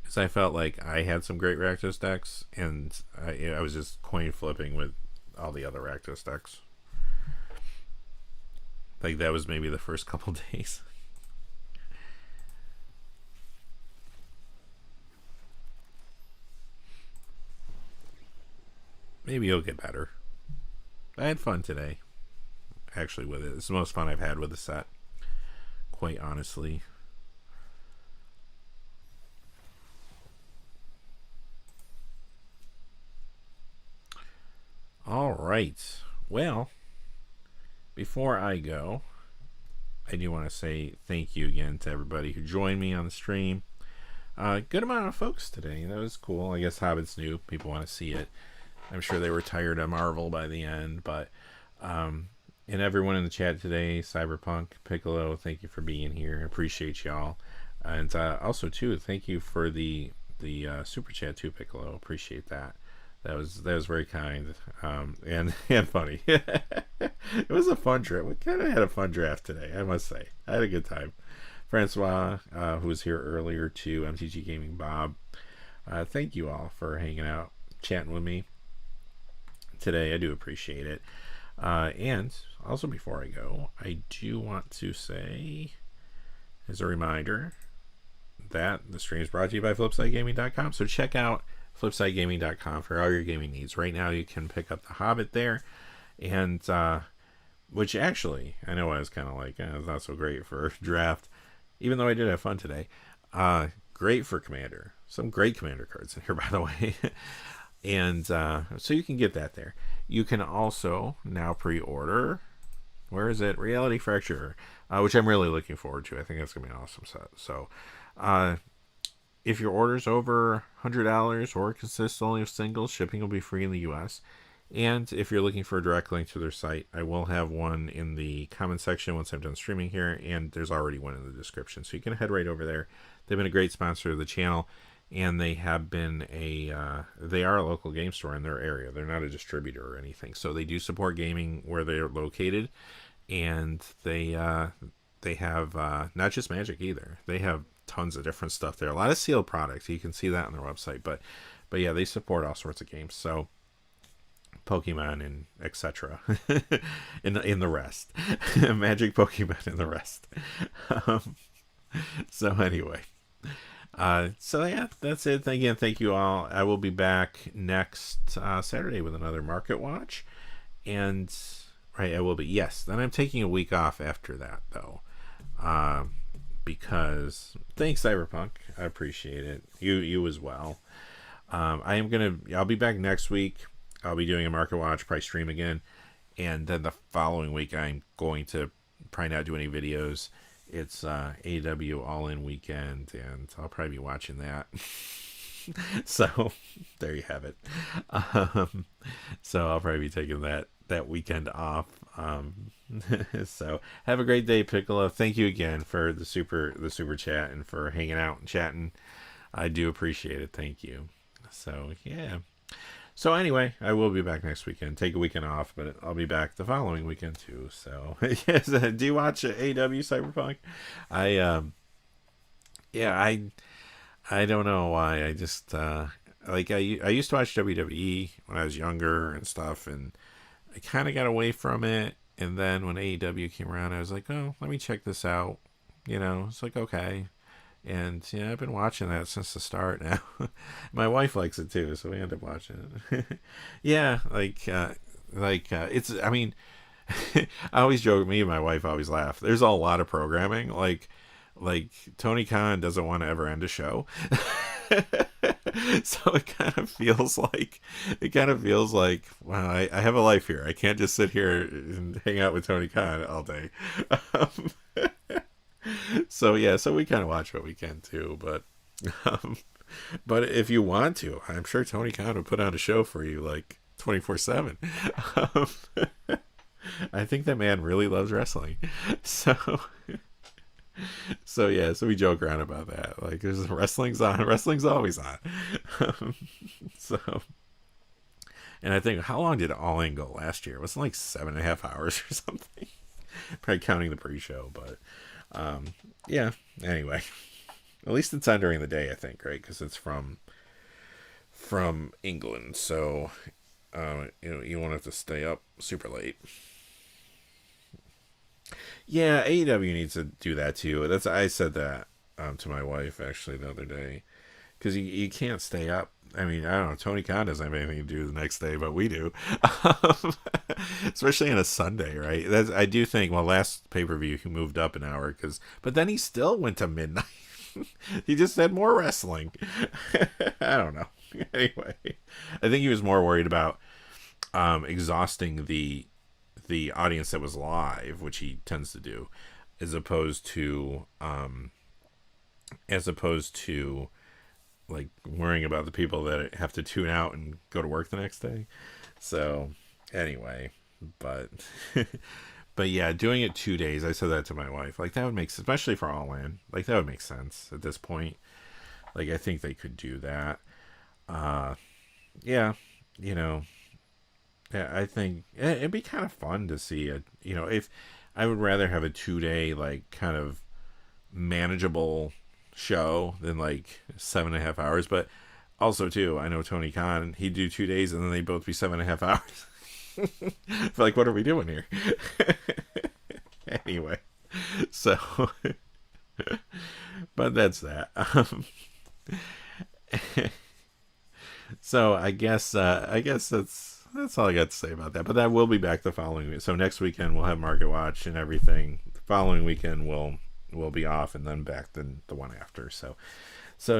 Because I felt like I had some great Rakdos decks, and I was just coin flipping with all the other Rakdos decks. Like, that was maybe the first couple days. Maybe you'll get better. I had fun today, actually, with it. It's the most fun I've had with the set, quite honestly. All right. Well, before I go, I do want to say thank you again to everybody who joined me on the stream. Good amount of folks today. That was cool. I guess Hobbit's new. People want to see it. I'm sure they were tired of Marvel by the end, but and everyone in the chat today, Cyberpunk, Piccolo, thank you for being here. Appreciate y'all, and also too, thank you for the super chat too, Piccolo. Appreciate that. That was very kind, and funny. It was a fun trip. We kind of had a fun draft today, I must say. I had a good time. Francois, who was here earlier too, MTG Gaming Bob. Thank you all for hanging out, chatting with me today. I do appreciate it. And also, before I go, I do want to say, as a reminder, that the stream is brought to you by FlipsideGaming.com. So check out FlipsideGaming.com for all your gaming needs. Right now, you can pick up the Hobbit there, and which actually, I know I was kind of like, it's not so great for draft, even though I did have fun today. Great for Commander. Some great Commander cards in here, by the way. And so you can get that there. You can also now pre-order, where is it? Reality Fracture, which I'm really looking forward to. I think that's going to be an awesome set. So if your order's over $100 or consists only of singles, shipping will be free in the US. And if you're looking for a direct link to their site, I will have one in the comment section once I'm done streaming here, and there's already one in the description. So you can head right over there. They've been a great sponsor of the channel, and they have been they are a local game store in their area. They're not a distributor or anything. So they do support gaming where they're located, and they have not just Magic either. They have tons of different stuff there. A lot of sealed products. You can see that on their website. But yeah, they support all sorts of games. So Pokemon and etc. in the rest. Magic, Pokemon, and the rest. So anyway. So yeah, that's it. Again, thank you all. I will be back next Saturday with another Market Watch. And right, I will be. Yes, then I'm taking a week off after that, though. Because thanks, Cyberpunk. I appreciate it. You as well. I'll be back next week. I'll be doing a Market Watch, probably stream again. And then the following week, I'm going to probably not do any videos. It's AW All-In Weekend, and I'll probably be watching that. So there you have it. So I'll probably be taking that weekend off. So have a great day, Piccolo. Thank you again for the super chat and for hanging out and chatting. I do appreciate it. Thank you. So yeah. So anyway, I will be back next weekend. Take a weekend off, but I'll be back the following weekend too. So yes, do you watch AW Cyberpunk? I don't know why. I just like I used to watch WWE when I was younger and stuff, and I kind of got away from it. And then when AEW came around, I was like, oh, let me check this out. You know, it's like, okay. And yeah, I've been watching that since the start now. My wife likes it too, so we end up watching it. Yeah, it's, I mean, I always joke, me and my wife always laugh. There's a lot of programming. Like Tony Khan doesn't want to ever end a show. So it kind of feels like, wow, I have a life here. I can't just sit here and hang out with Tony Khan all day. So yeah, so we kind of watch what we can too, but if you want to, I'm sure Tony Khan would put on a show for you like 24/7. I think that man really loves wrestling. So yeah, so we joke around about that. Like, there's wrestling's on, wrestling's always on. So And I think, how long did All In go last year? It was like 7.5 hours or something. Probably counting the pre-show, but yeah. Anyway, at least it's on during the day, I think, right? Because it's from England, so you won't have to stay up super late. Yeah, AEW needs to do that too. I said that to my wife actually the other day, because you can't stay up. I mean, I don't know. Tony Khan doesn't have anything to do the next day, but we do, especially on a Sunday, right? I do think. Well, last pay-per-view he moved up an hour, but then he still went to midnight. He just had more wrestling. I don't know. Anyway, I think he was more worried about exhausting the audience that was live, which he tends to do, as opposed to like worrying about the people that have to tune out and go to work the next day. So anyway, but but yeah, doing it 2 days, I said that to my wife, like that would make, especially for All In, like that would make sense at this point. Like I think they could do that. Yeah, yeah, I think it'd be kind of fun to see it. If I would rather have a 2 day like kind of manageable show than like 7.5 hours. But also too, I know Tony Khan, he'd do 2 days and then they'd both be 7.5 hours. Like, what are we doing here? Anyway, so but that's that. So I guess that's all I got to say about that. But that will be back the following week. So next weekend we'll have Market Watch and everything. The following weekend we'll be off, and then back the one after. So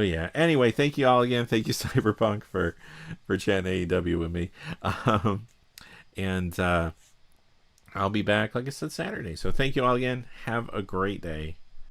yeah. Anyway, thank you all again. Thank you, Cyberpunk, for chatting AEW with me. And I'll be back, like I said, Saturday. So thank you all again. Have a great day.